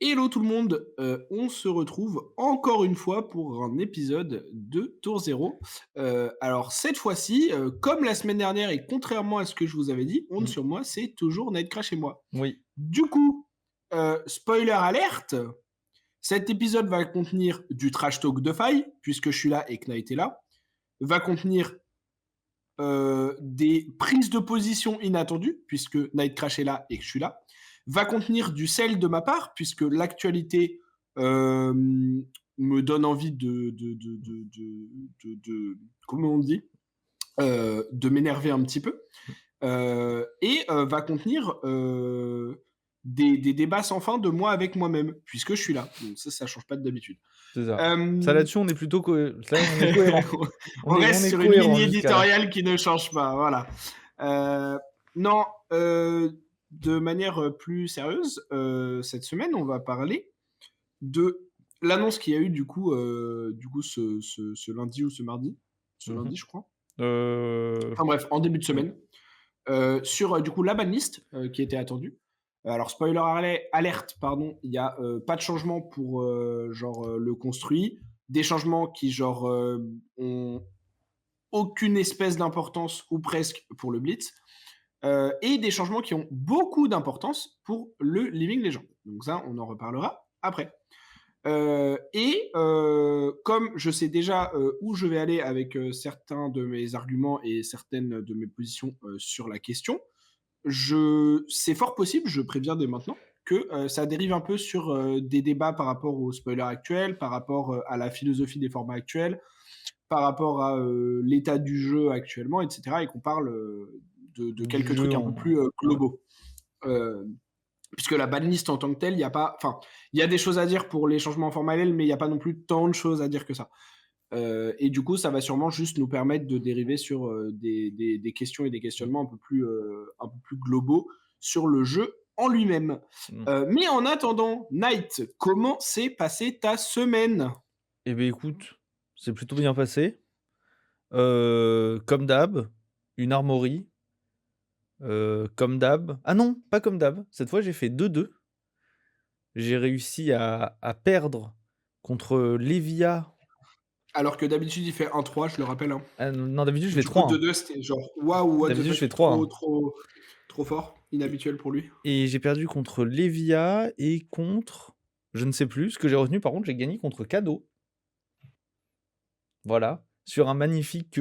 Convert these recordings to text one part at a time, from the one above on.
Hello tout le monde, on se retrouve encore une fois pour un épisode de Tour Zéro. Alors cette fois-ci, comme la semaine dernière et contrairement à ce que je vous avais dit, Honte Mmh. sur moi, c'est toujours Nightcrash et moi. Oui. Du coup, spoiler alerte, cet épisode va contenir du trash talk de faille, puisque je suis là et que Knight est là, va contenir, des prises de position inattendues, puisque Nightcrash est là et que je suis là, va contenir du sel de ma part, puisque l'actualité me donne envie comment on dit, de m'énerver un petit peu, et va contenir des débats sans fin de moi avec moi-même, puisque je suis là. Donc ça change pas d'habitude. C'est ça. Ça Euh, là-dessus, on est plutôt là, on est cohérent. On On reste est sur une ligne cohérent jusqu'à là. éditoriale qui ne change pas, voilà. Non, de manière plus sérieuse, cette semaine, on va parler de l'annonce qu'il y a eu du coup ce lundi ou ce mardi, ce Mmh mh. lundi, je crois. Heu, Enfin bref, en début de oui. semaine, sur du coup la banlist qui était attendue. Alors spoiler alerte, pardon, il y a pas de changement pour le construit, des changements qui ont aucune espèce d'importance ou presque pour le Blitz, et des changements qui ont beaucoup d'importance pour le Living Legend. Donc ça, on en reparlera après. Comme je sais déjà où je vais aller avec certains de mes arguments et certaines de mes positions sur la question, c'est fort possible, je préviens dès maintenant, que ça dérive un peu sur des débats par rapport aux spoilers actuels, par rapport à la philosophie des formats actuels, par rapport à l'état du jeu actuellement, etc. Et qu'on parle de Du quelques jeu trucs un peu en plus ouais. globaux. Euh, Puisque la banlist en tant que telle, il y a pas, enfin, il y a des choses à dire pour les changements formels, mais il n'y a pas non plus tant de choses à dire que ça. Et du coup, ça va sûrement juste nous permettre de dériver sur des questions et des Mmh. questionnements un peu plus globaux sur le jeu en lui-même. Mmh. Mais en attendant, Night, comment s'est passée ta semaine? Et beh, écoute, c'est plutôt bien passé. Comme d'hab, une armory, comme d'hab. Ah non, pas comme d'hab. Cette fois, j'ai fait 2-2. J'ai réussi à perdre contre Levia. Alors que d'habitude, il fait 1-3, je le rappelle, hein. Ah non, d'habitude, je fais Du coup, 3-1. 2-2, c'était genre waouh, what the D'habitude, je fais fuck, 3-1. trop fort, inhabituel pour lui. Et j'ai perdu contre Levia et contre je ne sais plus. Ce que j'ai retenu, par contre, j'ai gagné contre Cadeau. Voilà, sur un magnifique,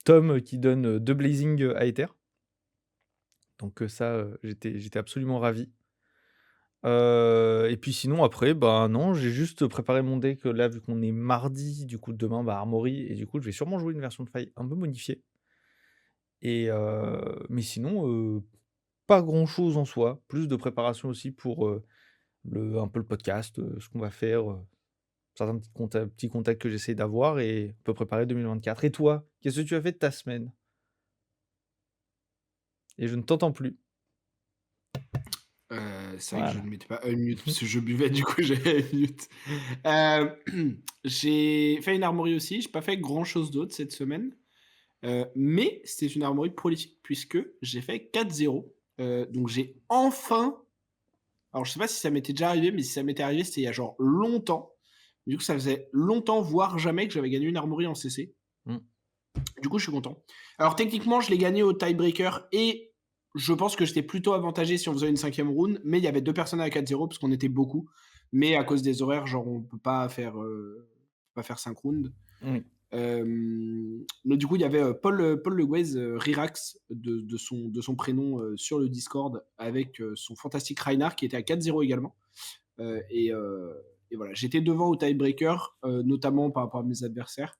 tome qui donne, 2 blazing, à Ether. Donc, ça, j'étais absolument ravi. Et puis sinon après, bah, non, j'ai juste préparé mon deck, là, vu qu'on est mardi, du coup demain, bah, Armory et du coup, je vais sûrement jouer une version de faille un peu modifiée et mais sinon, pas grand chose en soi. Plus de préparation aussi pour, le un peu le podcast, ce qu'on va faire, certains petits contacts que j'essaie d'avoir et on peut préparer 2024. Et toi, qu'est-ce que tu as fait de ta semaine? Et je ne t'entends plus. C'est vrai que je ne Voilà. mettais pas unmute parce que je buvais, du coup, j'avais unmute. J'ai fait une armory aussi, j'ai pas fait grand chose d'autre cette semaine, mais c'était une armory prolifique puisque j'ai fait 4-0. Donc j'ai enfin, alors je sais pas si ça m'était déjà arrivé, mais si ça m'était arrivé, c'était il y a genre longtemps. Du coup, ça faisait longtemps, voire jamais, que j'avais gagné une armory en CC. Mmh. Du coup, je suis content. Alors techniquement, je l'ai gagné au tiebreaker et je pense que j'étais plutôt avantagé si on faisait une 5e round, mais il y avait 2 personnes à 4-0 parce qu'on était beaucoup. Mais à cause des horaires, genre on peut pas faire 5 rounds. Oui. Mais du coup, il y avait Paul Le Guez, Rirax de son prénom sur le Discord avec son fantastique Reinhardt qui était à 4-0 également. Euh, et, euh, et voilà, j'étais devant au tiebreaker, notamment par rapport à mes adversaires.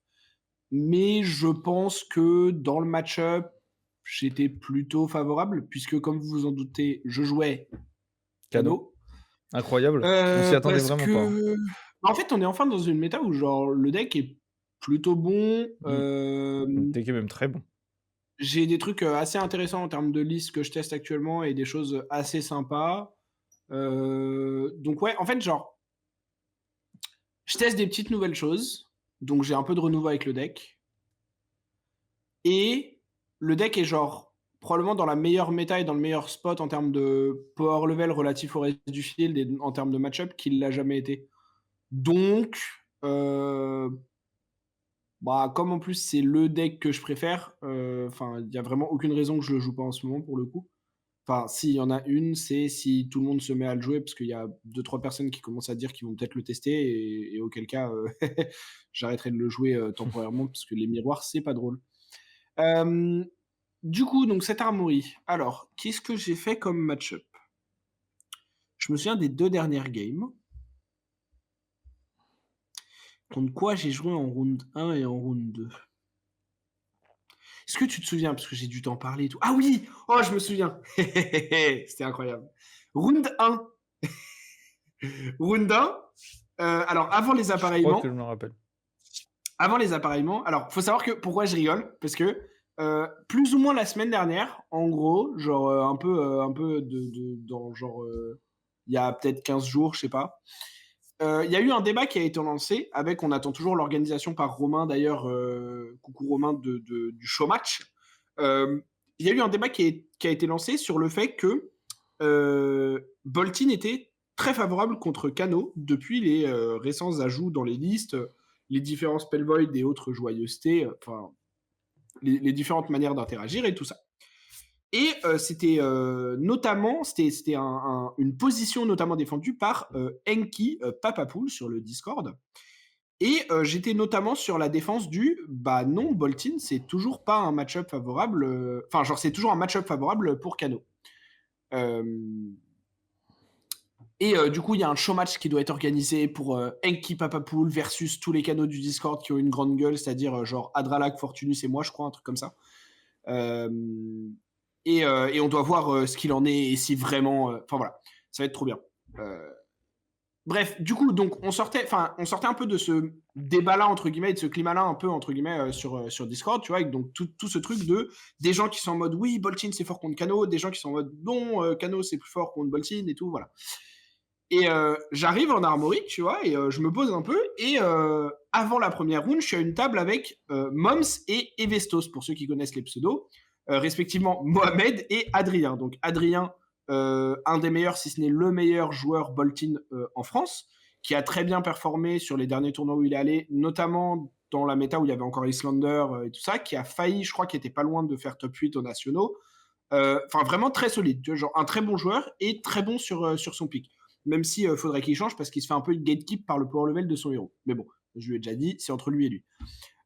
Mais je pense que dans le match-up, j'étais plutôt favorable, puisque comme vous vous en doutez, je jouais Cadeau. Kano. Incroyable. On s'y attendait Parce vraiment pas, hein. que en fait, on est enfin dans une méta où genre le deck est plutôt bon. Mmh. Tu es même très bon. J'ai des trucs assez intéressants en termes de liste que je teste actuellement et des choses assez sympas. Donc ouais, en fait, genre, je teste des petites nouvelles choses. Donc j'ai un peu de renouveau avec le deck. Et le deck est genre probablement dans la meilleure méta et dans le meilleur spot en termes de power level relatif au reste du field et en termes de match-up qu'il l'a jamais été. Donc, bah, comme en plus c'est le deck que je préfère, enfin, il y a vraiment aucune raison que je le joue pas en ce moment pour le coup. Enfin, s'il y en a une, c'est si tout le monde se met à le jouer, parce qu'il y a deux trois personnes qui commencent à dire qu'ils vont peut-être le tester et auquel cas, j'arrêterai de le jouer, temporairement parce que les miroirs, c'est pas drôle. Hem, du coup, donc cette armory, alors qu'est-ce que j'ai fait comme match-up? Je me souviens des 2 dernières games. Contre quoi j'ai joué en round 1 et en round 2? Est-ce que tu te souviens? Parce que j'ai dû t'en parler et tout. Ah oui! Oh, je me souviens! C'était incroyable. Round 1. Round 1, alors Je crois que je me rappelle. avant les appareillements, alors faut savoir que pourquoi je rigole? Parce que, plus ou moins la semaine dernière, en gros, genre, un peu de dans genre, il y a peut-être 15 jours, je sais pas. Il y a eu un débat qui a été lancé avec on attend toujours l'organisation par Romain d'ailleurs, coucou Romain du Showmatch. Il y a eu un débat qui a été lancé sur le fait que, Boltyn était très favorable contre Kano depuis les, récents ajouts dans les listes, les différents spell void et autres joyeusetés, enfin les différentes manières d'interagir et tout ça. Et c'était notamment, c'était une position notamment défendue par Enki Papapool sur le Discord. Et j'étais notamment sur la défense du bah non, Boltyn, c'est toujours pas un match-up favorable. Enfin, genre, c'est toujours un match-up favorable pour Kano. Et du coup, il y a un show match qui doit être organisé pour Enki Papapool versus tous les Kanos du Discord qui ont une grande gueule, c'est-à-dire genre Adralak, Fortunus et moi, je crois, un truc comme ça. Euh, et on doit voir ce qu'il en est et si vraiment. Enfin voilà, ça va être trop bien. Bref, du coup, donc on sortait un peu de ce débat-là entre guillemets, de ce climat-là un peu entre guillemets sur Discord, tu vois, avec donc tout ce truc de des gens qui sont en mode oui, Boltyn c'est fort contre Kano, des gens qui sont en mode non, Kano c'est plus fort contre Boltyn et tout, voilà. Et j'arrive en armory, tu vois, et je me pose un peu. Et avant la première round, je suis à une table avec Moms et Evestos, pour ceux qui connaissent les pseudos, respectivement Mohamed et Adrien. Donc Adrien, un des meilleurs, si ce n'est le meilleur joueur Boltyn en France, qui a très bien performé sur les derniers tournois où il est allé, notamment dans la méta où il y avait encore Islander et tout ça, qui a failli, je crois, qu'il était pas loin de faire top 8 aux nationaux. Enfin, vraiment très solide, tu vois, genre un très bon joueur et très bon sur son pick. Même si faudrait qu'il change parce qu'il se fait un peu gatekeep par le power level de son héros. Mais bon, je lui ai déjà dit, c'est entre lui et lui.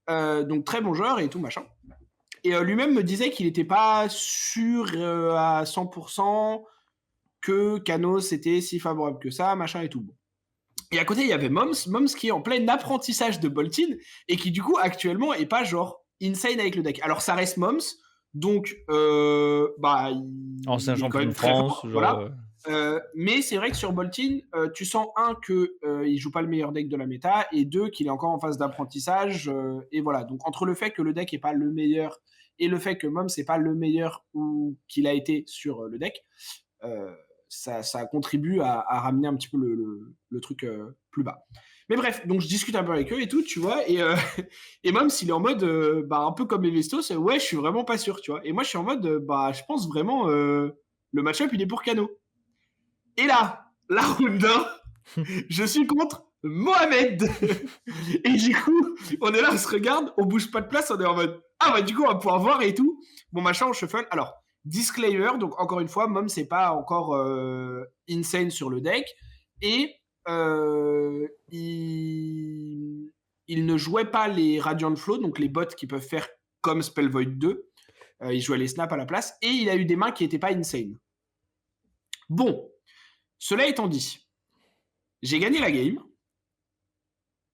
Donc très bon joueur et tout machin. Et lui-même me disait qu'il n'était pas sûr à 100% que Kano c'était si favorable que ça, machin et tout. Bon. Et à côté, il y avait Moms qui est en plein apprentissage de Boltyn et qui du coup actuellement est pas genre insane avec le deck. Alors ça reste Moms, donc bah Ancien il est quand champion même de très France, fort, genre. voilà. Mais c'est vrai que sur Boltyn, tu sens un que il joue pas le meilleur deck de la méta et deux qu'il est encore en phase d'apprentissage et voilà. Donc entre le fait que le deck est pas le meilleur et le fait que Mom c'est pas le meilleur ou qu'il a été sur le deck, ça contribue à ramener un petit peu le truc plus bas. Mais bref, donc je discute un peu avec eux et tout, tu vois, et, et Mom s'il est en mode bah un peu comme Evestos, ouais je suis vraiment pas sûr, tu vois. Et moi je suis en mode bah je pense vraiment le match-up il est pour Kano. Et là, la round 1, je suis contre Mohamed. Et du coup, on est là, on se regarde, on bouge pas de place, on est en mode ah bah du coup on va pouvoir voir et tout. Bon machin, on shuffle. Alors, disclaimer, donc encore une fois, Mom c'est pas encore insane sur le deck. Et il ne jouait pas les Radiant Flow, donc les bots qui peuvent faire comme Spell Void 2. Il jouait les snaps à la place. Et il a eu des mains qui n'étaient pas insane. Bon, cela étant dit, j'ai gagné la game.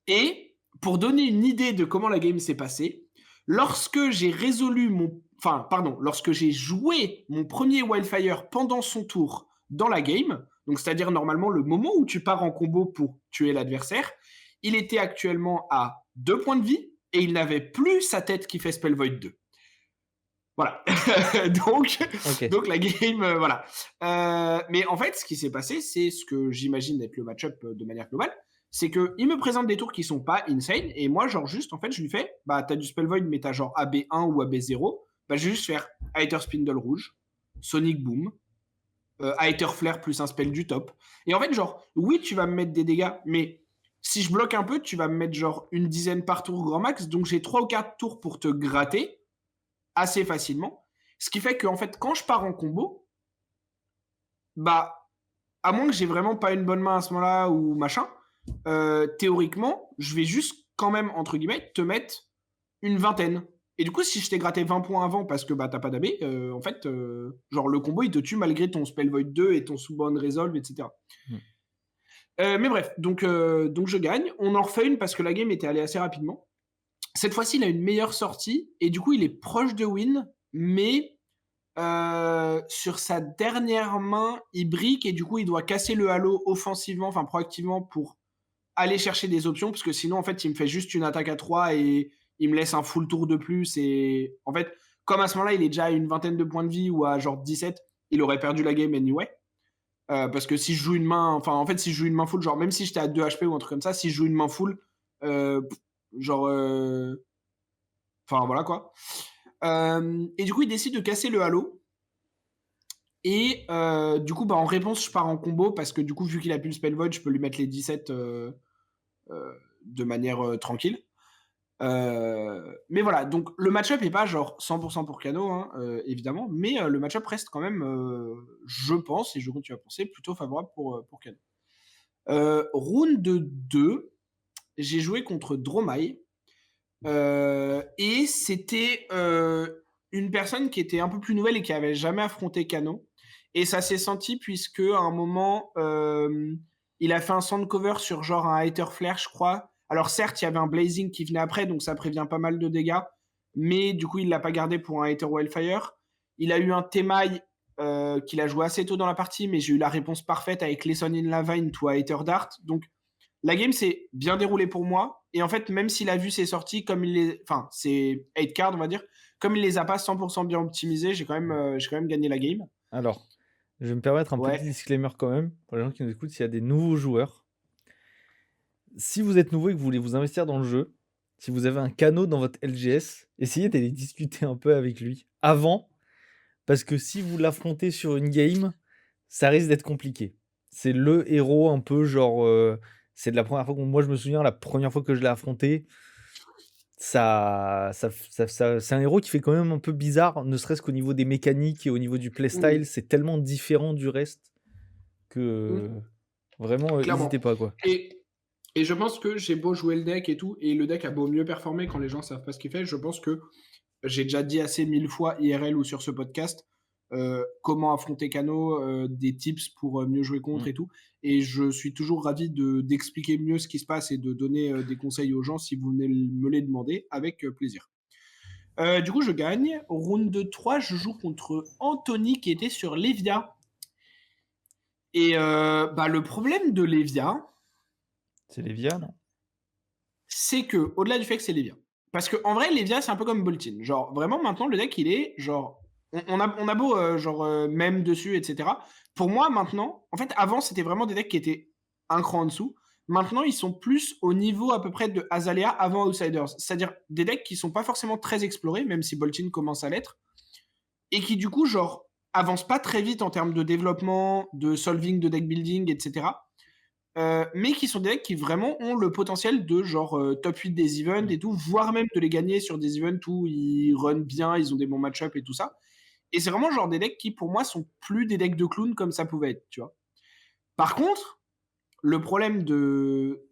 Et pour donner une idée de comment la game s'est passée, lorsque j'ai lorsque j'ai joué mon premier Wildfire pendant son tour dans la game, donc c'est-à-dire normalement le moment où tu pars en combo pour tuer l'adversaire, il était actuellement à 2 points de vie et il n'avait plus sa tête qui fait Spell Void 2. Voilà. donc la game, voilà. Mais en fait, ce qui s'est passé, c'est ce que j'imagine être le match-up de manière globale, c'est qu'il me présente des tours qui sont pas insane, et moi, genre juste, en fait, je lui fais, bah, t'as du Spell Void, mais t'as genre AB1 ou AB0, bah, je vais juste faire Aether Spindle rouge, Sonic Boom, Aether Flare plus un spell du top. Et en fait, genre, oui, tu vas me mettre des dégâts, mais si je bloque un peu, tu vas me mettre genre une dizaine par tour grand max, donc j'ai 3 ou 4 tours pour te gratter assez facilement. Ce qui fait que, en fait, quand je pars en combo, bah, à moins que j'ai vraiment pas une bonne main à ce moment-là ou machin, théoriquement, je vais juste quand même, entre guillemets, te mettre une vingtaine. Et du coup, si je t'ai gratté 20 points avant parce que bah, t'as pas d'AB, en fait, genre le combo il te tue malgré ton Spell Void 2 et ton Sub-Bound Resolve, etc. Mm. Mais bref, donc je gagne. On en refait une parce que la game était allée assez rapidement. Cette fois-ci, il a une meilleure sortie et du coup, il est proche de win, mais sur sa dernière main, il brique et du coup, il doit casser le halo offensivement, enfin proactivement pour aller chercher des options parce que sinon, en fait, il me fait juste une attaque à 3 et il me laisse un full tour de plus. Et en fait, comme à ce moment-là, il est déjà à une vingtaine de points de vie ou à genre 17, il aurait perdu la game anyway. Parce que si je joue une main, enfin, en fait, si je joue une main full, genre même si j'étais à 2 HP ou un truc comme ça, si je joue une main full, genre, enfin voilà quoi. Et du coup, il décide de casser le halo. Et du coup, bah, en réponse, je pars en combo parce que du coup, vu qu'il a plus le spell void, je peux lui mettre les 17 de manière tranquille. Mais voilà, donc le match-up est pas genre 100% pour Kano, hein, évidemment, mais le match-up reste quand même, je pense, et je continue à penser, plutôt favorable pour Kano. Round 2, j'ai joué contre Dromai, et c'était une personne qui était un peu plus nouvelle et qui avait jamais affronté Kano. Et ça s'est senti puisque à un moment, il a fait un sound cover sur genre un Aether Flare, je crois. Alors certes, il y avait un Blazing qui venait après, donc ça prévient pas mal de dégâts. Mais du coup, il l'a pas gardé pour un Aether Wildfire. Il a eu un Temai qu'il a joué assez tôt dans la partie, mais j'ai eu la réponse parfaite avec Lesson in Lavine to Aether Dart. Donc la game s'est bien déroulée pour moi. Et en fait, même s'il a vu ses sorties, comme il les... Enfin, c'est 8 cards, on va dire. Comme il les a pas 100% bien optimisées, j'ai quand même gagné la game. Alors, je vais me permettre un Ouais. petit disclaimer quand même, pour les gens qui nous écoutent, s'il y a des nouveaux joueurs. Si vous êtes nouveau et que vous voulez vous investir dans le jeu, si vous avez un Kano dans votre LGS, essayez d'aller discuter un peu avec lui avant, parce que si vous l'affrontez sur une game, ça risque d'être compliqué. C'est le héros un peu genre... c'est de la première fois que moi je me souviens, la première fois que je l'ai affronté, c'est un héros qui fait quand même un peu bizarre, ne serait-ce qu'au niveau des mécaniques et au niveau du playstyle, c'est tellement différent du reste que vraiment, Clairement. n'hésitez pas quoi. Et je pense que j'ai beau jouer le deck et tout, et le deck a beau mieux performer quand les gens savent pas ce qu'il fait, je pense que j'ai déjà dit assez 1000 fois IRL ou sur ce podcast comment affronter Kano, des tips pour mieux jouer contre et tout. Et je suis toujours ravi d'expliquer mieux ce qui se passe et de donner des conseils aux gens si vous venez me les demander, avec plaisir. Du coup, je gagne. Round 3, je joue contre Anthony qui était sur Levia. Et bah, le problème de Levia, C'est Lévia, non? c'est que, au-delà du fait que c'est Levia, parce que en vrai, Levia, c'est un peu comme Boltyn. Genre, vraiment, maintenant, le deck, il est genre. On a beau, même dessus, etc. Pour moi, maintenant, en fait, avant, c'était vraiment des decks qui étaient un cran en dessous. Maintenant, ils sont plus au niveau à peu près de Azalea avant Outsiders. C'est-à-dire des decks qui sont pas forcément très explorés, même si Boltyn commence à l'être, et qui, du coup, genre, avancent pas très vite en termes de développement, de solving, de deck building, etc. Mais qui sont des decks qui vraiment ont le potentiel de genre top 8 des events et tout, voire même de les gagner sur des events où ils run bien, ils ont des bons match-up et tout ça. Et c'est vraiment genre des decks qui pour moi sont plus des decks de clown comme ça pouvait être, tu vois. Par contre, le problème de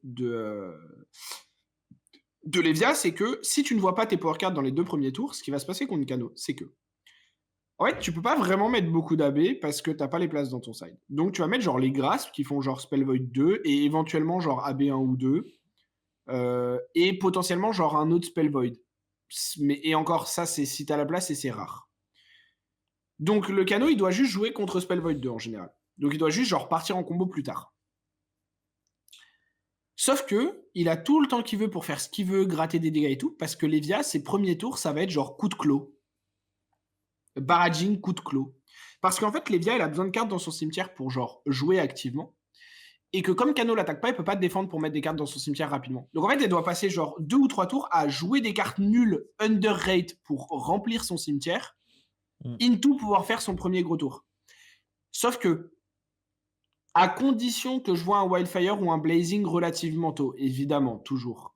Levia, c'est que si tu ne vois pas tes power cards dans les 2 premiers tours, ce qui va se passer contre Kano, c'est que en fait, tu peux pas vraiment mettre beaucoup d'AB parce que t'as pas les places dans ton side. Donc tu vas mettre genre les Grasp qui font genre Spell Void 2 et éventuellement genre AB1 ou 2 et potentiellement genre un autre Spell Void. Et encore ça, c'est si t'as la place et c'est rare. Donc le Kano, il doit juste jouer contre Spell Void 2 en général. Donc il doit juste genre partir en combo plus tard. Sauf que il a tout le temps qu'il veut pour faire ce qu'il veut, gratter des dégâts et tout, parce que Levia, ses premiers tours, ça va être genre coup de clos. Barraging, coup de clos. Parce qu'en fait, Levia, il a besoin de cartes dans son cimetière pour genre jouer activement. Et que comme Kano l'attaque pas, il peut pas te défendre pour mettre des cartes dans son cimetière rapidement. Donc en fait, il doit passer genre 2 ou 3 tours à jouer des cartes nulles underrate pour remplir son cimetière. Mmh. into pouvoir faire son premier gros tour. Sauf que, à condition que je vois un Wildfire ou un Blazing relativement tôt, évidemment, toujours.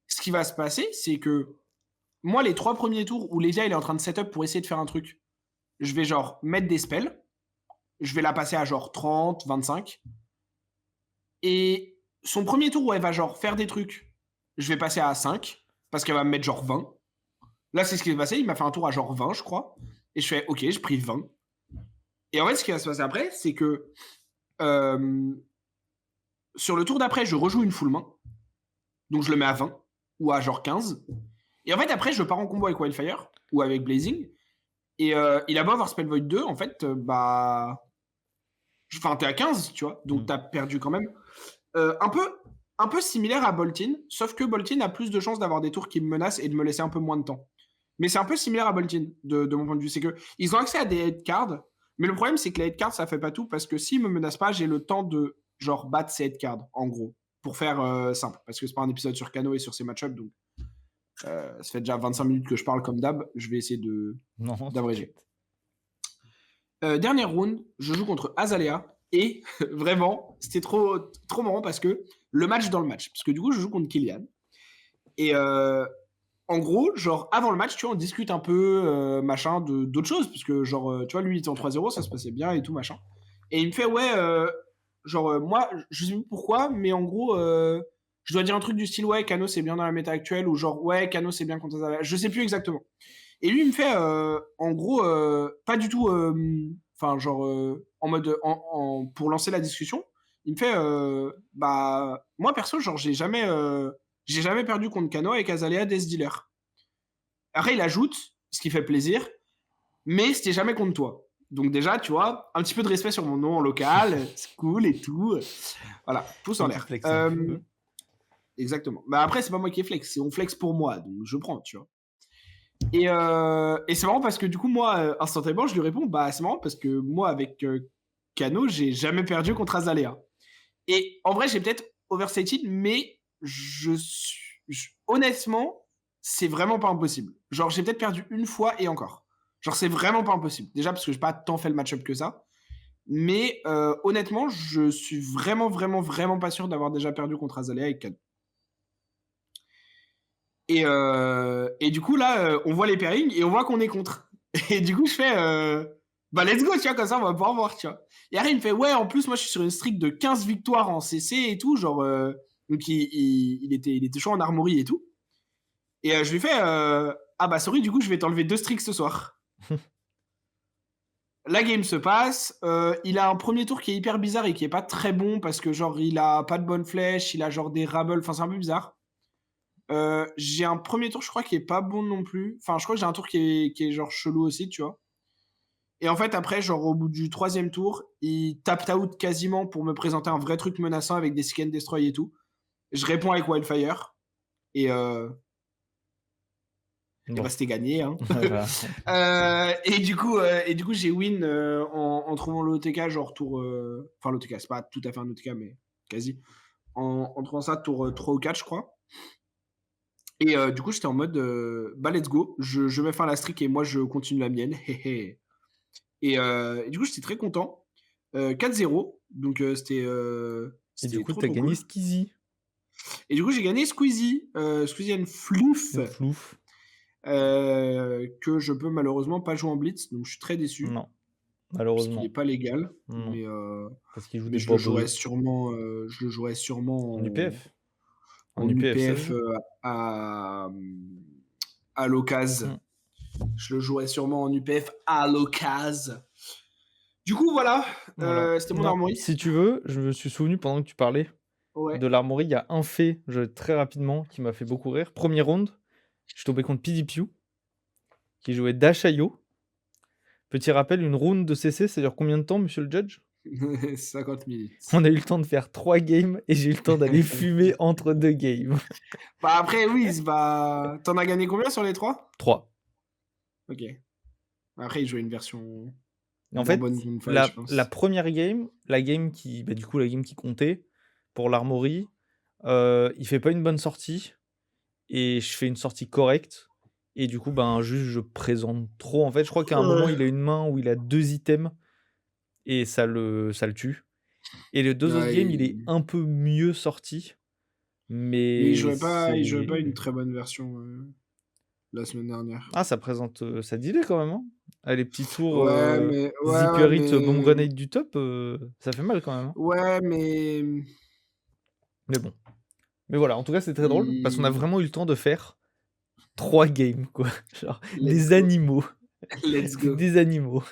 Ce qui va se passer, c'est que moi, les 3 premiers tours où Lesia il est en train de setup pour essayer de faire un truc, je vais genre mettre des spells, je vais la passer à genre 30, 25. Et son premier tour où elle va genre faire des trucs, je vais passer à 5, parce qu'elle va me mettre genre 20. Là, c'est ce qui s'est passé, il m'a fait un tour à genre 20, je crois. Et je fais, ok, je pris 20. Et en fait, ce qui va se passer après, c'est que sur le tour d'après, je rejoue une full main. Donc je le mets à 20 ou à genre 15. Et en fait, après, je pars en combo avec Wildfire ou avec Blazing. Et il a beau avoir Spell Void 2, en fait, bah. Enfin, t'es à 15, tu vois. Donc t'as perdu quand même. Un peu similaire à Boltin, sauf que Boltin a plus de chances d'avoir des tours qui me menacent et de me laisser un peu moins de temps. Mais c'est un peu similaire à Boltin, de mon point de vue. C'est que ils ont accès à des head cards, mais le problème, c'est que les head cards, ça fait pas tout, parce que s'ils me menacent pas, j'ai le temps de, genre, battre ces head cards, en gros. Pour faire simple, parce que c'est pas un épisode sur Kano et sur ses match-ups, donc ça fait déjà 25 minutes que je parle comme d'hab, je vais essayer d'abréger. Dernière round, je joue contre Azalea, et vraiment, c'était trop marrant parce que le match dans le match, parce que du coup, je joue contre Kylian. Et en gros, genre, avant le match, tu vois, on discute un peu, machin, d'autres choses, parce que, genre, tu vois, lui, il était en 3-0, ça se passait bien et tout, machin. Et il me fait, ouais, genre, moi, je sais plus pourquoi, mais en gros, je dois dire un truc du style, ouais, Kano, c'est bien dans la méta actuelle, ou genre, ouais, Kano, c'est bien contre Azalea. Je sais plus exactement. Et lui, il me fait, en gros, pas du tout, enfin, genre, en mode, pour lancer la discussion, il me fait, bah, moi, perso, genre, j'ai jamais perdu contre Kano avec Azalea des dealers. Après, il ajoute, ce qui fait plaisir, mais c'était jamais contre toi. Donc déjà, tu vois, un petit peu de respect sur mon nom en local, c'est cool et tout. Voilà, pouce en l'air. Exactement. Mais après, c'est pas moi qui ai flex, c'est on flex pour moi, donc je prends, tu vois. Et c'est marrant parce que du coup, moi, instantanément, je lui réponds, bah c'est marrant parce que moi, avec Kano, j'ai jamais perdu contre Azalea. Et en vrai, j'ai peut-être overstated, mais honnêtement, c'est vraiment pas impossible. Genre, j'ai peut-être perdu une fois et encore. Genre, c'est vraiment pas impossible. Déjà parce que j'ai pas tant fait le match-up que ça. Mais honnêtement, je suis vraiment, vraiment, vraiment pas sûr d'avoir déjà perdu contre Azalea avec Kano. Et du coup, là, on voit les pairings et on voit qu'on est contre. Et du coup, je fais, bah, let's go, tu vois, comme ça, on va pouvoir voir, tu vois. Et après, il me fait, ouais, en plus, moi, je suis sur une streak de 15 victoires en CC et tout, genre, donc il était chaud en armory et tout. Et je lui fais, ah bah, sorry, du coup, je vais t'enlever 2 streaks ce soir. La game se passe, il a un premier tour qui est hyper bizarre et qui est pas très bon parce que, genre, il a pas de bonne flèche, il a genre des rabbles, enfin, c'est un peu bizarre. J'ai un premier tour, je crois, qui est pas bon non plus. Enfin, je crois que j'ai un tour qui est genre chelou aussi, tu vois. Et en fait, après, genre au bout du 3e tour, il tape out quasiment pour me présenter un vrai truc menaçant avec des Seek and Destroy et tout. Je réponds avec Wildfire. Et bah, c'était gagné. Hein. Et du coup, j'ai win en trouvant l'OTK, genre tour. Enfin, l'OTK, c'est pas tout à fait un OTK, mais quasi. En trouvant ça tour 3 ou 4, je crois. Et du coup, j'étais en mode, bah, let's go, je mets fin à la streak et moi, je continue la mienne. Et du coup, j'étais très content. 4-0, donc c'était Et du coup, trop, t'as trop gagné cool. Squeezie. Et du coup, j'ai gagné Squeezie, Squeezie and Floof, Flouf. que je peux malheureusement pas jouer en Blitz, donc je suis très déçu. Non, Parce qu'il malheureusement. n'est pas légal, Non, mais parce qu'il joue mais des je le bobos. jouerai sûrement, En UPF. en UPF, ça se UPF joue. à l'occasion. Mm. Je le jouerai sûrement en UPF à l'occasion. Du coup, voilà, Voilà. c'était mon Non, armory. si tu veux, je me suis souvenu pendant que tu parlais Ouais. de l'armory, il y a un fait, très rapidement, qui m'a fait beaucoup rire. Premier round, je suis tombé contre PDPU, qui jouait Dashayo. Petit rappel, une round de CC, ça dure combien de temps, monsieur le judge? 50 minutes. On a eu le temps de faire 3 games et j'ai eu le temps d'aller fumer entre 2 games. Bah après, oui, bah... T'en as gagné combien sur les 3? 3. Ok. Après, il jouait une version En moins fait, bonne qu'une fois, je pense. la première game, la game qui comptait pour l'armory, il fait pas une bonne sortie et je fais une sortie correcte et du coup, ben, juste je présente trop. En fait, je crois qu'à un moment, Ouais. il a une main où il a 2 items et ça le tue. Et le 2 autres Ouais, games, il est un peu mieux sorti, mais mais il jouait pas une c'est très bonne version, la semaine dernière. ah, ça présente, ça dit quand même, hein? Ah, les petits tours, Ouais, Zipper It, Bomb mais Grenade du top, ça fait mal quand même, hein? ouais, mais Mais bon. Mais voilà, en tout cas, c'est très drôle parce qu'on a il vraiment eu le temps de faire 3 games, quoi. Genre let's des go, animaux, let's go. des animaux.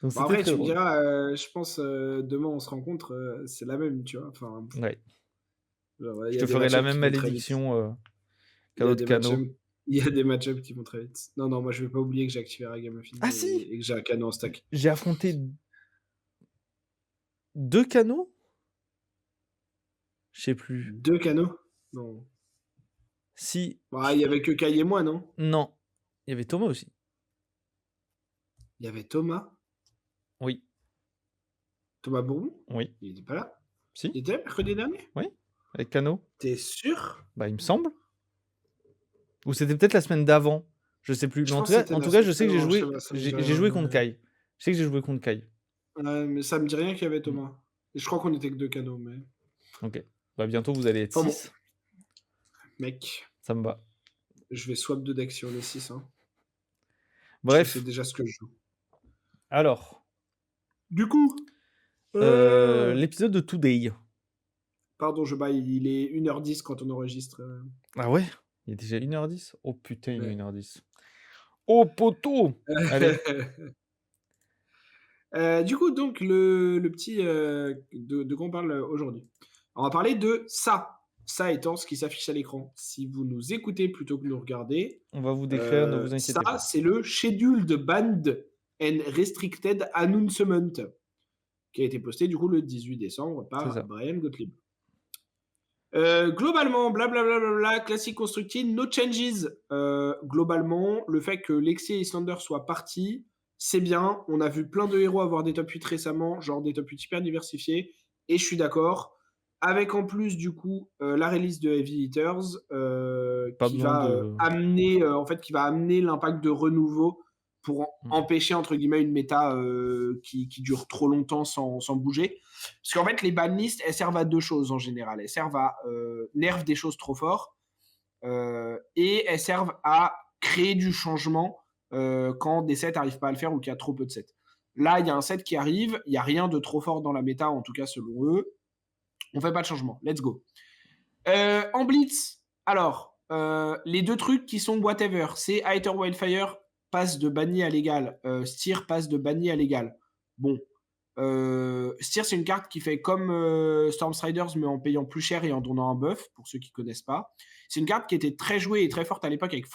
Donc Bah, c'était après, très tu me drôle. diras, je pense, demain on se rencontre, c'est la même, tu vois? Enfin, Ouais. genre, il Je y a te des ferai la match-ups même qui vont très vite. malédiction, Il qu'à y a l'autre des canot. match-ups il y a des match-ups qui vont très vite. Non, non, moi je vais pas oublier que j'ai activé Ragamuffin Ah si! et que j'ai un canon en stack. J'ai affronté 2 canots? Je sais plus. 2 canons? Non. Si, Bah, il j y avait que Kai et moi, non? non, il y avait Thomas aussi. Il y avait Thomas? Oui, Thomas Bourbon? oui. Il était pas là? Si, Il était là mercredi dernier? oui, avec canot. Tu es sûr? Bah, il me semble. Ou c'était peut-être la semaine d'avant, je sais plus. Mais Je en pense tout que cas c'était en la tout cas, je semaine sais que j'ai d'avant, je sais joué pas, ça me dit j'ai rien, joué contre mais Kai. Je sais que j'ai joué contre Kai. ouais, mais ça me dit rien qu'il y avait Mmh. Thomas. Et je crois qu'on était que 2 canaux, mais OK. Bah, bientôt vous allez être enfin bon, 6. mec, Ça me va. je vais swap de deck sur les 6, hein. Je sais Bref, déjà ce que je joue. alors, Du coup, heu, l'épisode de Today. pardon, je baille, il est 1h10 quand on enregistre, Ah ouais? Il est déjà 1h10. Oh putain, il est ouais. 1h10. Oh poteau! Allez, Du coup, donc le petit, de quoi on parle, aujourd'hui? On va parler de ça. Ça étant ce qui s'affiche à l'écran. Si vous nous écoutez plutôt que nous regardez, on va vous décrire, ne vous ça, inquiétez pas. c'est le Scheduled Banned and Restricted Announcement qui a été posté, du coup, le 18 décembre C'est par ça. Brian Gottlieb. Globalement, blablabla, classique constructed, no changes. Globalement, le fait que Lexi et Islander soient partis, c'est bien. On a vu plein de héros avoir des top 8 récemment, genre des top 8 hyper diversifiés, et je suis d'accord. Avec en plus, du coup, la release de Heavy Hitters, Pas besoin de en fait, qui va amener l'impact de renouveau pour mmh, empêcher, entre guillemets, une méta qui dure trop longtemps sans bouger. Parce qu'en fait, les banlists, elles servent à deux choses en général. Elles servent à nerf des choses trop fort et elles servent à créer du changement quand des sets n'arrivent pas à le faire ou qu'il y a trop peu de sets. Là, il y a un set qui arrive, il n'y a rien de trop fort dans la méta, en tout cas selon eux. On fait pas de changement. Let's go. En Blitz, alors, les deux trucs qui sont whatever, c'est Hater Wildfire passe de banni à légal, Steer passe de banni à légal. Bon, Steer, c'est une carte qui fait comme Stormstriders, mais en payant plus cher et en donnant un buff, pour ceux qui connaissent pas. C'est une carte qui était très jouée et très forte à l'époque avec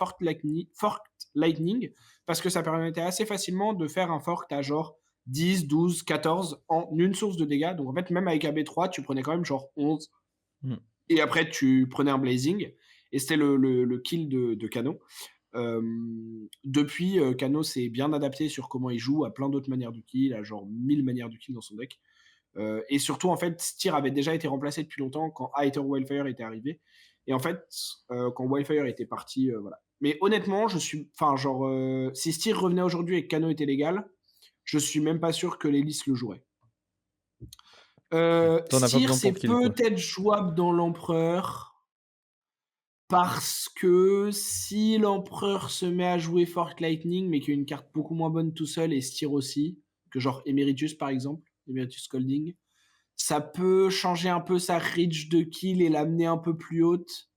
Lightning, parce que ça permettait assez facilement de faire un Fort à genre 10, 12, 14 en une source de dégâts. Donc en fait, même avec AB3, tu prenais quand même genre 11. mmh. Et après, tu prenais un Blazing. Et c'était le kill de Kano. Depuis, Kano s'est bien adapté sur comment il joue, à plein d'autres manières de kill, à genre 1000 manières de kill dans son deck. Et surtout, en fait, Steer avait déjà été remplacé depuis longtemps quand Hater Wildfire était arrivé. Et en fait, quand Wildfire était parti, voilà. Mais honnêtement, je suis. Enfin, genre, si Steer revenait aujourd'hui et que Kano était légal, je suis même pas sûr que l'Hélice le jouerait. Tu as pas Steer, besoin c'est pour kill, quoi. peut-être jouable dans l'Empereur. Parce que si l'Empereur se met à jouer Fork Lightning, mais qu'il y a une carte beaucoup moins bonne tout seul et Steer aussi, que genre Emeritus par exemple, Emeritus Scolding, ça peut changer un peu sa reach de kill et l'amener un peu plus haute.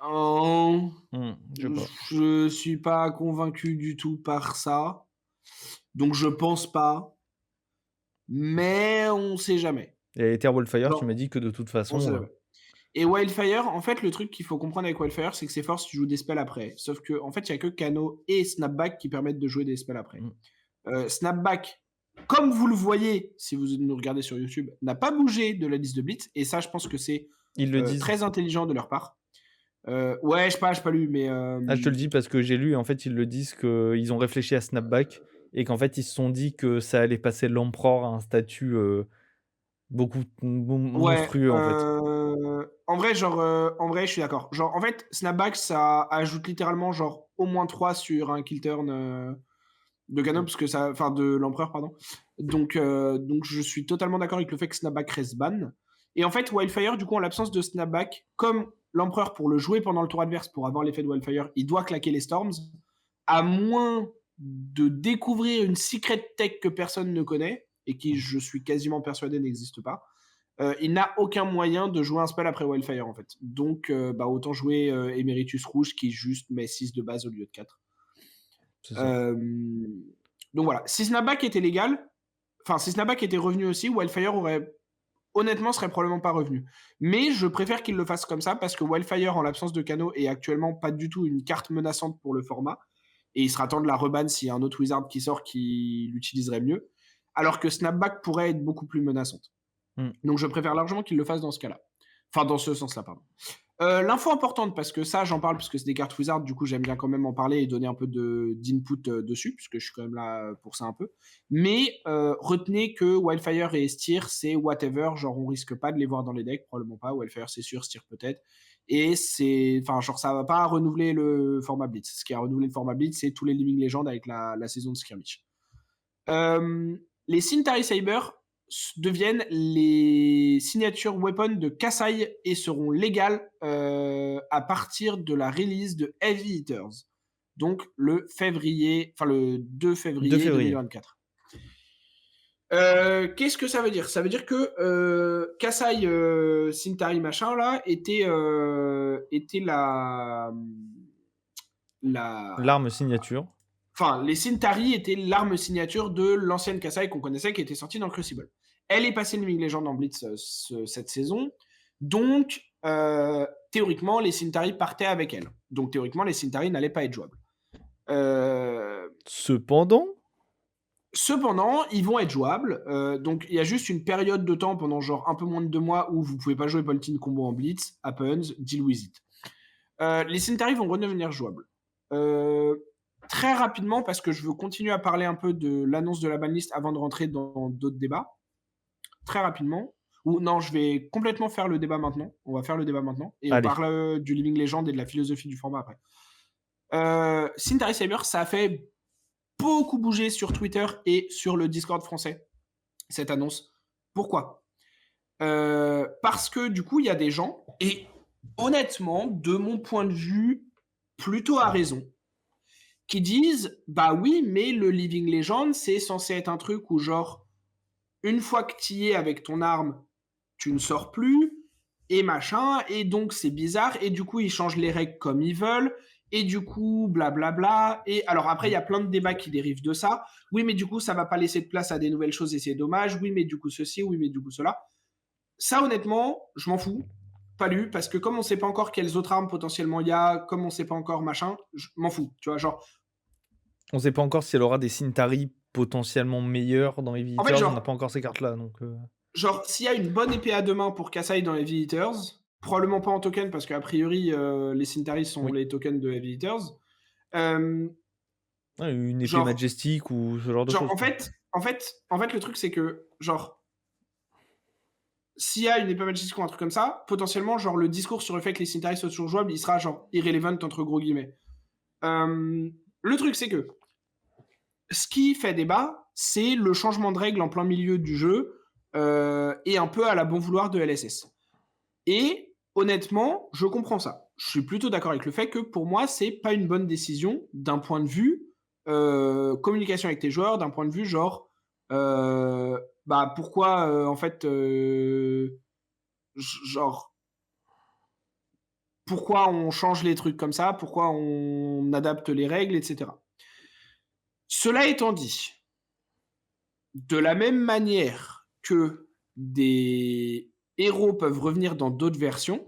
Euh, Je sais pas. je suis pas convaincu du tout par ça. Donc je pense pas. Mais on sait jamais. Et Ether Wildfire, tu m'as Genre, dit que de toute on sait façon, jamais. Et Wildfire, en fait, le truc qu'il faut comprendre avec Wildfire, c'est que c'est fort si tu joues des spells après. Sauf que, en fait, il n'y a que Kano et Snapback qui permettent de jouer des spells après. mmh, Snapback, comme vous le voyez, si vous nous regardez sur YouTube, n'a pas bougé de la liste de Blitz. Et ça, je pense que c'est ils le disent. très intelligent de leur part. Ouais, je sais pas lu, mais Ah, je te le dis parce que j'ai lu et en fait, ils le disent qu'ils ont réfléchi à Snapback et qu'en fait, ils se sont dit que ça allait passer l'Empereur à un statut, Beaucoup Ouais, monstrueux, en fait. en vrai, genre, en vrai, je suis d'accord. Genre, en fait, snapback, ça ajoute littéralement, genre, au moins 3 sur un kill turn, de Ganon, parce que ça enfin, de l'Empereur, pardon. Donc je suis totalement d'accord avec le fait que snapback reste ban. Et en fait, Wildfire, du coup, en l'absence de snapback, comme l'Empereur, pour le jouer pendant le tour adverse, pour avoir l'effet de Wildfire, il doit claquer les Storms, à moins de découvrir une secret tech que personne ne connaît, et qui, je suis quasiment persuadé, n'existe pas, il n'a aucun moyen de jouer un spell après Wildfire, en fait. Donc, bah, autant jouer Emeritus Rouge, qui juste met 6 de base au lieu de 4. C'est ça. Euh, donc voilà, si Snapback était légal, enfin si Snapback était revenu aussi, Wildfire aurait honnêtement serait probablement pas revenu. Mais je préfère qu'il le fasse comme ça parce que Wildfire en l'absence de Kano est actuellement pas du tout une carte menaçante pour le format et il sera temps de la reban s'il y a un autre wizard qui sort qui l'utiliserait mieux. Alors que Snapback pourrait être beaucoup plus menaçante. Mmh. Donc je préfère largement qu'il le fasse dans ce cas-là. Enfin, dans ce sens-là, pardon. L'info importante, parce que ça, j'en parle parce que c'est des cartes Wizard, du coup, j'aime bien quand même en parler et donner un peu d'input dessus, puisque je suis quand même là pour ça un peu. Mais retenez que Wildfire et Steer, c'est whatever, genre on risque pas de les voir dans les decks, probablement pas. Wildfire, c'est sûr, Steer peut-être. Et c'est. Enfin, genre, ça va pas renouveler le format Blitz. Ce qui a renouvelé le format Blitz, c'est tous les Living Legends avec la saison de Skirmish. Les Cintari Saber deviennent les signatures weapons de Kasai et seront légales à partir de la release de Heavy Hitters. Donc le 2 2 février février. 2024. Qu'est-ce que ça veut dire? Ça veut dire que Kasai Cintari machin là était la L'arme signature. enfin, les Cintari étaient l'arme signature de l'ancienne Kasai qu'on connaissait, qui était sortie dans Crucible. Elle est passée Living Legend en Blitz cette saison, donc théoriquement, les Cintari partaient avec elle. Donc théoriquement, les Cintari n'allaient pas être jouables. Cependant, Cependant, ils vont être jouables. Donc il y a juste une période de temps pendant genre un peu moins de 2 mois où vous pouvez pas jouer Boltin combo en Blitz. Happens, deal with it. Les Cintari vont redevenir jouables. Très rapidement, parce que je veux continuer à parler un peu de l'annonce de la banlist avant de rentrer dans d'autres débats. Très rapidement. Ou non, je vais complètement faire le débat maintenant. On va faire le débat maintenant. Et on allez. parle du Living Legend et de la philosophie du format après. Cintari Saber, ça a fait beaucoup bouger sur Twitter et sur le Discord français, cette annonce. Pourquoi Parce que du coup, il y a des gens, et honnêtement, de mon point de vue, plutôt à raison, qui disent bah oui, mais le Living Legend, c'est censé être un truc où, genre, une fois que tu y es avec ton arme, tu ne sors plus, et machin, et donc c'est bizarre, et du coup, ils changent les règles comme ils veulent, et du coup, blablabla. Et alors après, il y a plein de débats qui dérivent de ça. Oui, mais du coup, ça va pas laisser de place à des nouvelles choses et c'est dommage. Oui, mais du coup, ceci, oui, mais du coup, cela. Ça, honnêtement, je m'en fous. Pas lu, parce que comme on sait pas encore quelles autres armes potentiellement il y a, comme on sait pas encore machin, je m'en fous. Tu vois, genre, On sait pas encore si elle aura des Cintari potentiellement meilleurs dans Heavy en fait, Hitters, on n'a genre, pas encore ces cartes-là, donc genre, s'il y a une bonne épée à deux mains pour Kasai dans Heavy Hitters, probablement pas en token, parce qu'a priori, les Cintari sont oui. les tokens de Heavy Hitters. Euh, Ouais, une épée genre, Majestic ou ce genre de genre choses, quoi. en fait, le truc, c'est que, genre, s'il y a une épée Majestic ou un truc comme ça, potentiellement, genre, le discours sur le fait que les Cintari soient toujours jouables, il sera, genre, irrelevant, entre gros guillemets. Le truc, c'est que ce qui fait débat, c'est le changement de règle en plein milieu du jeu et un peu à la bon vouloir de LSS. Et honnêtement, je comprends ça. Je suis plutôt d'accord avec le fait que pour moi, c'est pas une bonne décision d'un point de vue communication avec tes joueurs, d'un point de vue genre bah pourquoi en fait genre pourquoi on change les trucs comme ça, pourquoi on adapte les règles, etc. Cela étant dit, de la même manière que des héros peuvent revenir dans d'autres versions,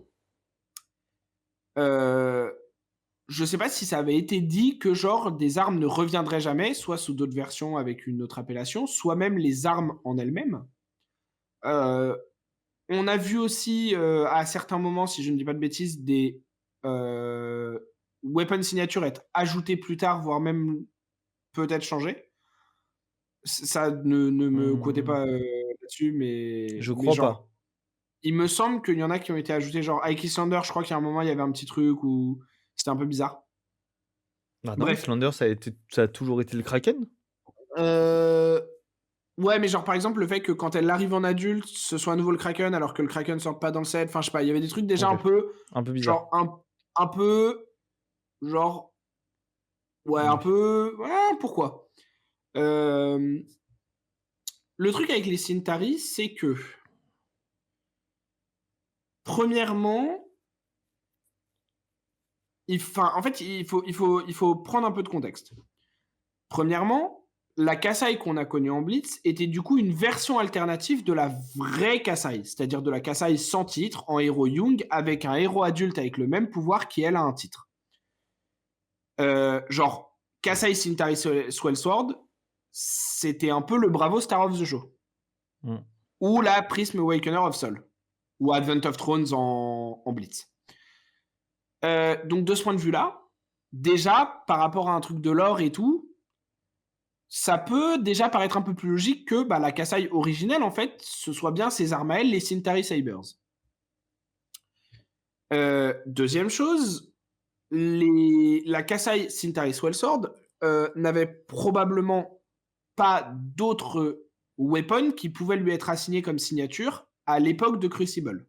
je sais pas si ça avait été dit que genre des armes ne reviendraient jamais, soit sous d'autres versions avec une autre appellation, soit même les armes en elles-mêmes. Euh, on a vu aussi à certains moments, si je ne dis pas de bêtises, des weapon signatures être ajoutées plus tard, voire même peut-être changées. Ça ne me quotez Mmh, pas là-dessus, Je mais crois pas. genre, il me semble qu'il y en a qui ont été ajoutés, genre avec Islander, je crois qu'il y a un moment, il y avait un petit truc où c'était un peu bizarre. Ah non, Bref, Islander, ça a toujours été le Kraken? heu, ouais, mais genre, par exemple, le fait que quand elle arrive en adulte, ce soit à nouveau le Kraken alors que le Kraken sorte pas dans le set, enfin, je sais pas, il y avait des trucs déjà OK. un peu, Un peu bizarre. genre, un peu, genre, ouais, un Ouais. peu, ouais, pourquoi? Hem, le truc avec les Centauri, c'est que, premièrement, en fait, il faut prendre un peu de contexte. Premièrement, la Kasai qu'on a connue en Blitz était du coup une version alternative de la vraie Kasai, c'est-à-dire de la Kasai sans titre, en héros Young, avec un héros adulte avec le même pouvoir qui, elle, a un titre. Genre, Kasai Centauri Swellsword, c'était un peu le Bravo Star of the Show. Mmh. Ou la Prism Awakener of Soul. Ou Advent of Thrones en Blitz. Donc de ce point de vue-là, déjà, par rapport à un truc de lore et tout, ça peut déjà paraître un peu plus logique que bah, la Kasai originelle, en fait, ce soit bien ces armes à elle, les Centauri Sabers. Deuxième chose, la Kasai Centauri Swellsword n'avait probablement pas d'autres weapons qui pouvaient lui être assignés comme signature à l'époque de Crucible,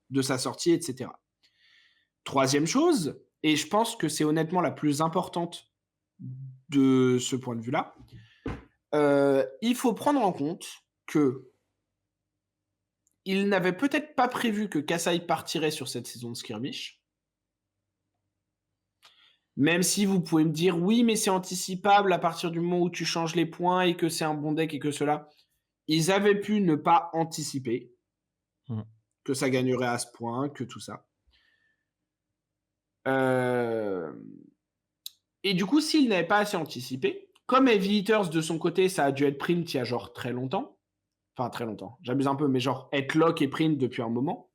de sa sortie, etc. Troisième chose, et je pense que c'est honnêtement la plus importante de ce point de vue-là, il faut prendre en compte que il n'avait peut-être pas prévu que Kasai partirait sur cette saison de skirmish. Même si vous pouvez me dire oui, mais c'est anticipable à partir du moment où tu changes les points et que c'est un bon deck et que cela. Ils avaient pu ne pas anticiper Mmh. que ça gagnerait à ce point, que tout ça. Euh, Et du coup, s'ils n'avaient pas assez anticipé, comme Heavy Hitters de son côté, ça a dû être print il y a genre très longtemps. Enfin, très longtemps. J'abuse un peu, mais genre être lock et print depuis un moment.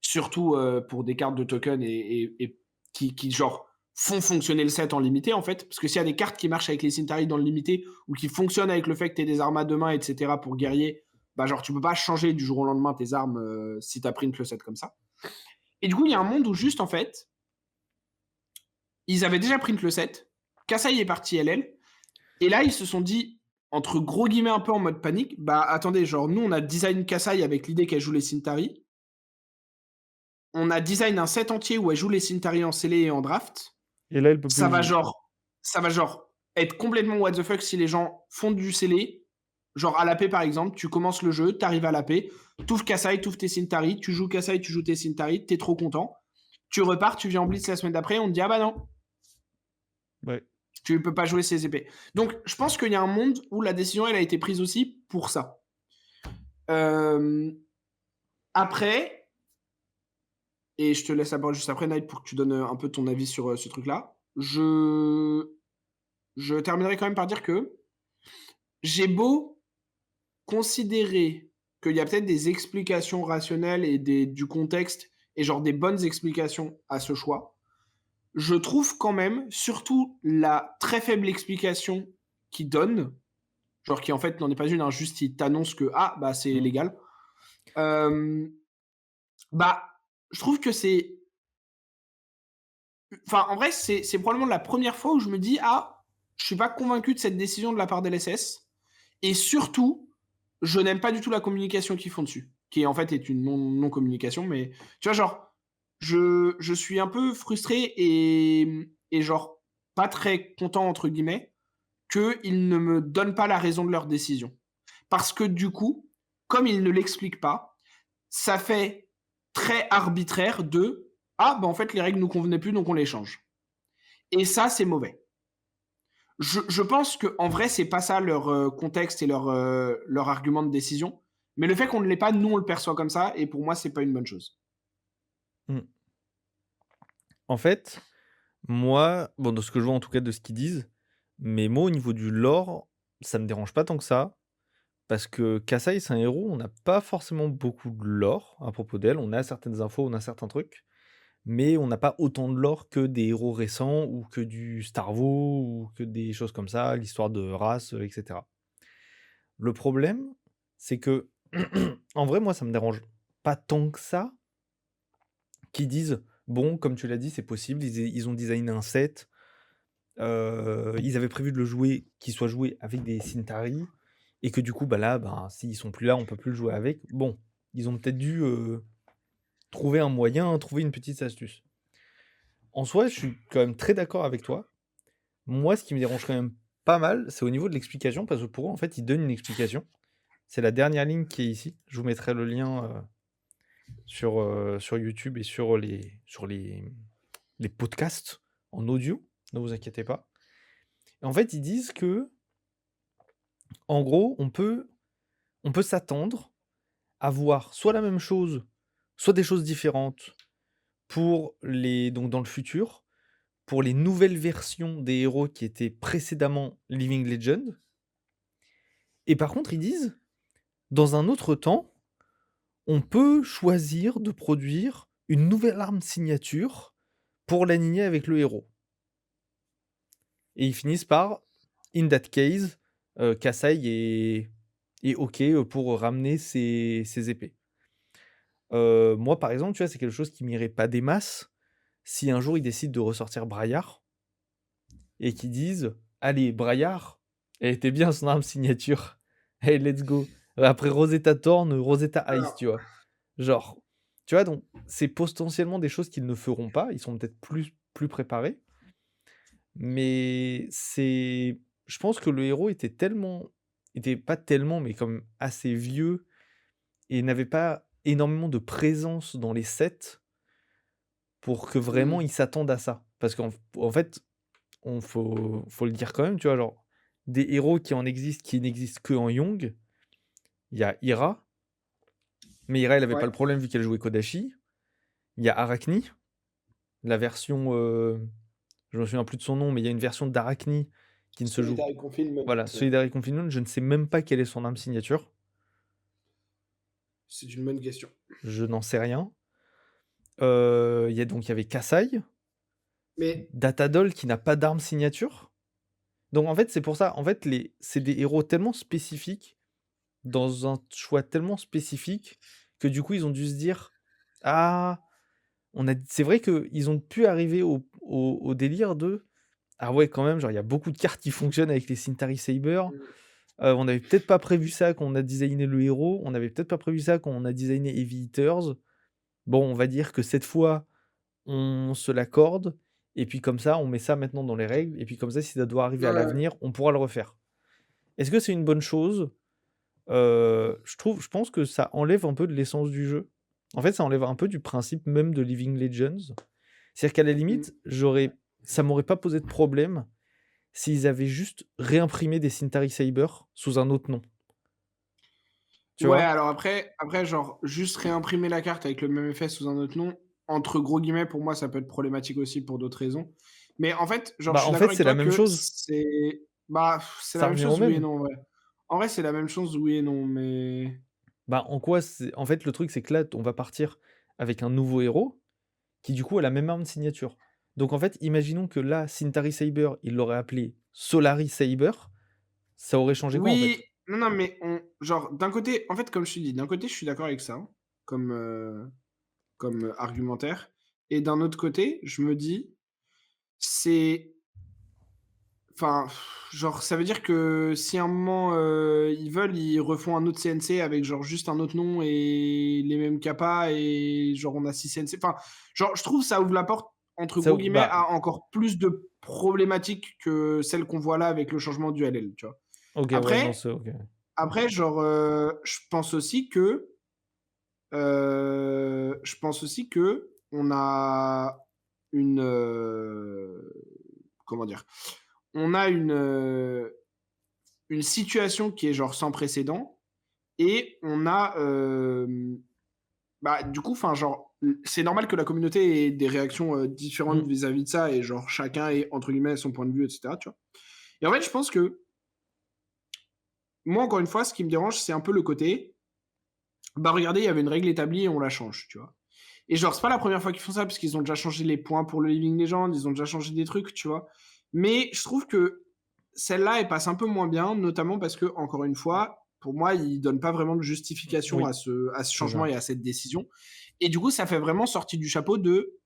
Surtout pour des cartes de token et qui, genre, font fonctionner le set en limité, en fait. Parce que s'il y a des cartes qui marchent avec les Centauri dans le limité ou qui fonctionnent avec le fait que tu aies des armes à deux mains, etc., pour guerrier, bah, genre, tu peux pas changer du jour au lendemain tes armes si tu as print le set comme ça. Et du coup, il y a un monde où juste, en fait, ils avaient déjà print le set. Kasai est parti LL. Et là, ils se sont dit, entre gros guillemets, un peu en mode panique, bah attendez, genre, nous, on a design Kasai avec l'idée qu'elle joue les Centauri. On a design un set entier où elle joue les Centauri en scellé et en draft. Et là, elle peut plus Ça le va jouer. genre, ça va genre être complètement what the fuck si les gens font du scellé. Genre à la paix par exemple, tu commences le jeu, t'arrives à la paix, t'ouvres Kasai, t'ouvres tes Centauri, tu joues Kasai, tu joues tes Centauri, t'es trop content. Tu repars, tu viens en blitz la semaine d'après, on te dit ah bah non, Ouais. tu peux pas jouer ces épées. Donc je pense qu'il y a un monde où la décision elle a été prise aussi pour ça. Euh, Après, et je te laisse la parole juste après Night pour que tu donnes un peu ton avis sur ce truc-là. Je terminerai quand même par dire que j'ai beau considérer qu'il y a peut-être des explications rationnelles et du contexte et genre des bonnes explications à ce choix. Je trouve quand même, surtout la très faible explication qu'il donne, genre qui en fait n'en est pas une, hein, juste il t'annonce que ah bah c'est Mmh. légal. Euh, Bah je trouve que c'est, enfin en vrai c'est probablement la première fois où je me dis ah je suis pas convaincu de cette décision de la part d'LSS. Et surtout, je n'aime pas du tout la communication qu'ils font dessus, qui en fait est une non-communication, mais tu vois, genre, je suis un peu frustré et genre pas très content, entre guillemets, qu'ils ne me donnent pas la raison de leur décision. Parce que du coup, comme ils ne l'expliquent pas, ça fait très arbitraire de ah, bah en fait, les règles nous convenaient plus, donc on les change. Et ça, c'est mauvais. Je pense qu'en vrai, c'est pas ça leur contexte et leur argument de décision. Mais le fait qu'on ne l'ait pas, nous, on le perçoit comme ça. Et pour moi, c'est pas une bonne chose. Mmh. En fait, moi, bon, de ce que je vois en tout cas de ce qu'ils disent, mais moi, au niveau du lore, ça me dérange pas tant que ça. Parce que Kasai, c'est un héros, on n'a pas forcément beaucoup de lore à propos d'elle. On a certaines infos, on a certains trucs, mais on n'a pas autant de lore que des héros récents ou que du Starvo ou que des choses comme ça, l'histoire de race, etc. Le problème, c'est que En vrai, moi, ça me dérange pas tant que ça qu'ils disent: «Bon, comme tu l'as dit, c'est possible, ils ont designé un set, ils avaient prévu de le jouer qu'il soit joué avec des Cintari et que du coup, bah, là, ben, s'ils sont plus là, on peut plus le jouer avec». Bon, ils ont peut-être dû, trouver un moyen, trouver une petite astuce. En soi, je suis quand même très d'accord avec toi. Moi, ce qui me dérange quand même pas mal, c'est au niveau de l'explication parce que pour eux, en fait, ils donnent une explication. C'est la dernière ligne qui est ici. Je vous mettrai le lien, sur YouTube et sur les podcasts en audio, ne vous inquiétez pas. Et en fait, ils disent que, en gros, on peut s'attendre à voir soit la même chose, soit des choses différentes donc dans le futur, pour les nouvelles versions des héros qui étaient précédemment Living Legend. Et par contre, ils disent, dans un autre temps, on peut choisir de produire une nouvelle arme signature pour l'aligner avec le héros. Et ils finissent par, in that case, Kasai est OK pour ramener ses épées. Moi, par exemple, tu vois, c'est quelque chose qui m'irait pas des masses si un jour ils décident de ressortir Braillard et qu'ils disent: «Allez, Braillard, elle était bien son arme signature. Hey, let's go. Après Rosetta Thorn, Rosetta Ice», Alors, tu vois? Genre, tu vois, donc c'est potentiellement des choses qu'ils ne feront pas. Ils sont peut-être plus préparés. Mais je pense que le héros était pas tellement, mais comme assez vieux et n'avait pas énormément de présence dans les sets pour que vraiment mmh, ils s'attendent à ça. Parce qu'en fait, faut le dire quand même, tu vois, genre, des héros qui n'existent que en Young, il y a Ira, mais Ira, elle avait pas ouais, le problème vu qu'elle jouait Kodashi. Il y a Arachne, la version, je me souviens plus de son nom, mais il y a une version d'Arachne qui ne se joue. Solitary Confinement, Voilà, Solidary Confinement, je ne sais même pas quelle est son arme signature. c'est une bonne question. Je n'en sais rien. Il y avait Kasai, Mais Datadol qui n'a pas d'arme signature. Donc en fait, c'est pour ça. En fait, c'est des héros tellement spécifiques, dans un choix tellement spécifique, que du coup, ils ont dû se dire: «Ah, c'est vrai qu'ils ont pu arriver au délire de: "Ah ouais, quand même, genre, il y a beaucoup de cartes qui fonctionnent avec les Cintari Saber. mmh, On n'avait peut-être pas prévu ça quand on a designé le héros. On n'avait peut-être pas prévu ça quand on a designé Heavy Hitters. Bon, on va dire que cette fois, on se l'accorde, et puis comme ça, on met ça maintenant dans les règles, et puis comme ça, si ça doit arriver à ouais. l'avenir, on pourra le refaire." Est-ce que c'est une bonne chose? Je pense que ça enlève un peu de l'essence du jeu. En fait, ça enlève un peu du principe même de Living Legends. C'est-à-dire qu'à la Mmh. limite, ça m'aurait pas posé de problème s'ils avaient juste réimprimé des Cintari Saber sous un autre nom, tu Ouais, vois? alors après, genre, juste réimprimer la carte avec le même effet sous un autre nom, entre gros guillemets, pour moi, ça peut être problématique aussi pour d'autres raisons. Mais en fait, genre, je Bah, suis en d'accord fait, avec c'est la toi même que chose. c'est la Ça même revient au chose, oui et même. non, en vrai. En vrai, c'est la même chose, oui et non, mais Bah, en fait, le truc, c'est que là, on va partir avec un nouveau héros qui, du coup, a la même arme signature. Donc, en fait, imaginons que là, Cintari Saber, il l'aurait appelé Solari Saber, ça aurait changé quoi, en oui, fait? non, non, mais genre, d'un côté, en fait, comme je te dis, d'un côté, je suis d'accord avec ça, hein, comme, argumentaire et d'un autre côté, je me dis, c'est enfin, genre, ça veut dire que si à un moment, ils veulent, ils refont un autre CNC avec genre juste un autre nom et les mêmes CAPA et genre on a 6 CNC. Enfin, genre, je trouve ça ouvre la porte, entre Ça gros guillemets, bah, à encore plus de problématiques que celles qu'on voit là avec le changement du LL, tu vois? OK, ouais, non, Après c'est OK. après genre, je pense aussi qu'on a une, comment dire? On a une situation qui est genre sans précédent et on a, bah, du coup, enfin, genre, c'est normal que la communauté ait des réactions, différentes Mmh. vis-à-vis de ça et genre chacun ait entre guillemets «son point de vue» et cetera, tu vois? Et en fait, je pense que moi, encore une fois, ce qui me dérange, c'est un peu le côté: «Bah, regardez, il y avait une règle établie et on la change», tu vois? Et genre, c'est pas la première fois qu'ils font ça, parce qu'ils ont déjà changé les points pour le Living Legend, ils ont déjà changé des trucs, tu vois? Mais je trouve que celle-là, elle passe un peu moins bien, notamment parce que encore une fois, pour moi, il donne pas vraiment de justification Oui, à ce c'est changement ça. et à cette décision. Et du coup, ça fait vraiment sortie du chapeau de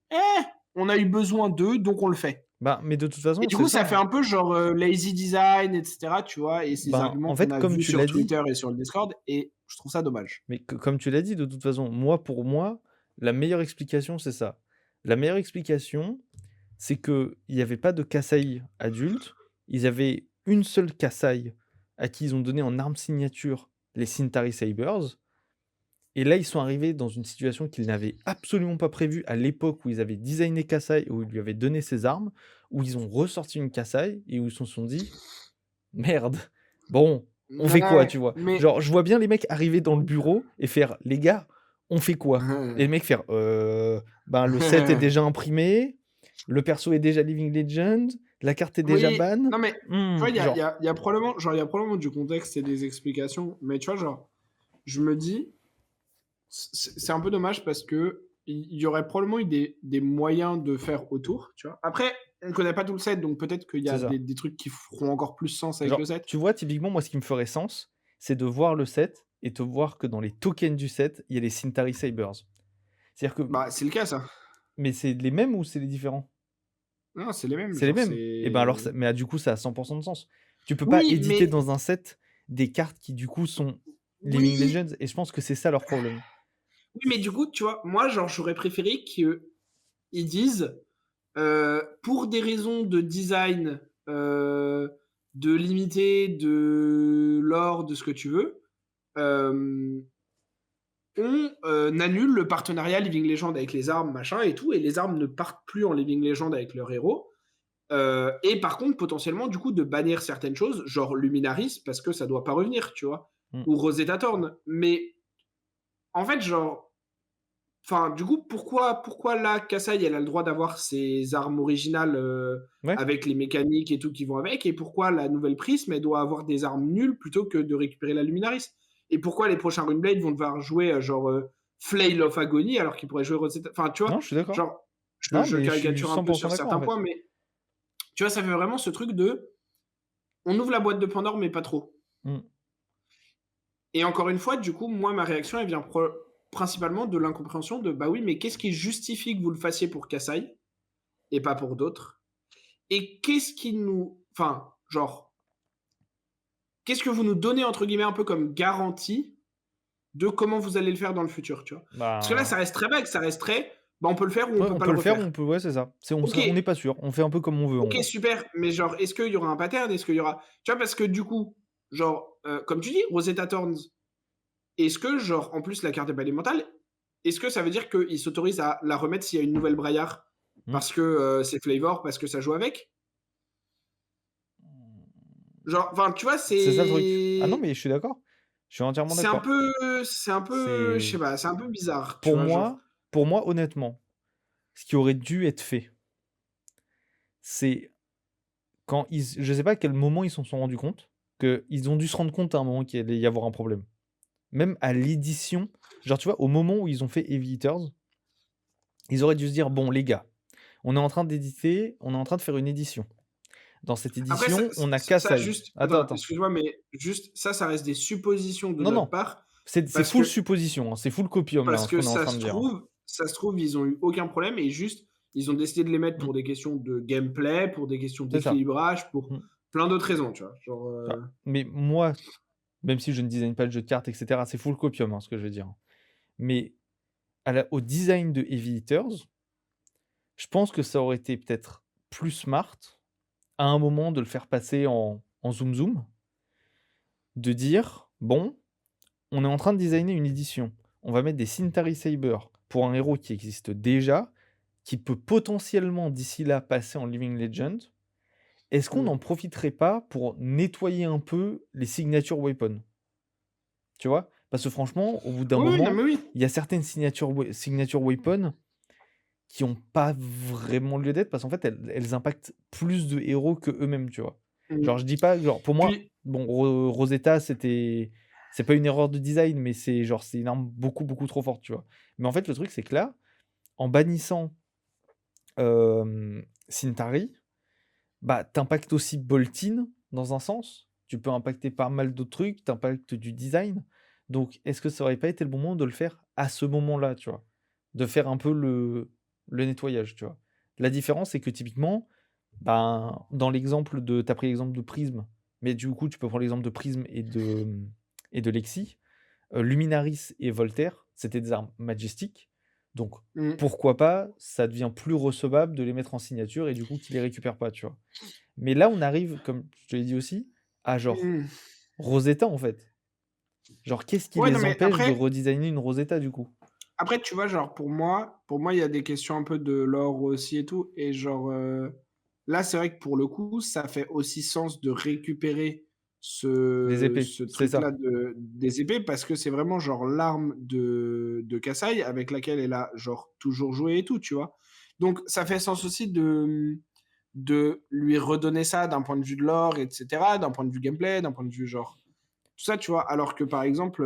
on a eu besoin d'eux, donc on le fait. Bah, mais de toute Et façon, du c'est coup, ça, ça fait hein. un peu genre lazy design, etc. Tu vois, et ces Ben, arguments en qu'on fait, a comme vus tu sur l'as dit Twitter et sur le Discord, et je trouve ça dommage. mais comme tu l'as dit, de toute façon, moi, pour moi, la meilleure explication, c'est ça. La meilleure explication, c'est qu'il y avait pas de Kasai adulte, ils avaient une seule Kasai à qui ils ont donné en arme signature les Cintari Sabers, et là, ils sont arrivés dans une situation qu'ils n'avaient absolument pas prévue à l'époque où ils avaient designé Kasai, où ils lui avaient donné ses armes, où ils ont ressorti une Kasai, et où ils se sont dit: «Merde, bon, on fait quoi?» Ouais, tu vois? mais Genre, je vois bien les mecs arriver dans le bureau et faire: «Les gars, on fait quoi?» et les mecs faire: ben, le set est déjà imprimé, le perso est déjà Living Legend, la carte est déjà oui, ban». non, mais tu vois, Genre il y a probablement, genre, il y a probablement du contexte et des explications, mais tu vois, genre, je me dis, c'est un peu dommage parce que il y aurait probablement eu des moyens de faire autour, tu vois. Après, on connaît pas tout le set, donc peut-être qu'il y c'est a ça. des trucs qui feront encore plus sens avec le Genre, set. tu vois, typiquement, moi, ce qui me ferait sens, c'est de voir le set et te voir que dans les tokens du set, il y a les Cintari Sabers. C'est-à-dire que Bah, c'est le cas, ça. mais c'est les mêmes ou c'est les différents? Non, c'est les mêmes, C'est les genre, mêmes. Et ben alors c'est. ça mais du coup, ça a 100 de sens. Tu peux pas Oui, éditer mais dans un set des cartes qui, du coup, sont Living oui, Legends et je pense que c'est ça leur problème. oui, mais du coup, tu vois, moi, genre, j'aurais préféré qu'ils disent, pour des raisons de design, de limiter, de lore, de ce que tu veux, euh, on annule le partenariat Living Legend avec les armes, machin et tout, et les armes ne partent plus en Living Legend avec leurs héros. Et par contre, potentiellement, du coup, de bannir certaines choses, genre Luminaris, parce que ça doit pas revenir, tu vois, Mmh. ou Rosetta Thorn. Mais en fait, genre, enfin, du coup, pourquoi là, Kasai, elle a le droit d'avoir ses armes originales Ouais. avec les mécaniques et tout qui vont avec, et pourquoi la nouvelle Prism, elle doit avoir des armes nulles plutôt que de récupérer la Luminaris? Et pourquoi les prochains Runeblade vont devoir jouer genre Flail of Agony alors qu'ils pourraient jouer Rosetta? Enfin, tu vois, Non, je suis d'accord. genre, Non, je mais je suis caricature un peu 100 sur d'accord, en certains fait. points, mais tu vois, ça fait vraiment ce truc de on ouvre la boîte de Pandore, mais pas trop. Mmh. Et encore une fois, du coup, moi, ma réaction, elle vient principalement de l'incompréhension de bah oui, mais qu'est-ce qui justifie que vous le fassiez pour Kasai et pas pour d'autres? Et qu'est-ce qui nous. Enfin, genre, qu'est-ce que vous nous donnez, entre guillemets, un peu comme garantie de comment vous allez le faire dans le futur, tu vois? Parce que là, Bah, ça reste très vague, ça reste très. Bah, on peut le faire ou on ouais, peut on pas peut le le faire ou refaire. on peut ouais, c'est ça. Ok, On n'est pas sûr. On fait un peu comme on veut, en ok, gros. super, mais genre, est-ce qu'il y aura un pattern? Est-ce qu'il y aura. Tu vois, parce que du coup, genre, comme tu dis, Rosetta Thorns, est-ce que, genre, en plus, la carte est pas élémentale, est-ce que ça veut dire qu'ils s'autorisent à la remettre s'il y a une nouvelle Braillard Mmh. parce que c'est Flavor, parce que ça joue avec? Genre, enfin, tu vois, C'est ça le truc. Ah non, mais je suis d'accord. Je suis entièrement c'est un d'accord. peu, c'est un peu, je sais C'est pas, c'est un peu bizarre, tu pour vois, genre. moi pour moi, honnêtement, ce qui aurait dû être fait, c'est quand ils je sais pas à quel moment ils s'en sont rendus compte, qu'ils ont dû se rendre compte à un moment qu'il allait y avoir un problème. Même à l'édition, genre, tu vois, au moment où ils ont fait Heavy Hitters, ils auraient dû se dire: «Bon les gars, on est en train d'éditer, on est en train de faire une édition. Dans cette Après, édition, on a ça Kasai». juste, Attends, attends, attends. excuse-moi, mais juste, ça reste des suppositions de Non, notre non, part, c'est parce full que, supposition, hein, c'est full copium là, hein, ce qu'on est en train de dire, hein. ça se trouve, ils ont eu aucun problème et juste, ils ont décidé de les mettre Mmh, pour des questions de gameplay, pour des questions c'est ça. d'équilibrage, pour Mmh. plein d'autres raisons, tu vois. Genre, Ah, mais moi, même si je ne design pas de jeu de cartes et cetera, c'est full copium, hein, ce que je veux dire, hein. Mais au design de Heavy Hitters, je pense que ça aurait été peut-être plus smart, à un moment, de le faire passer en zoom zoom, de dire: «Bon, on est en train de designer une édition. On va mettre des Cintari Saber pour un héros qui existe déjà, qui peut potentiellement d'ici là passer en Living Legend. Est-ce qu'on hmm. n'en profiterait pas pour nettoyer un peu les signature weapons?» Tu vois? Parce que franchement, au bout d'un Oui, oui, non, moment, mais oui. il y a certaines signature weapons qui ont pas vraiment lieu d'être parce qu'en fait, elles impactent plus de héros que eux mêmes, tu vois? Hmm. Genre, je dis pas genre, pour moi, Puis, bon, Rosetta, c'est pas une erreur de design, mais c'est genre, c'est une arme beaucoup, beaucoup trop forte, tu vois? Mais en fait, le truc, c'est que là, en bannissant, Cintari, bah, tu aussi Boltyn, dans un sens, tu peux impacter pas mal d'autres trucs, tu impactes du design. Donc, est-ce que ça aurait pas été le bon moment de le faire à ce moment-là, tu vois? De faire un peu le nettoyage, tu vois? La différence, c'est que typiquement, ben, dans l'exemple de tu as pris l'exemple de Prism, mais du coup, tu peux prendre l'exemple de Prism et de Lexi. Luminaris et Voltaire, c'était des armes Majestic, donc Mmh. pourquoi pas, ça devient plus recevable de les mettre en signature et du coup qu'ils les récupèrent pas, tu vois? Mais là, on arrive, comme je te l'ai dit aussi, à genre Mmh. Rosetta, en fait. Genre, qu'est-ce qui Ouais, non, les mais empêche de redesigner une Rosetta, du coup? après, tu vois, genre, pour moi, il y a des questions un peu de lore aussi et tout. Et genre, là, c'est vrai que pour le coup, ça fait aussi sens de récupérer Les épées, ce c'est ça. truc-là des épées parce que c'est vraiment genre l'arme de Kasai avec laquelle elle a genre toujours joué et tout, tu vois. Donc, ça fait sens aussi de lui redonner ça d'un point de vue de lore, etc., d'un point de vue gameplay, d'un point de vue genre tout ça, tu vois? Alors que par exemple,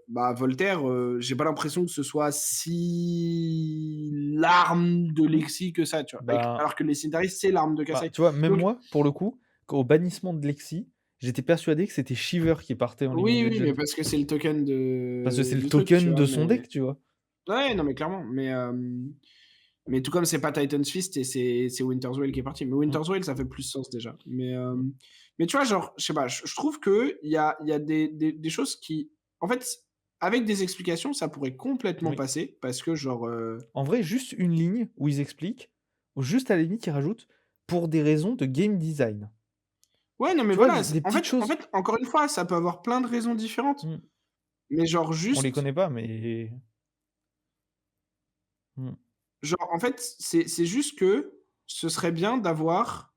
bah, Voltaire, j'ai pas l'impression que ce soit si l'arme de Lexi que ça, tu vois? Ben Alors que les Cindaris, c'est l'arme de bah, Kasai. tu vois, même Donc moi, pour le coup, au bannissement de Lexi, j'étais persuadé que c'était Shiver qui partait en League of oui, oui, mais Legends. parce que c'est le token Parce que c'est le du truc, tu token vois? de son Mais deck, tu vois? ouais, non, mais clairement, mais tout comme c'est pas Titan's Fist et c'est Winter's Veil qui est parti. Mais Mmh, Winter's Veil, ça fait plus sens déjà. Mais tu vois, genre, je sais pas, je trouve qu'il y a des choses qui, en fait, avec des explications, ça pourrait complètement oui. passer parce que, genre, En vrai, juste une ligne où ils expliquent, ou juste à la limite, ils rajoutent pour des raisons de game design. ouais, non, mais Tu vois, voilà, des en petites fait, choses. encore une fois, ça peut avoir plein de raisons différentes. Mmh. Mais genre, On les juste, connaît pas, mais mmh, genre, en fait, c'est juste que ce serait bien d'avoir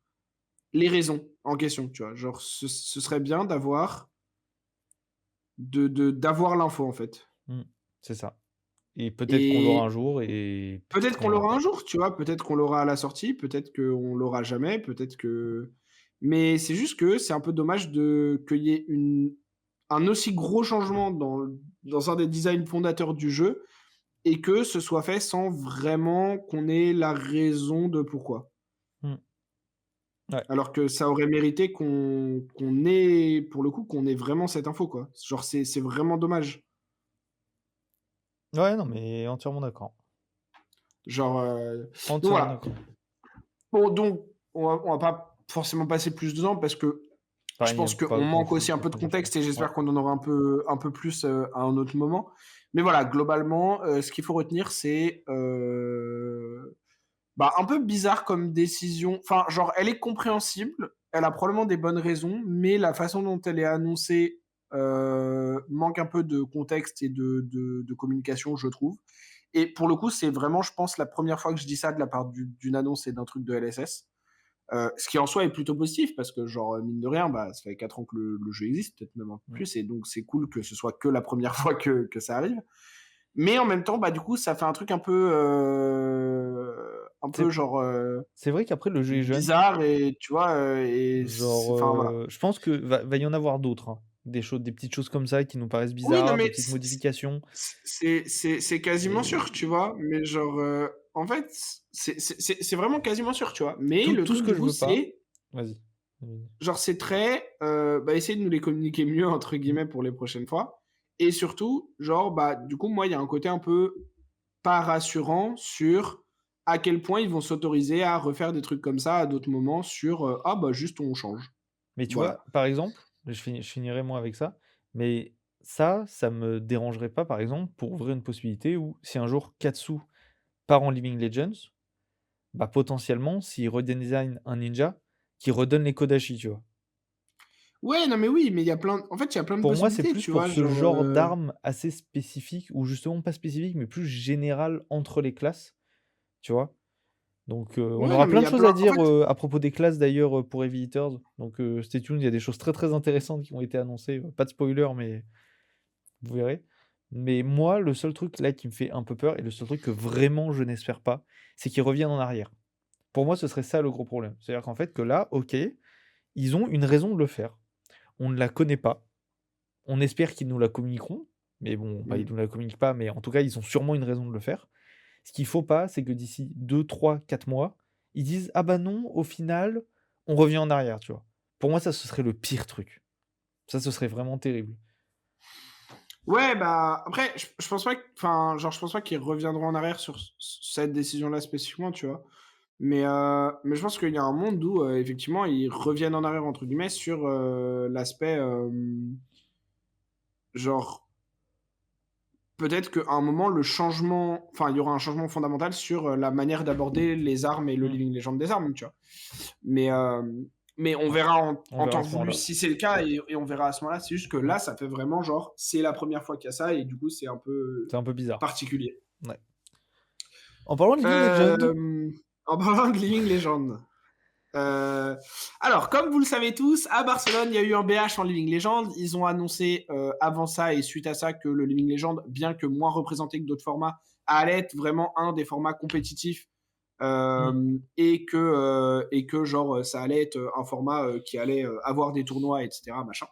les raisons en question, tu vois. Genre, ce serait bien d'avoir l'info, en fait. mmh, c'est ça. Et peut-être qu'on l'aura un Et jour et peut-être peut-être qu'on qu'on l'aura l'aura un pas. jour, tu vois? Peut-être qu'on l'aura à la sortie, peut-être qu'on l'aura jamais, peut-être que mais c'est juste que c'est un peu dommage qu'il y ait un aussi gros changement dans un des designs fondateurs du jeu et que ce soit fait sans vraiment qu'on ait la raison de pourquoi. Mmh, ouais. Alors que ça aurait mérité qu'on ait pour le coup, qu'on ait vraiment cette info, quoi. Genre c'est vraiment dommage. Ouais, non, mais entièrement d'accord. Genre, donc Entièrement voilà. d'accord. Bon donc on va pas forcément passer plus de temps parce que je Pareil, il y a pense pas qu'on manque grand-chose aussi un de peu de plus à dire. contexte et Ouais. j'espère qu'on en aura un peu plus, à un autre moment. Mais voilà, globalement, ce qu'il faut retenir, c'est, bah, un peu bizarre comme décision. Enfin, genre, elle est compréhensible, elle a probablement des bonnes raisons, mais la façon dont elle est annoncée, manque un peu de contexte et de communication, je trouve. Et pour le coup, c'est vraiment, je pense, la première fois que je dis ça de la part d'une annonce et d'un truc de LSS. Ce qui en soi est plutôt positif parce que genre, mine de rien, bah, ça fait 4 ans que le jeu existe, peut-être même un peu Mmh. plus et donc c'est cool que ce soit que la première fois que ça arrive. Mais en même temps, bah, du coup, ça fait un peu C'est genre, c'est vrai qu'après le jeu est jeune, bizarre et tu vois, et c'est genre, enfin voilà. je pense que va y en avoir d'autres, hein. Des petites choses comme ça qui nous paraissent Oui, non bizarres, des mais petites modifications. c'est quasiment sûr, Et tu vois? Mais genre, en fait, c'est vraiment quasiment sûr, tu vois? Mais le tout ce truc que du je coup, veux pas c'est vas-y. Vas-y. genre, c'est très, bah, essayer de nous les communiquer «mieux» entre Mmh. guillemets pour les prochaines fois et surtout, genre, bah, du coup, moi, il y a un côté un peu pas rassurant sur à quel point ils vont s'autoriser à refaire des trucs comme ça à d'autres moments sur, «Ah bah, juste on change». Mais tu vois, Voilà. par exemple, je finirai moi avec ça, mais ça me dérangerait pas, par exemple, pour ouvrir une possibilité où si un jour Katsu part en Living Legends, bah, potentiellement, s'il redesign un ninja, qu'il redonne les Kodachi, tu vois? Ouais, non mais oui, mais il y a plein en fait, il y a plein de Pour moi, c'est possibilités, plus tu pour vois? ce Genre, genre d'arme assez spécifique ou justement pas spécifique, mais plus général entre les classes, tu vois? Donc, on ouais, aura non mais plein il de y a choses à plein en dire, fait à propos des classes d'ailleurs, pour Heavy Hitters, donc, stay tuned, il y a des choses très, très intéressantes qui ont été annoncées, pas de spoiler, mais vous verrez. Mais moi, le seul truc là qui me fait un peu peur et le seul truc que vraiment je n'espère pas, c'est qu'ils reviennent en arrière. Pour moi, ce serait ça le gros problème. C'est-à-dire qu'en fait que là, OK, ils ont une raison de le faire. On ne la connaît pas. On espère qu'ils nous la communiqueront, mais bon, bah, ils mmh. nous la communiquent pas, mais en tout cas, ils ont sûrement une raison de le faire. Ce qu'il faut pas, c'est que d'ici 2, 3, 4 mois, ils disent: «Ah bah non, au final, on revient en arrière», tu vois? Pour moi, ça, ce serait le pire truc. Ça, ce serait vraiment terrible. Ouais, bah, après, je pense pas enfin, genre, je pense pas qu'ils reviendront en arrière sur cette décision-là spécifiquement, tu vois? Mais je pense qu'il y a un monde où, effectivement, ils «reviennent en arrière» entre guillemets sur, l'aspect, genre, peut-être qu'à un moment, le changement enfin, il y aura un changement fondamental sur, la manière d'aborder les armes et le Mmh. living legend des armes, tu vois? Mais, mais on verra On en verra à temps ce voulu moment-là. si c'est le cas et on verra à ce moment-là. C'est juste que Mmh. là, ça fait vraiment genre, c'est la première fois qu'il y a ça et du coup, c'est un peu C'est un peu bizarre. particulier. Ouais. En parlant de Living Legend, Hem, En parlant de living legend, heu, alors comme vous le savez tous, à Barcelone, il y a eu un BH en living legend. Ils ont annoncé, avant ça et suite à ça que le living legend, bien que moins représenté que d'autres formats, allait être vraiment un des formats compétitifs, mmh, et que genre, ça allait être, un format, qui allait, avoir des tournois et cetera machin.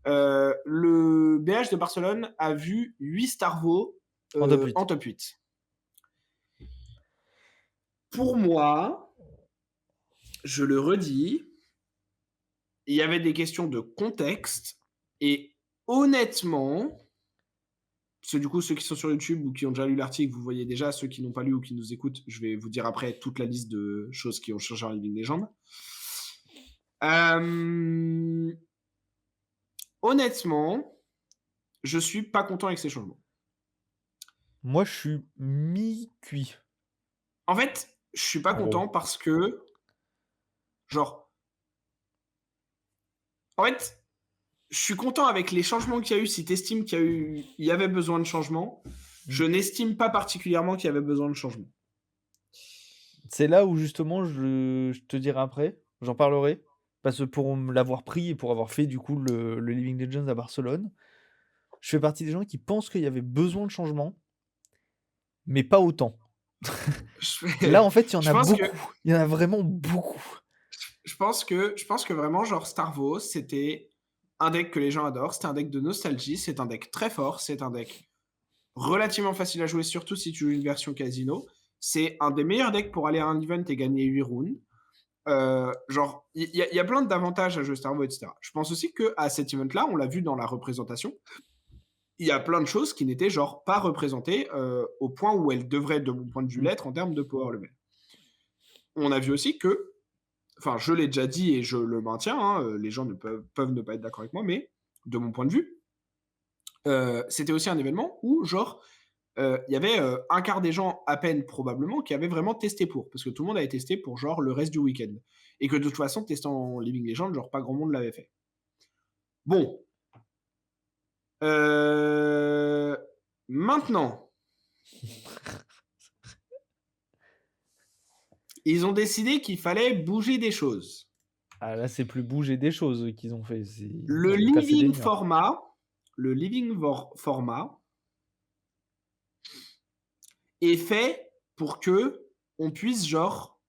Le BH de Barcelone a vu 8 Starvo, en top en 8. top 8. Pour moi, je le redis, il y avait des questions de contexte et honnêtement, parce que du coup, ceux qui sont sur YouTube ou qui ont déjà lu l'article, vous voyez déjà. Ceux qui n'ont pas lu ou qui nous écoutent, je vais vous dire après toute la liste de choses qui ont changé en Living Legend. Euh, Honnêtement, je suis pas content avec ces changements. Moi, je suis mi-cuit, En fait, je suis pas en gros. content parce que, genre, en fait, je suis content avec les changements qu'il y a eu. Si tu estimes il y avait besoin de changement, Mmh. je n'estime pas particulièrement qu'il y avait besoin de changement. C'est là où justement je te dirai après, j'en parlerai, parce que pour me l'avoir pris et pour avoir fait du coup le Living Legends à Barcelone, je fais partie des gens qui pensent qu'il y avait besoin de changement, mais pas autant. Je, Là, en fait, il y en je a pense que beaucoup. Il y en a vraiment beaucoup. je pense que vraiment genre Starvo, c'était un deck que les gens adorent, c'est un deck de nostalgie, c'est un deck très fort, c'est un deck relativement facile à jouer, surtout si tu joues une version casino. C'est un des meilleurs decks pour aller à un event et gagner 8 rounds. Genre, il y a plein d'avantages à jouer Starvo, etc. Je pense aussi que à cet event-là, on l'a vu dans la représentation, il y a plein de choses qui n'étaient genre pas représentées au point où elles devraient, de mon point de vue, Mmh. l'être en termes de power level. On a vu aussi que, enfin, je l'ai déjà dit et je le maintiens, hein, les gens peuvent ne pas être d'accord avec moi, mais de mon point de vue, c'était aussi un événement où, genre, il y avait un quart des gens à peine probablement qui avaient vraiment testé pour, parce que tout le monde avait testé pour genre le reste du week-end. Et que de toute façon, testant en Living Legend, genre pas grand monde l'avait fait. Bon. Euh, Maintenant, ils ont décidé qu'il fallait bouger des choses. Ah là, c'est plus bouger des choses qu'ils ont fait, c'est ils Le ont cassé des living murs. format, format est fait pour que on puisse genre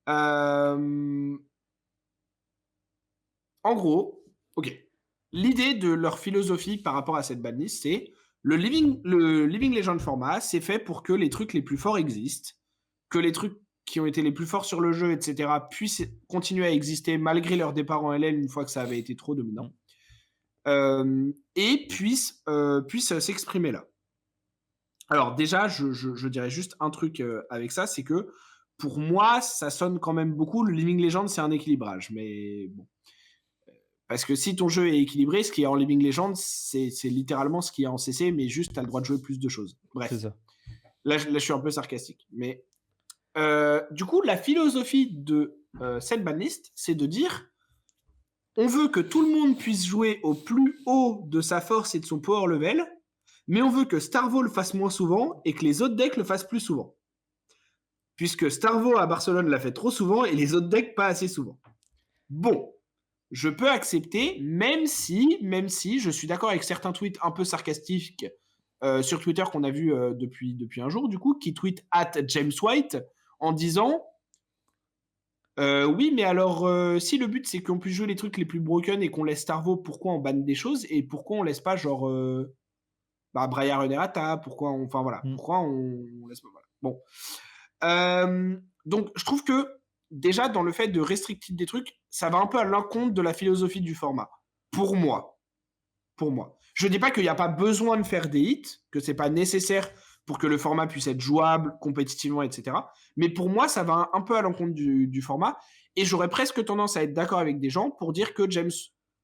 euh, en gros, ok. L'idée de leur philosophie par rapport à cette banlist, c'est le Living Legend format, c'est fait pour que les trucs les plus forts existent, que les trucs qui ont été les plus forts sur le jeu, etc., puissent continuer à exister malgré leur départ en LL une fois que ça avait été trop Mmh. dominant, et puissent s'exprimer là. Alors déjà, je dirais juste un truc avec ça, c'est que pour moi, ça sonne quand même beaucoup. Le Living Legend, c'est un équilibrage, mais bon. Parce que si ton jeu est équilibré, ce qui est en Living Legend, c'est littéralement ce qui est en CC, mais juste tu as le droit de jouer plus de choses. C'est Bref, ça. là, je suis un peu sarcastique. Mais du coup, la philosophie de cette banlist, c'est de dire on veut que tout le monde puisse jouer au plus haut de sa force et de son power level, mais on veut que Starvo le fasse moins souvent et que les autres decks le fassent plus souvent. Puisque Starvo à Barcelone l'a fait trop souvent et les autres decks pas assez souvent. Bon, je peux accepter, même si je suis d'accord avec certains tweets un peu sarcastiques sur Twitter qu'on a vu depuis un jour, du coup, qui tweet @James White en disant oui, mais alors si le but c'est qu'on puisse jouer les trucs les plus broken et qu'on laisse Starvo, pourquoi on banne des choses et pourquoi on laisse pas genre Briar Runerata, enfin voilà, Mmh. pourquoi on laisse pas voilà. Bon, donc je trouve que déjà dans le fait de restricter des trucs, ça va un peu à l'encontre de la philosophie du format. Pour moi. Pour moi. Je dis pas qu'il y a pas besoin de faire des hits, que c'est pas nécessaire pour que le format puisse être jouable compétitivement, et cetera. Mais pour moi, ça va un peu à l'encontre du format et j'aurais presque tendance à être d'accord avec des gens pour dire que James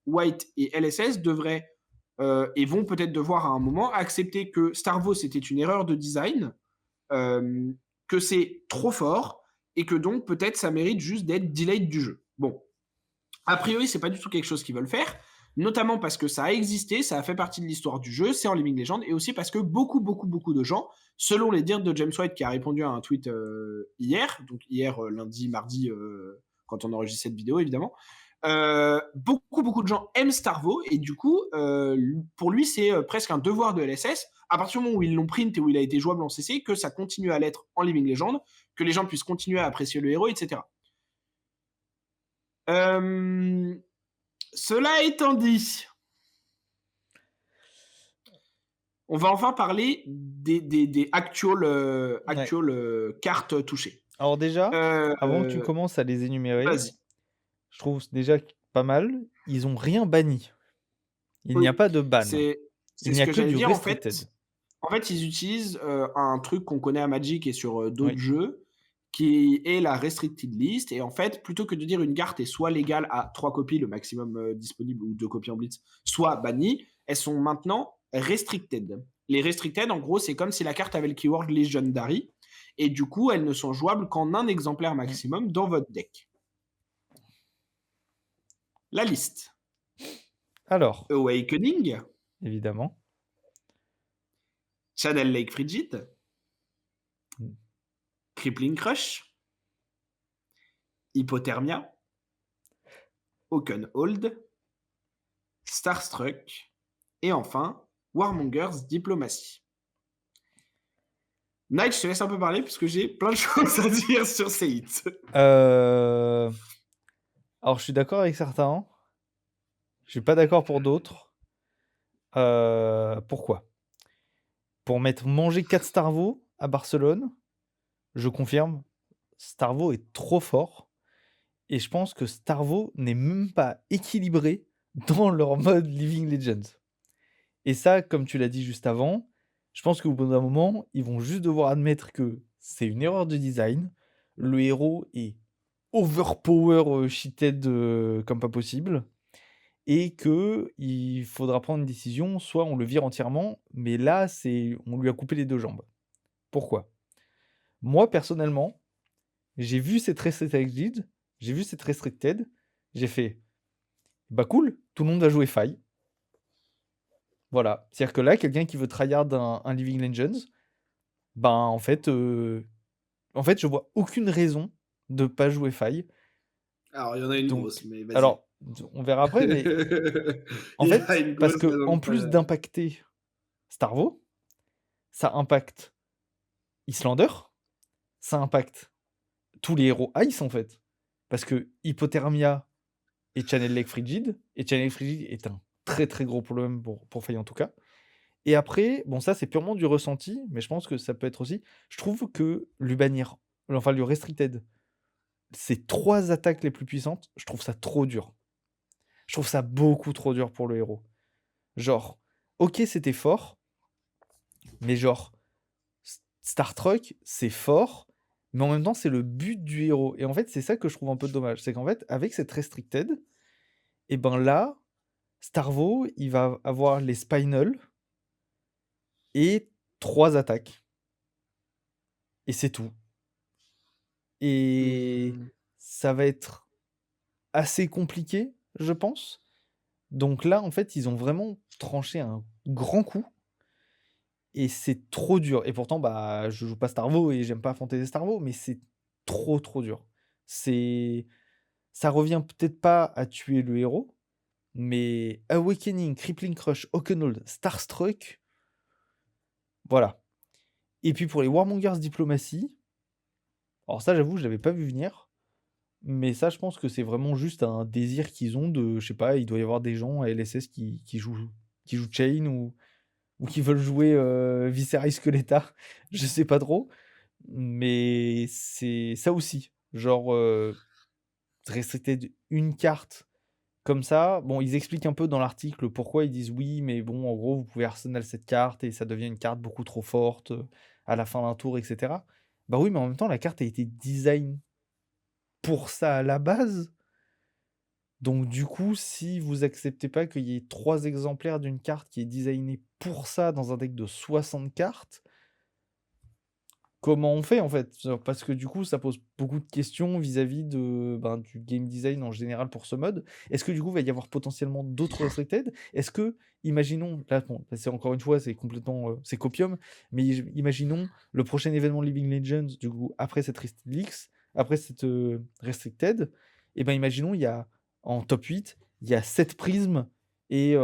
White et LSS devraient, et vont peut-être devoir à un moment accepter que Star Wars était une erreur de design, que c'est trop fort et que donc peut-être ça mérite juste d'être delayed du jeu. Bon, a priori, c'est pas du tout quelque chose qu'ils veulent faire, notamment parce que ça a existé, ça a fait partie de l'histoire du jeu, c'est en Living Legend, et aussi parce que beaucoup de gens, selon les dires de James White qui a répondu à un tweet hier, donc hier, lundi, mardi, quand on enregistre cette vidéo évidemment, beaucoup de gens aiment Starvo, et du coup, pour lui, c'est presque un devoir de LSS, à partir du moment où ils l'ont print et où il a été jouable en CC, que ça continue à l'être en Living Legend, que les gens puissent continuer à apprécier le héros, etc. Cela étant dit, on va enfin parler des actual cartes touchées. Alors déjà, avant que tu Euh, commences à les énumérer, Vas-y. je trouve déjà pas mal, ils ont rien banni. Il n'y a Oui, pas de ban. c'est Il n'y ce a que que j'allais du dire. restricted. En fait, ils utilisent un truc qu'on connaît à Magic et sur d'autres Oui. jeux, qui est la restricted list. Et en fait, plutôt que de dire une carte est soit légale à 3 copies, le maximum disponible, ou 2 copies en blitz, soit bannie, elles sont maintenant restricted. Les restricted, en gros, c'est comme si la carte avait le keyword Legendary, et du coup, elles ne sont jouables qu'en un exemplaire maximum dans votre deck. La liste. Alors, Awakening, évidemment. Channel Lake Frigid, Mm. Crippling Crush, Hypothermia, Oakenhold, Starstruck, et enfin, Warmonger's Diplomacy. Nike, je te laisse un peu parler parce que j'ai plein de choses à dire sur ces hits. Alors, je suis d'accord avec certains. Je suis pas d'accord pour d'autres. Pourquoi? Pour mettre manger 4 Starvo à Barcelone, je confirme, Starvo est trop fort. Et je pense que Starvo n'est même pas équilibré dans leur mode Living Legends. Et ça, comme tu l'as dit juste avant, je pense qu'au bout d'un moment, ils vont juste devoir admettre que c'est une erreur de design. Le héros est overpower cheated comme pas possible. Et que il faudra prendre une décision, soit on le vire entièrement, mais là, on lui a coupé les 2 jambes. Pourquoi? Moi, personnellement, j'ai vu cette restricted, j'ai fait bah cool, tout le monde va jouer faille. Voilà. C'est-à-dire que là, quelqu'un qui veut tryhard un Living Legends, ben en fait, je vois aucune raison de pas jouer faille. Alors, il y en a une Donc, grosse, mais vas-y. alors, on verra après, mais en Il y a fait, une parce grosse que raison en de plus pas- d'impacter Starvo, ça impacte Islander, ça impacte tous les héros Ice en fait. Parce que Hypothermia et Channel Lake Frigid, et Channel Lake Frigid est un très très gros problème pour Faye en tout cas. Et après, bon ça c'est purement du ressenti, mais je pense que ça peut être aussi, je trouve que lui bannir, enfin lui restricted, ces 3 attaques les plus puissantes, je trouve ça trop dur. Je trouve ça beaucoup trop dur pour le héros. Genre, ok c'était fort, mais genre, Star Trek, c'est fort, mais en même temps, c'est le but du héros. Et en fait, c'est ça que je trouve un peu dommage. C'est qu'en fait, avec cette restricted, et ben là, Starvo, il va avoir les Spinal et 3 attaques. Et c'est tout. Et ça va être assez compliqué, je pense. Donc là, en fait, ils ont vraiment tranché un grand coup. Et c'est trop dur. Et pourtant, bah, je joue pas Starvo et j'aime pas affronter des Starvo, mais c'est trop trop dur. C'est Ça revient peut-être pas à tuer le héros, mais Awakening, Crippling Crush, Oakenhold, Starstruck, voilà. Et puis pour les Warmongers Diplomatie, alors ça j'avoue je l'avais pas vu venir, mais ça je pense que c'est vraiment juste un désir qu'ils ont de, je sais pas, il doit y avoir des gens à LSS qui jouent Chain ou qui veulent jouer Viscera Skeletta, je sais pas trop, mais c'est ça aussi. genre, restricted une carte comme ça. Bon, ils expliquent un peu dans l'article pourquoi ils disent: «Oui, mais bon, en gros, vous pouvez arsenal cette carte et ça devient une carte beaucoup trop forte, à la fin d'un tour et cetera». Bah oui, mais en même temps, la carte a été design pour ça à la base. Donc du coup, si vous acceptez pas qu'il y ait 3 exemplaires d'une carte qui est designée pour ça dans un deck de 60 cartes, comment on fait en fait? Parce que du coup, ça pose beaucoup de questions vis-à-vis du game design en général pour ce mode. Est-ce que du coup, il va y avoir potentiellement d'autres restricted? Est-ce que, imaginons, là, bon, c'est encore une fois, c'est complètement, c'est copium, mais imaginons le prochain événement Living Legends, du coup, après cette après cette restricted, et ben imaginons, il y a en top 8, il y a 7 prismes et,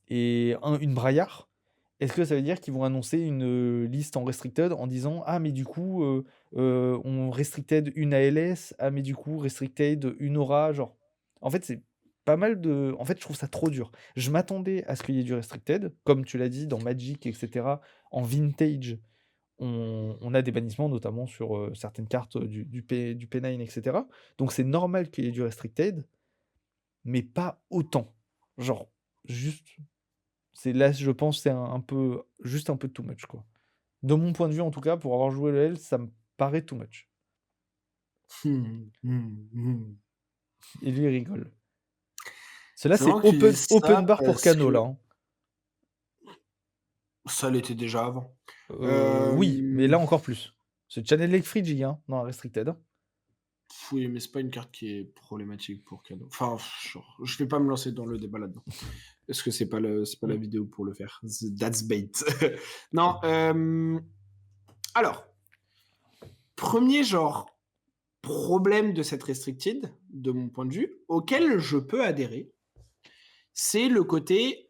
une braillard. Est-ce que ça veut dire qu'ils vont annoncer une liste en restricted en disant: «Ah, mais du coup, on restricted une ALS, ah, mais du coup, restricted une aura», genre. En fait, c'est pas mal de. En fait, je trouve ça trop dur. Je m'attendais à ce qu'il y ait du restricted, comme tu l'as dit, dans Magic, etc. En vintage, on a des bannissements, notamment sur certaines cartes du P9, etc. Donc, c'est normal qu'il y ait du restricted, mais pas autant. Genre, juste. C'est là, je pense, c'est un peu, juste un peu too much, quoi. De mon point de vue, en tout cas, pour avoir joué le L, ça me paraît too much. Et lui, il rigole. Cela, C'est c'est marrant que tu dises open ça bar pour parce Cano, que là. Hein. ça l'était déjà avant. Oui, mais Euh, là encore plus. C'est Channel Lake Free hein, dans la Restricted. Hein. Oui, mais c'est pas une carte qui est problématique pour Kano. Enfin, je vais pas me lancer dans le débat là-dedans. Est-ce que c'est pas la vidéo pour le faire? That's bait. Non. Alors, premier genre problème de cette restricted, de mon point de vue, auquel je peux adhérer, c'est le côté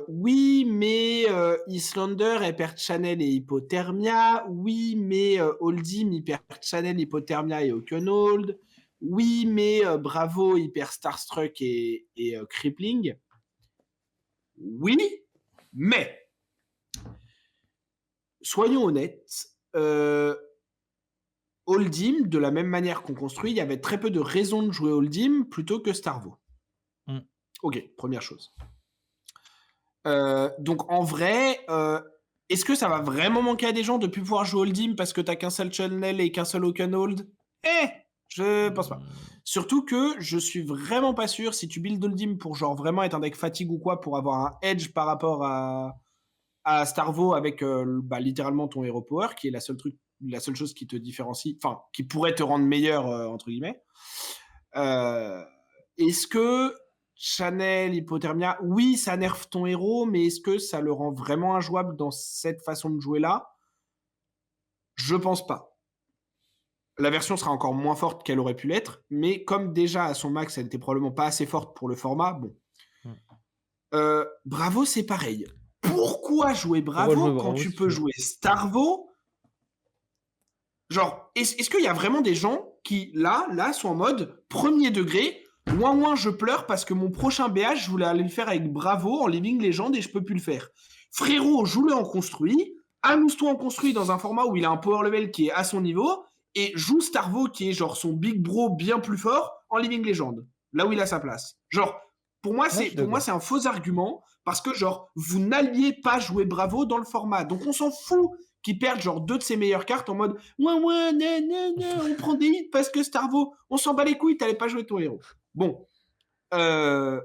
oui, mais Islander, elle perd Channel et Hypothermia. Oui, mais Oldhim, il perd Channel, Hypothermia et Oakenhold. Oui, mais Bravo, il perd Starstruck et Crippling. Oui, mais soyons honnêtes, Oldhim, de la même manière qu'on construit, il y avait très peu de raisons de jouer Oldhim plutôt que Starvo. Ok, première chose. Donc en vrai, est-ce que ça va vraiment manquer à des gens de plus pouvoir jouer Oldhim parce que t'as qu'un seul channel et qu'un seul Oakenhold? Je pense pas. Surtout que je suis vraiment pas sûr si tu build Oldhim pour genre vraiment être un deck fatigue ou quoi pour avoir un edge par rapport à Starvo avec littéralement ton Hero Power qui est la seule chose qui te différencie, enfin qui pourrait te rendre meilleur entre guillemets. Est-ce que Channel, Hypothermia, oui, ça nerf ton héros, mais est-ce que ça le rend vraiment injouable dans cette façon de jouer-là? Je pense pas. La version sera encore moins forte qu'elle aurait pu l'être, mais comme déjà à son max, elle était probablement pas assez forte pour le format, bon. Bravo, c'est pareil. Pourquoi jouer Bravo quand tu peux jouer Starvo? Genre, est-ce qu'il y a vraiment des gens qui, là, sont en mode premier degré, ouin, je pleure parce que mon prochain BH, je voulais aller le faire avec Bravo en Living Legend et je peux plus le faire. Frérot, joue-le en construit, amuse-toi en construit dans un format où il a un power level qui est à son niveau, et joue Starvo qui est genre son big bro bien plus fort en Living Legend, là où il a sa place. Genre, pour moi, c'est un faux argument parce que genre, vous n'alliez pas jouer Bravo dans le format. Donc on s'en fout qui perdent genre 2 de ses meilleures cartes en mode on prend des hits parce que Starvo, on s'en bat les couilles, t'allais pas jouer ton héros. Bon. Le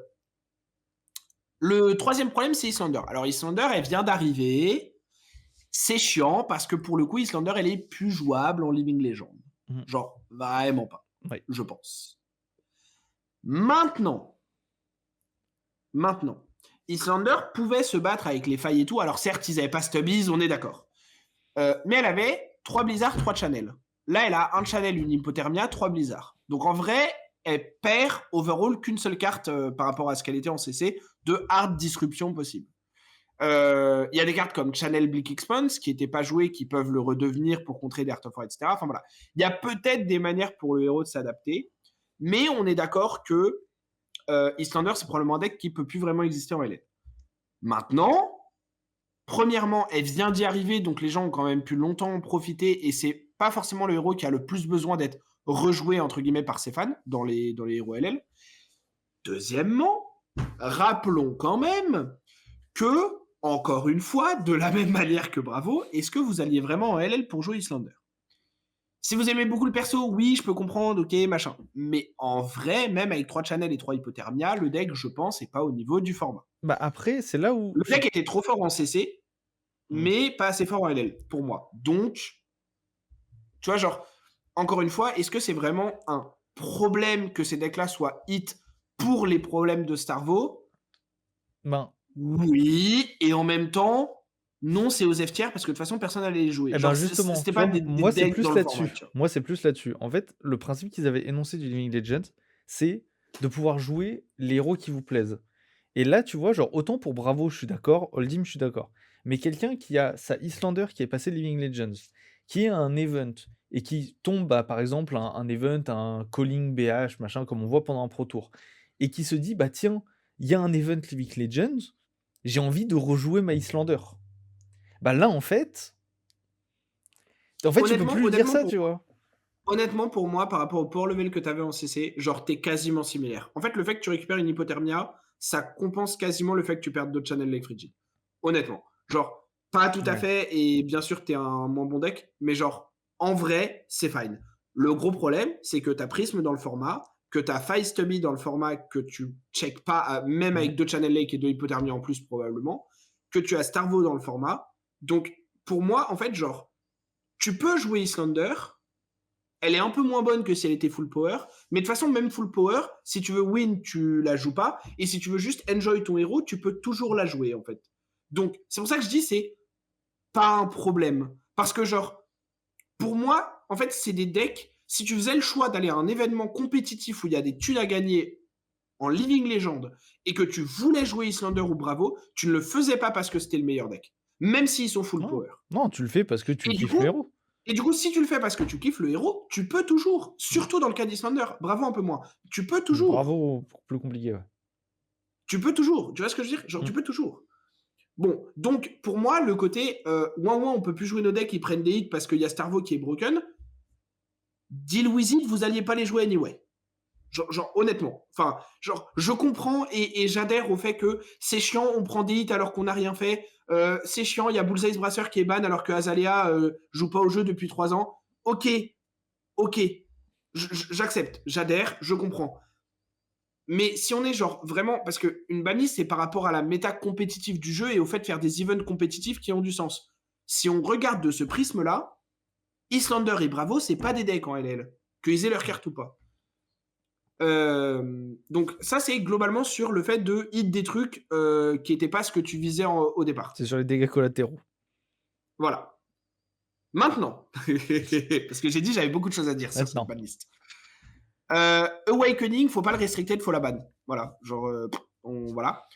troisième problème, c'est Islander. Alors Islander, elle vient d'arriver. C'est chiant parce que pour le coup, Islander, elle est plus jouable en Living Legend. Genre, vraiment pas. Oui. Je pense. Maintenant, Islander pouvait se battre avec les failles et tout. Alors certes, ils n'avaient pas Stubbies, on est d'accord. Mais elle avait 3 blizzards, 3 channels. Là, elle a un channel, une hypothermia, 3 blizzards. Donc en vrai, elle perd overall qu'une seule carte par rapport à ce qu'elle était en CC de hard disruption possible. Il y a des cartes comme Channel Bleak Expanse qui n'étaient pas jouées, qui peuvent le redevenir pour contrer des Heart of War, etc. Enfin voilà. Il y a peut-être des manières pour le héros de s'adapter, mais on est d'accord que Islander, c'est probablement un deck qui ne peut plus vraiment exister en LN. Maintenant, premièrement, elle vient d'y arriver, donc les gens ont quand même pu longtemps en profiter, et c'est pas forcément le héros qui a le plus besoin d'être rejoué entre guillemets par ses fans dans les héros LL. Deuxièmement, rappelons quand même que, encore une fois, de la même manière que Bravo, est-ce que vous alliez vraiment en LL pour jouer Islander? Si vous aimez beaucoup le perso, oui, je peux comprendre, ok, machin. Mais en vrai, même avec 3 channels et 3 hypothermia, le deck, je pense, est pas au niveau du format. Bah, après, c'est là où Le je suis deck était trop fort en CC, mmh. mais pas assez fort en LL, pour moi. Donc, tu vois, genre, encore une fois, est-ce que c'est vraiment un problème que ces decks-là soient hit pour les problèmes de Starvo? Ben Oui, et en même temps, non, c'est aux F tiers parce que de toute façon, personne allait les jouer. et ben, Genre, justement, c'était tu pas vois, des moi, c'est decks dans plus le format, là-dessus. tu vois. Moi, c'est plus là-dessus. En fait, le principe qu'ils avaient énoncé du Living Legends, c'est de pouvoir jouer les héros qui vous plaisent. Et là, tu vois, genre, autant pour Bravo, je suis d'accord, Oldhim, je suis d'accord. Mais quelqu'un qui a sa Islander qui est passé Living Legends, qui est un event, et qui tombe à, par exemple, un event, un Calling BH, machin, comme on voit pendant un Pro Tour, et qui se dit, bah tiens, il y a un event Living Legends, j'ai envie de rejouer ma Islander. Bah là, en fait, tu peux Honnêtement, plus lui dire honnêtement ça, pour tu vois. honnêtement, pour moi, par rapport au power level que tu avais en CC, genre, tu es quasiment similaire. En fait, le fait que tu récupères une hypothermia, ça compense quasiment le fait que tu perdes d'autres channels Lake Frigid. Honnêtement. Genre, pas tout à Ouais. fait, et bien sûr, tu es un moins bon deck, mais genre, en vrai, c'est fine. Le gros problème, c'est que tu as Prism dans le format, que tu as Feistubby dans le format que tu check pas, même Mmh. avec 2 channel Lake et 2 hypothermia en plus, probablement, que tu as Starvo dans le format. Donc, pour moi, en fait, genre, tu peux jouer Islander, elle est un peu moins bonne que si elle était full power, mais de toute façon, même full power, si tu veux win, tu la joues pas, et si tu veux juste enjoy ton héros, tu peux toujours la jouer, en fait. Donc, c'est pour ça que je dis, c'est pas un problème. Parce que, genre, pour moi, en fait, c'est des decks, si tu faisais le choix d'aller à un événement compétitif où il y a des thunes à gagner en Living Legend, et que tu voulais jouer Islander ou Bravo, tu ne le faisais pas parce que c'était le meilleur deck. Même s'ils sont full Non, power. non, tu le fais parce que tu Et du kiffes le coup, héros. si tu le fais parce que tu kiffes le héros, tu peux toujours, surtout dans le cas d'Islander, Bravo un peu moins, tu peux toujours, Bravo, plus compliqué, ouais. tu vois ce que je veux dire? Genre, Mmh. tu peux toujours. Bon, donc, pour moi, le côté, ouin ouin, on peut plus jouer nos decks, ils prennent des hits parce qu'il y a Starvo qui est broken, deal with it, vous alliez pas les jouer anyway. Genre, honnêtement. Enfin, genre, je comprends et j'adhère au fait que c'est chiant, on prend des hits alors qu'on n'a rien fait. C'est chiant, il y a Bullseye's Brasser qui est ban alors que Azalea joue pas au jeu depuis 3 ans. Ok, ok. J'accepte, j'adhère, je comprends. Mais si on est genre vraiment. Parce qu'une banlist, c'est par rapport à la méta compétitive du jeu et au fait de faire des events compétitifs qui ont du sens. Si on regarde de ce prisme-là, Islander et Bravo, c'est pas des decks en LL. Qu'ils aient leur carte ou pas. Donc ça, c'est globalement sur le fait de hit des trucs qui n'étaient pas ce que tu visais au départ. C'est sur les dégâts collatéraux. Voilà. Maintenant, parce que j'ai dit j'avais beaucoup de choses à dire sur cette Maintenant. banlist. Awakening, faut pas le restricter, faut la ban. Voilà, genre, voilà.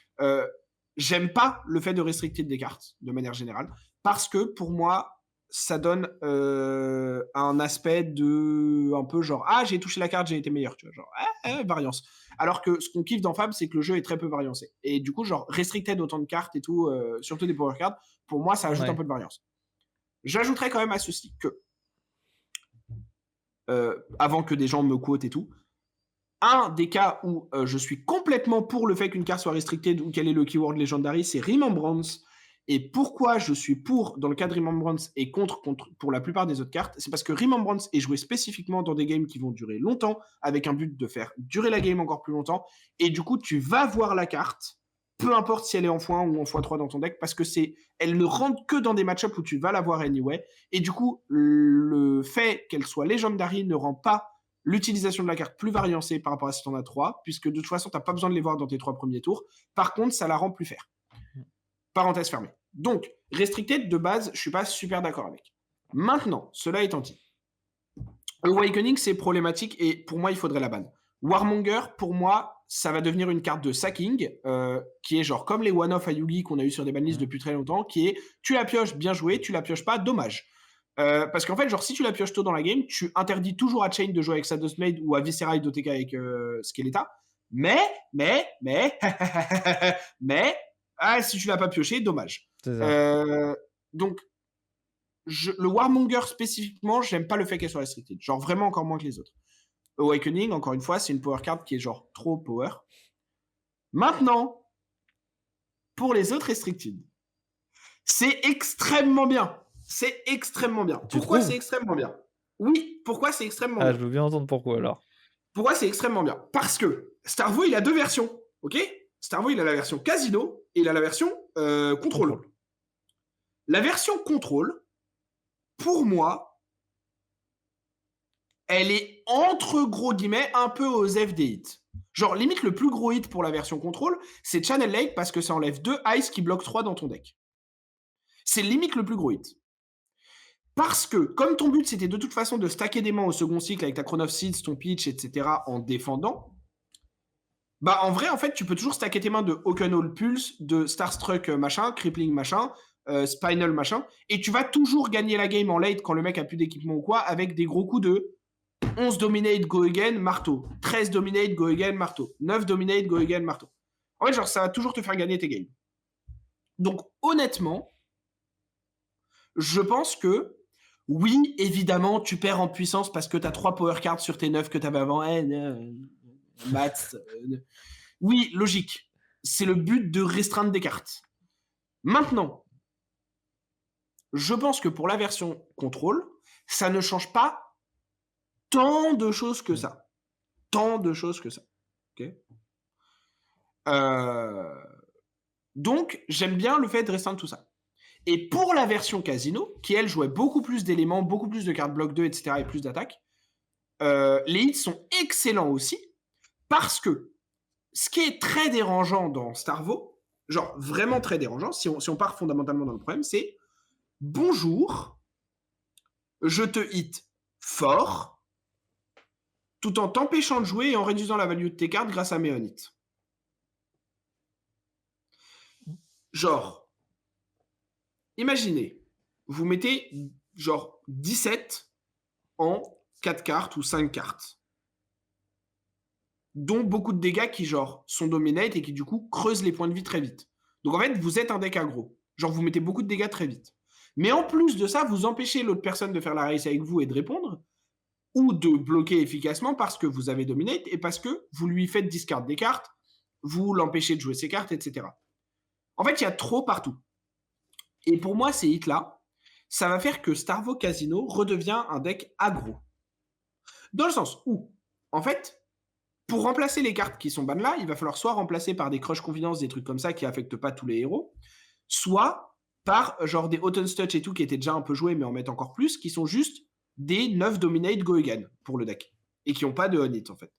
J'aime pas le fait de restricter des cartes, de manière générale, parce que pour moi, ça donne un aspect de un peu genre ah j'ai touché la carte, j'ai été meilleur, tu vois, genre variance. Alors que ce qu'on kiffe dans Fab, c'est que le jeu est très peu variancé. Et du coup, genre restricted autant de cartes et tout, surtout des power cards, pour moi, ça ajoute un Ouais. peu de variance. J'ajouterais quand même à ceci que avant que des gens me quotent et tout, un des cas où je suis complètement pour le fait qu'une carte soit restricted ou quel est le keyword Legendary, c'est Remembrance. Et pourquoi je suis pour dans le cas de Remembrance et contre pour la plupart des autres cartes, c'est parce que Remembrance est joué spécifiquement dans des games qui vont durer longtemps, avec un but de faire durer la game encore plus longtemps. Et du coup, tu vas voir la carte, peu importe si elle est en x1 ou en x3 dans ton deck, parce que elle ne rentre que dans des match-ups où tu vas la voir anyway. Et du coup, le fait qu'elle soit Legendary ne rend pas l'utilisation de la carte plus variancée par rapport à si tu en as 3, puisque de toute façon, tu n'as pas besoin de les voir dans tes 3 premiers tours. Par contre, ça la rend plus fair. Parenthèse fermée. Donc, Restricted, de base, je suis pas super d'accord avec. Maintenant, cela étant dit, Awakening, c'est problématique et pour moi, il faudrait la ban. Warmonger, pour moi, ça va devenir une carte de sacking, qui est genre comme les one-off à Yugi qu'on a eu sur des banlists Mmh. depuis très longtemps, qui est tu la pioches, bien joué, tu la pioches pas, dommage. Parce qu'en fait, genre, si tu la pioches tôt dans la game, tu interdis toujours à Chain de jouer avec sa Dustblade ou à Viscera et d'OTK avec Skeletor. Mais, si tu l'as pas pioché, dommage. C'est ça. Donc, le Warmonger spécifiquement, j'aime pas le fait qu'elle soit restricted. Genre vraiment encore moins que les autres. Awakening, encore une fois, c'est une power card qui est genre trop power. Maintenant, pour les autres Restricted, c'est extrêmement bien. C'est extrêmement bien. Tu Pourquoi c'est trouves? extrêmement bien? Oui, pourquoi c'est extrêmement Ah, bien? je veux bien entendre pourquoi alors. Pourquoi c'est extrêmement bien? Parce que Starvo, il a deux versions, ok? Starvo, il a la version Casino et il a la version Control. Contrôle. La version Control, pour moi, elle est entre gros guillemets un peu aux F des hits. Genre, limite, le plus gros hit pour la version Control, c'est Channel Lake parce que ça enlève 2 Ice qui bloquent 3 dans ton deck. C'est limite le plus gros hit. Parce que, comme ton but c'était de toute façon de stacker des mains au second cycle avec ta Crown of Seeds, ton pitch, etc., en défendant, bah en vrai, en fait, tu peux toujours stacker tes mains de Oakenhall Pulse, de Starstruck machin, Crippling machin, Spinal machin, et tu vas toujours gagner la game en late quand le mec a plus d'équipement ou quoi, avec des gros coups de 11 dominate, go again, marteau, 13 dominate, go again, marteau, 9 dominate, go again, marteau. En fait, genre, ça va toujours te faire gagner tes games. Donc, honnêtement, je pense que oui, évidemment, tu perds en puissance parce que tu as 3 power cards sur tes 9 que tu avais avant. Maths. Oui, logique. C'est le but de restreindre des cartes. Maintenant, je pense que pour la version contrôle, ça ne change pas tant de choses que ça. Tant de choses que ça. Okay, donc, j'aime bien le fait de restreindre tout ça. Et pour la version Casino, qui elle jouait beaucoup plus d'éléments, beaucoup plus de cartes bloc 2, etc., et plus d'attaques, les hits sont excellents aussi, parce que ce qui est très dérangeant dans Starvo, genre vraiment très dérangeant, si on part fondamentalement dans le problème, c'est bonjour, je te hit fort, tout en t'empêchant de jouer et en réduisant la value de tes cartes grâce à mes on-hit. Genre, imaginez, vous mettez genre 17 en 4 cartes ou 5 cartes, dont beaucoup de dégâts qui genre sont dominate et qui du coup creusent les points de vie très vite. Donc en fait, vous êtes un deck aggro. Genre vous mettez beaucoup de dégâts très vite. Mais en plus de ça, vous empêchez l'autre personne de faire la race avec vous et de répondre, ou de bloquer efficacement parce que vous avez dominate et parce que vous lui faites discard des cartes, vous l'empêchez de jouer ses cartes, etc. En fait, il y a trop partout. Et pour moi, ces hits-là, ça va faire que Starvo Casino redevient un deck aggro. Dans le sens où, en fait, pour remplacer les cartes qui sont ban là, il va falloir soit remplacer par des Crush Confidence, des trucs comme ça qui affectent pas tous les héros, soit par genre des Autumn's Touch et tout qui étaient déjà un peu joués mais en mettent encore plus, qui sont juste des 9 Dominate Go Again pour le deck et qui n'ont pas de on-hit en fait.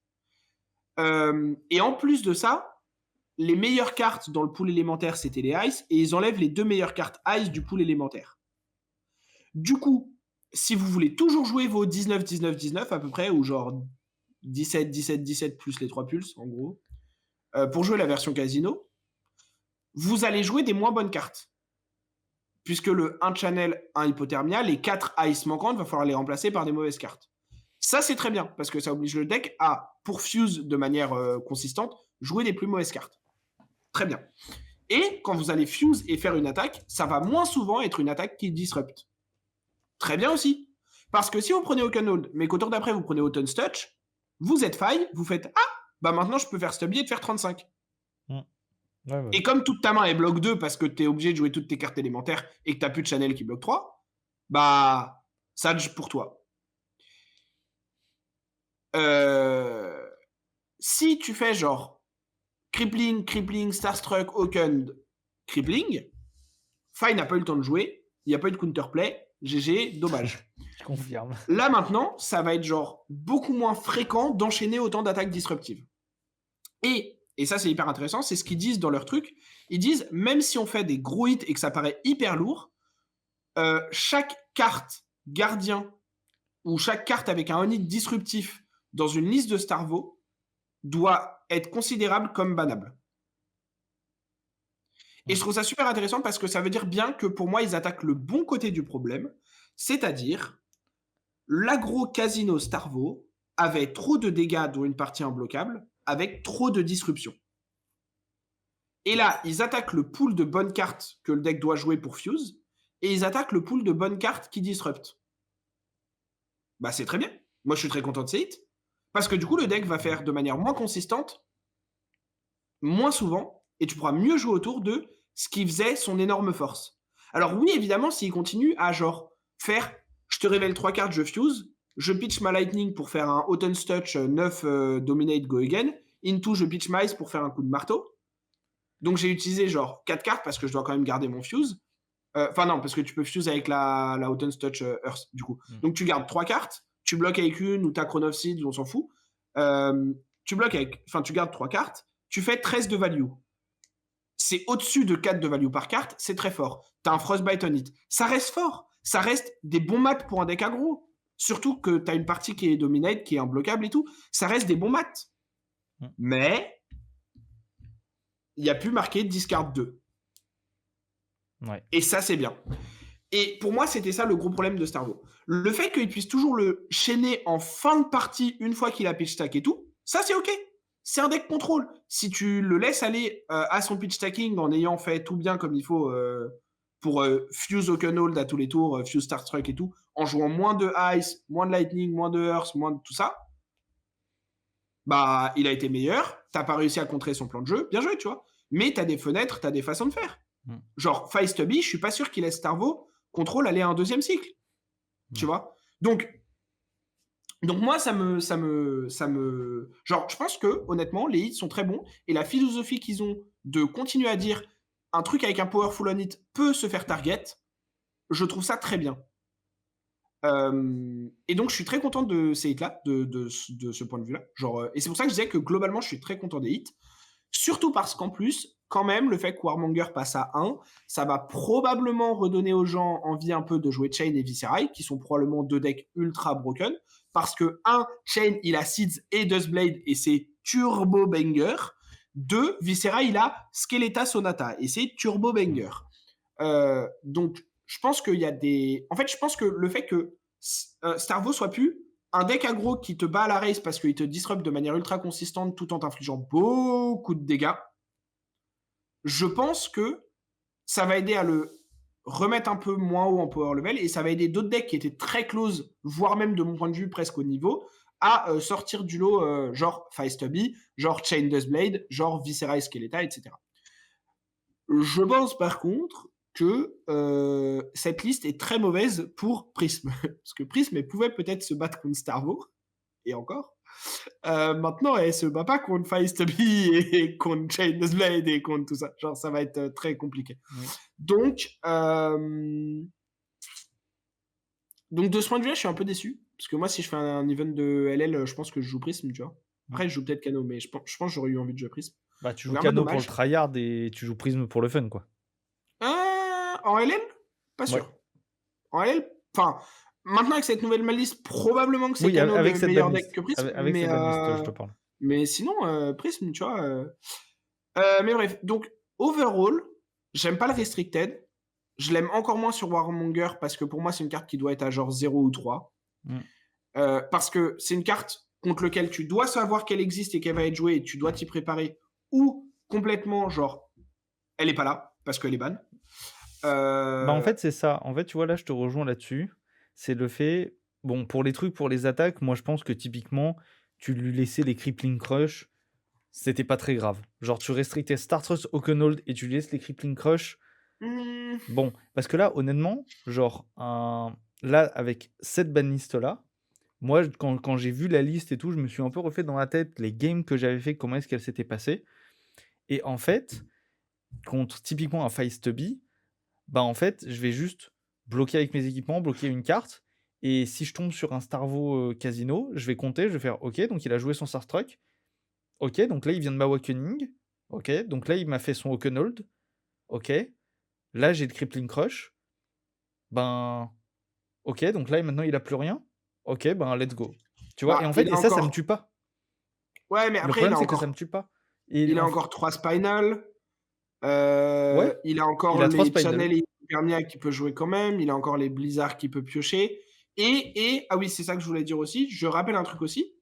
Et en plus de ça, les meilleures cartes dans le pool élémentaire c'était les Ice et ils enlèvent les 2 meilleures cartes Ice du pool élémentaire. Du coup, si vous voulez toujours jouer vos 19-19-19 à peu près, ou genre 17-17-17 plus les 3 pulses en gros, pour jouer la version casino, vous allez jouer des moins bonnes cartes. Puisque le 1 channel, 1 hypothermia, les 4 ice manquantes, va falloir les remplacer par des mauvaises cartes. Ça, c'est très bien, parce que ça oblige le deck à, pour fuse de manière consistante, jouer les plus mauvaises cartes. Très bien. Et quand vous allez fuse et faire une attaque, ça va moins souvent être une attaque qui disrupt. Très bien aussi. Parce que si vous prenez Oakenhold, mais qu'au tour d'après vous prenez Autumn's Touch, vous êtes faille, vous faites ah, bah maintenant je peux faire stubby et de faire 35. Ouais. Et comme toute ta main est bloc 2 parce que t'es obligé de jouer toutes tes cartes élémentaires et que t'as plus de channel qui bloque 3, bah, Sage pour toi. Si tu fais genre Crippling, Starstruck, Oaken, Crippling, Fine n'a pas eu le temps de jouer, il n'y a pas eu de counterplay, GG, dommage. Je confirme. Là maintenant, ça va être genre beaucoup moins fréquent d'enchaîner autant d'attaques disruptives. Et ça c'est hyper intéressant, c'est ce qu'ils disent dans leur truc. Ils disent, même si on fait des gros hits et que ça paraît hyper lourd, chaque carte gardien ou chaque carte avec un on-hit disruptif dans une liste de Starvo doit être considérable comme bannable. Et je trouve ça super intéressant parce que ça veut dire bien que pour moi, ils attaquent le bon côté du problème, c'est-à-dire l'aggro Casino Starvo avait trop de dégâts dont une partie imbloquable avec trop de disruption. Et là, ils attaquent le pool de bonnes cartes que le deck doit jouer pour fuse et ils attaquent le pool de bonnes cartes qui disrupt. Bah c'est très bien. Moi, je suis très content de ces hits Parce que du coup, le deck va faire de manière moins consistante, moins souvent, et tu pourras mieux jouer autour de ce qui faisait son énorme force. Alors oui, évidemment, s'il continue à genre faire, je te révèle 3 cartes, je fuse, je pitch ma Lightning pour faire un Autumn's Touch 9 Dominate Go Again, into je pitch ma Ice pour faire un coup de marteau. Donc j'ai utilisé genre 4 cartes parce que je dois quand même garder mon fuse. Enfin non, parce que tu peux fuse avec la Autumn's Touch Earth, du coup. Donc tu gardes 3 cartes, tu bloques avec une ou ta Chrono of Seeds, on s'en fout. Tu bloques avec, enfin tu gardes 3 cartes, tu fais 13 de value. C'est au-dessus de 4 de value par carte, c'est très fort. T'as un Frostbite on it. Ça reste fort. Ça reste des bons maths pour un deck aggro. Surtout que t'as une partie qui est dominate, qui est imbloquable et tout. Ça reste des bons maths. Mais il n'y a plus marqué discard 2. Ouais. Et ça, c'est bien. Et pour moi, c'était ça le gros problème de Starvo. Le fait qu'il puisse toujours le chaîner en fin de partie, une fois qu'il a pitch stack et tout, ça, c'est OK. C'est un deck contrôle. Si tu le laisses aller à son pitch stacking en ayant fait tout bien comme il faut pour fuse Oakenhold à tous les tours, fuse Starstruck et tout, en jouant moins de Ice, moins de Lightning, moins de Earth, moins de tout ça, bah, il a été meilleur. T'as pas réussi à contrer son plan de jeu. Bien joué, tu vois. Mais t'as des fenêtres, t'as des façons de faire. Genre, Feistubby, je suis pas sûr qu'il laisse Starvo contrôle aller à un deuxième cycle. Tu vois. Donc moi, ça me. Genre, je pense que, honnêtement, les hits sont très bons. Et la philosophie qu'ils ont de continuer à dire un truc avec un powerful on it peut se faire target, je trouve ça très bien. Et donc, je suis très content de ces hits-là, de ce point de vue-là. Genre, et c'est pour ça que je disais que globalement, je suis très content des hits. Surtout parce qu'en plus, quand même, le fait que Warmonger passe à 1, ça va probablement redonner aux gens envie un peu de jouer Chain et Viscerai, qui sont probablement 2 decks ultra broken. Parce que 1, Chain, il a Seeds et Dustblade, et c'est turbo banger. 2, Viscerai, il a Skeleta Sonata, et c'est turbo banger. Donc, je pense qu'il y a des... En fait, je pense que le fait que Starvo soit plus un deck aggro qui te bat à la race parce qu'il te disrupte de manière ultra consistante tout en t'infligeant beaucoup de dégâts, je pense que ça va aider à le remettre un peu moins haut en power level et ça va aider d'autres decks qui étaient très close, voire même de mon point de vue presque au niveau, à sortir du lot genre Feistubby, genre Chain Dustblade, genre Viscera Skeleta, etc. Je pense par contre que cette liste est très mauvaise pour Prism. Parce que Prism pouvait peut-être se battre contre Starvo, et encore. Maintenant, elle se bat pas contre Feistubby et contre Chain Dustblade et contre tout ça. Genre, ça va être très compliqué. Oui. Donc, de ce point de vue-là, je suis un peu déçu. Parce que moi, si je fais un event de LL, je pense que je joue Prism, tu vois. Après, je joue peut-être Cano, mais je pense que j'aurais eu envie de jouer Prism. Bah, tu joues Cano pour le tryhard et tu joues Prism pour le fun, quoi. En LL pas sûr. Ouais. En LL, enfin, maintenant avec cette nouvelle maliste, probablement que c'est Cano le meilleur deck que Prism. Avec cette banlist, je te parle. Mais sinon, Prism, tu vois. Mais bref, donc, overall, j'aime pas le Restricted. Je l'aime encore moins sur Warmonger parce que pour moi, c'est une carte qui doit être à genre 0 ou 3. Parce que c'est une carte contre laquelle tu dois savoir qu'elle existe et qu'elle va être jouée et tu dois t'y préparer. Ou complètement, genre, elle est pas là parce qu'elle est ban. Bah en fait, c'est ça. En fait, tu vois, là, je te rejoins là-dessus. C'est le fait... Bon, pour les trucs, pour les attaques, moi, je pense que typiquement, tu lui laissais les Crippling Crush, c'était pas très grave. Genre, tu restrictais Startrust Oakenhold et tu lui laisses les Crippling Crush. Bon, parce que là, honnêtement, genre, là, avec cette banlist-là, moi, quand j'ai vu la liste et tout, je me suis un peu refait dans la tête les games que j'avais fait, comment est-ce qu'elles s'étaient passées. Et en fait, contre typiquement un Feistubby, bah en fait, je vais juste bloquer avec mes équipements, bloquer une carte, et si je tombe sur un Starvo Casino, je vais compter, je vais faire OK, donc il a joué son Starstruck, OK, donc là il vient de m'awakening, OK, donc là il m'a fait son Oakenhold, OK, là j'ai le Crippling Crush, ben OK, donc là maintenant il a plus rien, OK, ben let's go. Tu vois, et en fait, et ça me tue pas. Ouais, mais après, le problème, c'est que ça me tue pas. Et il a encore 3 Spinal. Ouais. Il a encore les Channel et Pernia qui peut jouer quand même. Il a encore les Blizzard qui peut piocher. Et ah oui, c'est ça que je voulais dire aussi. Je rappelle un truc aussi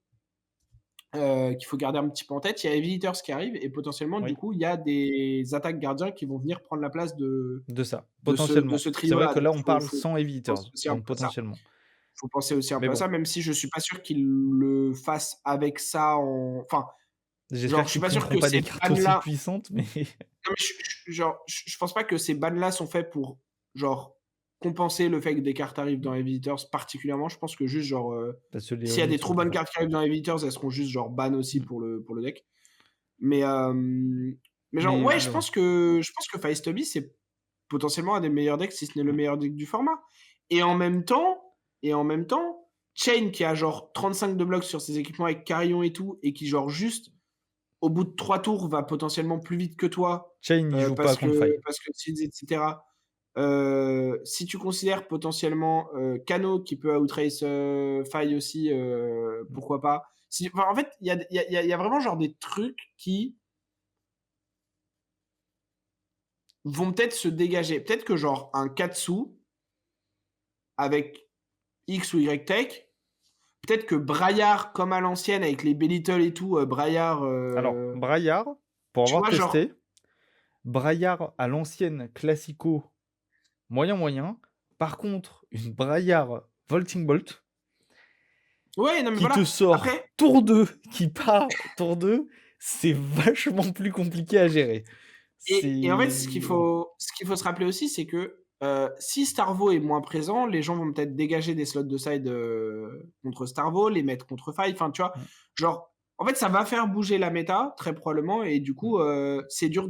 qu'il faut garder un petit peu en tête. Il y a Heavy Hitters qui arrivent et potentiellement, du coup, il y a des attaques gardiens qui vont venir prendre la place de ça. Potentiellement. De ce trio. C'est vrai que là, on parle sans Heavy Hitters, donc potentiellement. faut penser aussi un Mais peu à bon, ça, même si je suis pas sûr qu'ils le fassent avec ça en enfin, j'espère genre, je suis qu'ils pas sûr printeront que pas des ces cartes aussi bans-là puissantes, mais non, mais je pense pas que ces bans-là sont faits pour, genre, compenser le fait que des cartes arrivent dans les visitors particulièrement. Je pense que juste, genre, parce que les s'il y a Oni des sont trop plus bonnes forts. cartes qui arrivent dans les visitors, elles seront juste, genre, ban aussi Mmh. pour le deck. Mais, genre, ouais, Mais bon. je pense que Firestubby, c'est potentiellement un des meilleurs decks, si ce n'est le meilleur deck du format. Et en même temps Chain qui a genre 35 de blocs sur ses équipements avec Carillon et tout, et qui genre juste, au bout de 3 tours, va potentiellement plus vite que toi, Chain, il joue pas contre Faille. parce que Seeds et cetera. Si tu considères potentiellement, Kano qui peut outrace, Faille aussi, Mmh. pourquoi pas? Si enfin, en fait, il y a vraiment genre des trucs qui vont peut-être se dégager. Peut-être que genre un Katsu avec X ou Y tech, peut-être que Braillard comme à l'ancienne avec les Belittle et tout, Braillard, Alors, Braillard, pour tu avoir vois genre testé, Braillard à l'ancienne classico, moyen, moyen. Par contre, une Braillard Volting Bolt ouais, non mais qui te voilà. sort Après tour 2, qui part tour 2, c'est vachement plus compliqué à gérer. et en fait, ce qu'il C'est bon. faut ce qu'il faut se rappeler aussi, c'est que, si Starvo est moins présent, les gens vont peut-être dégager des slots de side, contre Starvo, les mettre contre Five, enfin, tu vois? Mmh, Genre, en fait, ça va faire bouger la méta, très probablement, et du mmh. coup, c'est dur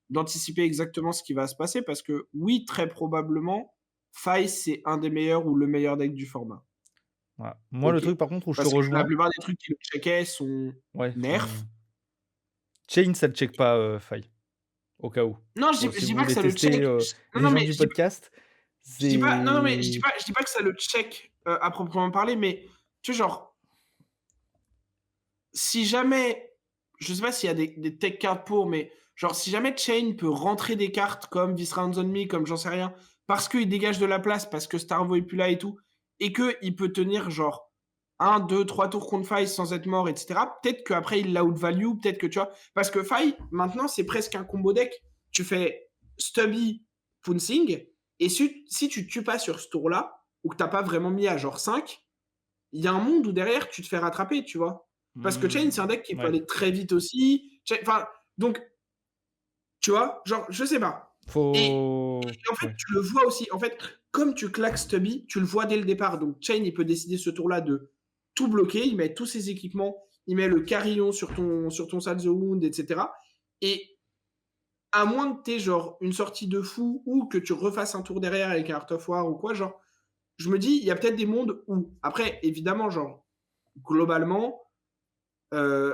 d'anticiper exactement ce qui va se passer parce que oui, très probablement, Five, c'est un des meilleurs ou le meilleur deck du format. Voilà. Moi, le OK. truc par contre où je te Parce que la rejoins, plupart des trucs qui le checkaient sont ouais, nerfs. Chain, ça ne check pas, Faille, au cas où. Non, Bon, si je vous dis pas que voulez ça le tester, check. Non, les non, gens mais du podcast, je dis pas non, non, mais c'est je dis pas que ça le check, à proprement parler, mais tu sais, genre, si jamais je sais pas s'il y a des tech cards pour, mais genre, si jamais Chain peut rentrer des cartes comme This Rounds on Me, comme j'en sais rien, parce qu'il dégage de la place, parce que Starvo est plus là et tout, et qu'il peut tenir genre un, 2, 3 tours contre Faille sans être mort, et cetera, peut-être qu'après il l'out value, peut-être que tu vois? Parce que Faille, maintenant, c'est presque un combo deck. Tu fais Stubby, Pouncing, et si tu tues pas sur ce tour-là, ou que tu pas vraiment mis à genre 5, il y a un monde où derrière tu te fais rattraper, tu vois? Parce que Chain, c'est un deck qui peut ouais. aller très vite aussi. Enfin, donc, tu vois? Genre, je sais pas. Faut Et en fait, ouais. tu le vois aussi. En fait, comme tu claques Stubby, tu le vois dès le départ. Donc, Chain, il peut décider ce tour-là de tout bloquer. Il met tous ses équipements. Il met le carillon sur ton Sad the Wound, etc. Et à moins que tu aies genre une sortie de fou ou que tu refasses un tour derrière avec un Art of War ou quoi, genre, je me dis, il y a peut-être des mondes où, après, évidemment, genre, globalement, euh,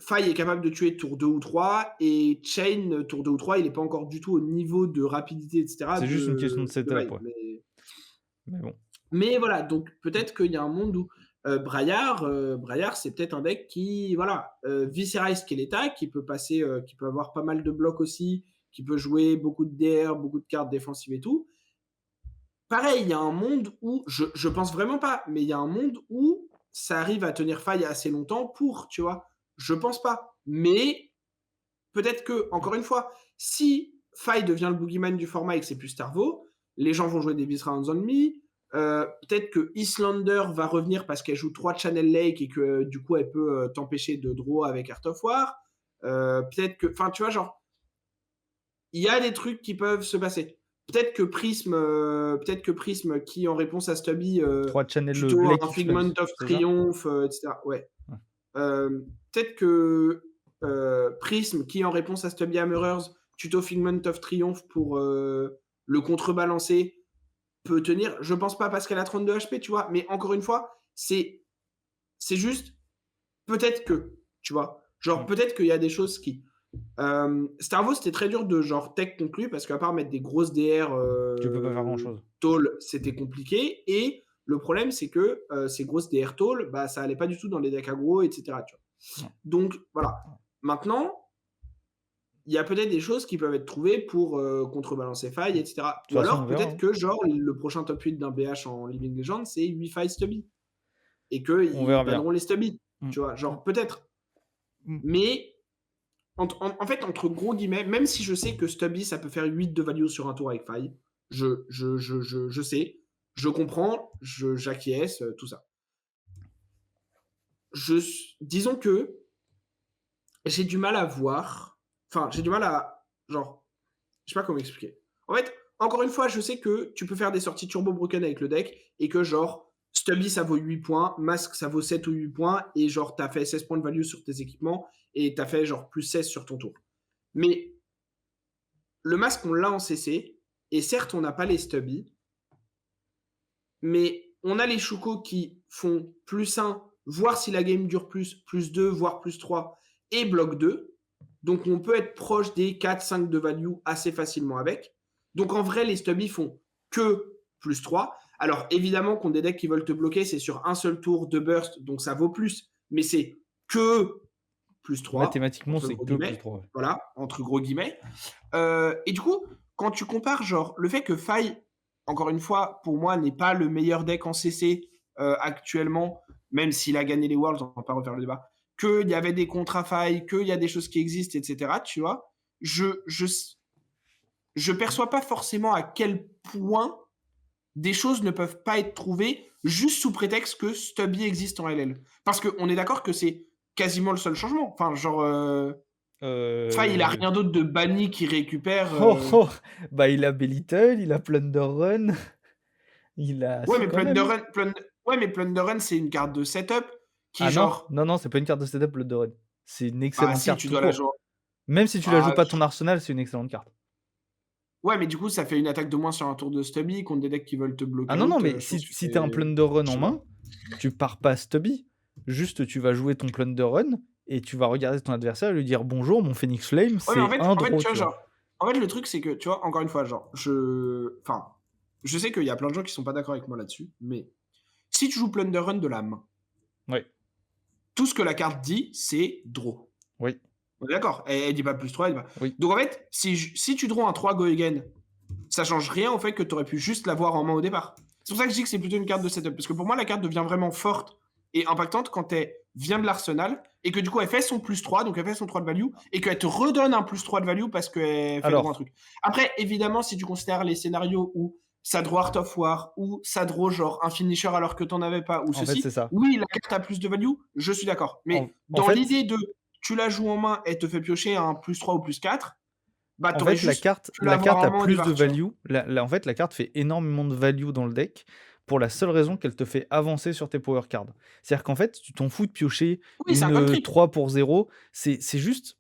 Faille est capable de tuer tour 2 ou 3 et Chain, tour 2 ou 3, il n'est pas encore du tout au niveau de rapidité, etc. C'est juste une question de de setup, Faille. ouais. Mais bon. Mais voilà, donc Mmh. peut-être qu'il y a un monde où Braillard, c'est peut-être un deck qui, voilà, Viscera Skeleta, qui peut passer, qui peut avoir pas mal de blocs aussi, qui peut jouer beaucoup de DR, beaucoup de cartes défensives et tout. Pareil, il y a un monde où, je pense vraiment pas, mais il y a un monde où ça arrive à tenir faille assez longtemps pour, tu vois? Je pense pas. Mais peut-être que, encore une fois, si faille devient le boogeyman du format et que c'est plus Starvo, les gens vont jouer des Beast Rounds on Me. Peut-être que Islander va revenir parce qu'elle joue 3 Channel Lake et que du coup elle peut t'empêcher de draw avec Art of War. Peut-être que. Enfin, tu vois, genre, il y a des trucs qui peuvent se passer. Peut-être que Prism qui, en réponse à Stubby, 3 channels, tuto Blake un X Figment Pulse, of c'est ça? Triumph, etc. Ouais. Ouais. Peut-être que Prism qui, en réponse à Stubby Hammerers, tuto Figment of Triumph pour le contrebalancer, peut tenir. Je pense pas parce qu'elle a 32 HP, tu vois. Mais encore une fois, c'est juste peut-être que, tu vois. Genre, Mmh. peut-être qu'il y a des choses qui. Starvo, c'était très dur de genre tech conclu parce qu'à part mettre des grosses DR Tu peux pas faire grand-chose. tall, c'était compliqué. Et le problème, c'est que ces grosses DR tall, bah, ça allait pas du tout dans les decks aggro, etc. Tu vois. Non. Donc, voilà. Maintenant, il y a peut-être des choses qui peuvent être trouvées pour contrebalancer faille, etc. De toute Ou façon, on alors, verra, peut-être hein. que genre le prochain top 8 d'un BH en Living Legend, c'est 8 failles stubby. Et On qu'ils verra bien. banneront les stubby. Mmh. Tu vois, Mmh. genre, peut-être. Mmh. Mais en fait, entre gros guillemets, même si je sais que Stubby, ça peut faire 8 de value sur un tour avec faille, je sais. Je comprends, j'acquiesce, tout ça. Disons que j'ai du mal à voir, enfin, j'ai du mal à, genre, je sais pas comment expliquer. En fait, encore une fois, je sais que tu peux faire des sorties turbo broken avec le deck et que genre Stubby ça vaut 8 points, Masque ça vaut 7 ou 8 points et genre t'as fait 16 points de value sur tes équipements et t'as fait genre plus 16 sur ton tour. Mais le Masque on l'a en CC et certes on n'a pas les Stubby, mais on a les Shuko qui font plus 1, voir si la game dure plus 2, voire plus 3 et bloc 2. Donc on peut être proche des 4-5 de value assez facilement avec. Donc en vrai, les stubbies font que plus 3. Alors évidemment, contre des decks qui veulent te bloquer, c'est sur un seul tour de burst, donc ça vaut plus, mais c'est que plus 3, Mathématiquement, entre c'est gros que plus guillemets. 3. Voilà, entre gros guillemets. Et du coup, quand tu compares, genre, le fait que Faille, encore une fois, pour moi, n'est pas le meilleur deck en CC actuellement, même s'il a gagné les Worlds, on va pas refaire le débat, qu'il y avait des contrats Faille, qu'il y a des choses qui existent, etc., tu vois, je perçois pas forcément à quel point des choses ne peuvent pas être trouvées juste sous prétexte que Stubby existe en LL. Parce qu'on est d'accord que c'est quasiment le seul changement. Enfin, genre, Faille, il a Euh... rien d'autre de banni qui récupère. Oh, oh, bah il a Belittle, il a Plunder Run, il a Ouais, si mais quand même. Ouais, mais Plunder Run, c'est une carte de setup qui, Ah non, genre, non, non, c'est pas une carte de setup Plunder Run. C'est une bah excellente si, carte tu tout dois la court. jouer. Même si tu la joues Ah, pas ton arsenal, c'est une excellente carte. ouais, mais du coup, ça fait une attaque de moins sur un tour de Stubby contre des decks qui veulent te block Ah non, non, out. mais Je pense que si t'as un c'est. Plunder Run Je en sais main, pas. tu pars pas Stubby. Juste, tu vas jouer ton Plunder Run et tu vas regarder ton adversaire et lui dire bonjour, mon Phoenix Flame, Ouais, mais c'est un en fait, draw, tu vois, tu vois. genre. En fait, le truc, c'est que, tu vois, encore une fois, genre, Enfin, je sais qu'il y a plein de gens qui sont pas d'accord avec moi là-dessus, mais si tu joues Plunder Run de la main, Oui, tout ce que la carte dit, c'est draw. oui, On est d'accord. Elle dit pas plus 3, elle dit pas. oui. Donc en fait, si tu draws un 3 go again, ça change rien au fait que tu aurais pu juste l'avoir en main au départ. C'est pour ça que je dis que c'est plutôt une carte de setup. Parce que pour moi, la carte devient vraiment forte et impactante quand elle vient de l'arsenal et que du coup, elle fait son plus 3, donc elle fait son 3 de value, et qu'elle te redonne un plus 3 de value parce qu'elle fait draw un Alors, truc. Après, évidemment, si tu considères les scénarios où ça draw Art of War, ou ça draw genre un finisher alors que t'en avais pas, ou en fait, c'est ceci, ça. oui, la carte a plus de value, je suis d'accord. Mais En dans fait, l'idée de tu la joues en main, elle te fait piocher un plus 3 ou plus 4, bah En t'aurais fait, juste pu la l'avoir carte en a main au plus de départ, tu vois. value. En fait, la carte fait énormément de value dans le deck pour la seule raison qu'elle te fait avancer sur tes power cards. C'est-à-dire qu'en fait, tu t'en fous de piocher Oui, c'est un une cantrip. 3 pour 0. C'est juste.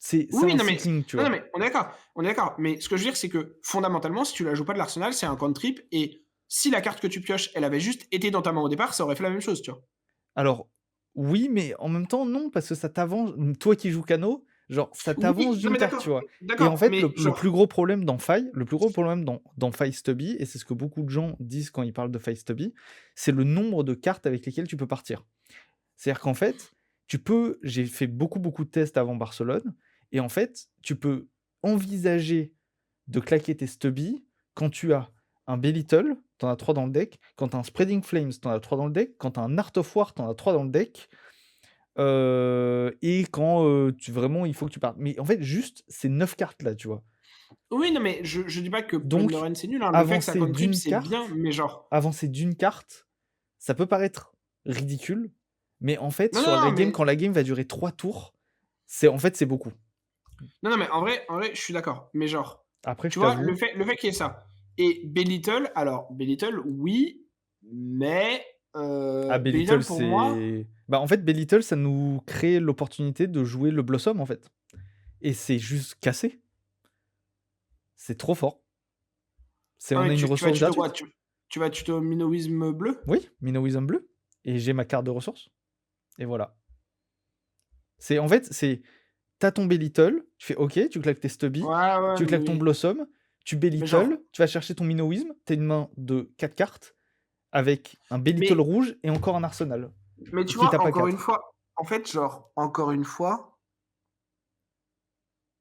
C'est Oui, oui, un non mais, cycling, tu non, non, vois. mais on est d'accord. On est d'accord. Mais ce que je veux dire, c'est que fondamentalement, si tu la joues pas de l'arsenal, c'est un cantrip. Et si la carte que tu pioches, elle avait juste été dans ta main au départ, ça aurait fait la même chose, tu vois. Alors, oui, mais en même temps, non, parce que ça t'avance. Toi qui joues Cano, genre, ça t'avance Oui, non d'une mais carte, tu d'accord. vois. Et en D'accord. fait, Mais le genre, plus gros problème dans Faille, le plus gros problème dans Faille Stubby, et c'est ce que beaucoup de gens disent quand ils parlent de Faille Stubby, c'est le nombre de cartes avec lesquelles tu peux partir. C'est-à-dire qu'en fait, j'ai fait beaucoup, beaucoup de tests avant Barcelone, et en fait, tu peux envisager de claquer tes stubbies quand tu as un Belittle, t'en as 3 dans le deck, quand t'as un Spreading Flames, t'en as 3 dans le deck, quand t'as un Art of War, t'en as 3 dans le deck, et quand vraiment il faut que tu partes. Mais en fait, juste ces 9 cartes là, tu vois. oui, non mais je dis pas que Plunder Donc, Run c'est nul, hein. Le fait que ça avancer cantrip, d'une c'est bien, carte, mais genre. avancer d'une carte, ça peut paraître ridicule, mais en fait, Non, sur non, la non, game, mais. quand la game va durer 3 tours, c'est beaucoup. Non, non, mais en vrai, je suis d'accord. Mais genre, Après, je tu vois, t'avoue, le fait qu'il y ait ça. Et Belittle, alors, Belittle, oui, mais à Belittle Belittle, pour moi. c'est. Bah, en fait, Belittle, ça nous crée l'opportunité de jouer le Blossom, en fait. Et c'est juste cassé. C'est trop fort. Ah, On mais a une tu vas ressource tuto quoi? gratuite. Tu vas tuto Minowisme bleu? Oui, Minowism bleu. Et j'ai ma carte de ressources. Et voilà. En fait, t'as ton Belittle, tu fais OK, tu claques tes Stubby, Ouais, ouais, tu claques ton mais. Blossom, tu Mais genre. Belittle, tu vas chercher ton Minowism, t'as une main de 4 cartes, avec un Belittle Mais, rouge et encore un arsenal. mais Et tu quitte à vois, pas encore une 4. fois, en fait, genre, encore une fois.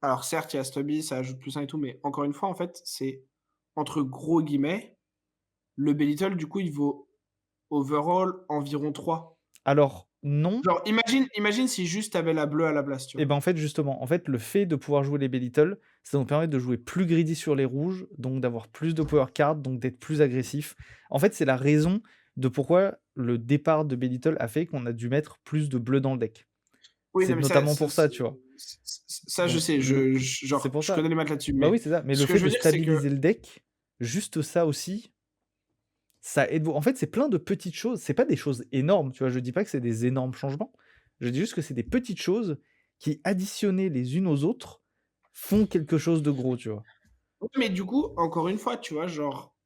Alors, certes, il y a Stubby, ça ajoute plus un et tout, mais encore une fois, en fait, c'est entre gros guillemets, le Belittle, du coup, il vaut overall environ 3. Alors, non. Genre, imagine si juste t'avais la bleue à la place, tu Et vois? ben, en fait, justement, en fait, le fait de pouvoir jouer les Belittle, ça nous permet de jouer plus greedy sur les rouges, donc d'avoir plus de power cards, donc d'être plus agressif. En fait, c'est la raison de pourquoi le départ de Belittle a fait qu'on a dû mettre plus de bleu dans le deck. Oui, non, C'est mais ça notamment ça pour ça ça, tu vois? ça, je Donc sais, le c'est genre, pour je ça. connais les maths là-dessus, Bah mais oui, c'est ça, mais le ce que fait je de veux dire, c'est que stabiliser le deck, juste ça aussi, ça aide beau en fait, c'est plein de petites choses, c'est pas des choses énormes, tu vois? Je dis pas que c'est des énormes changements, je dis juste que c'est des petites choses qui, additionnées les unes aux autres, font quelque chose de gros, tu vois? ouais, mais du coup, encore une fois, tu vois, genre,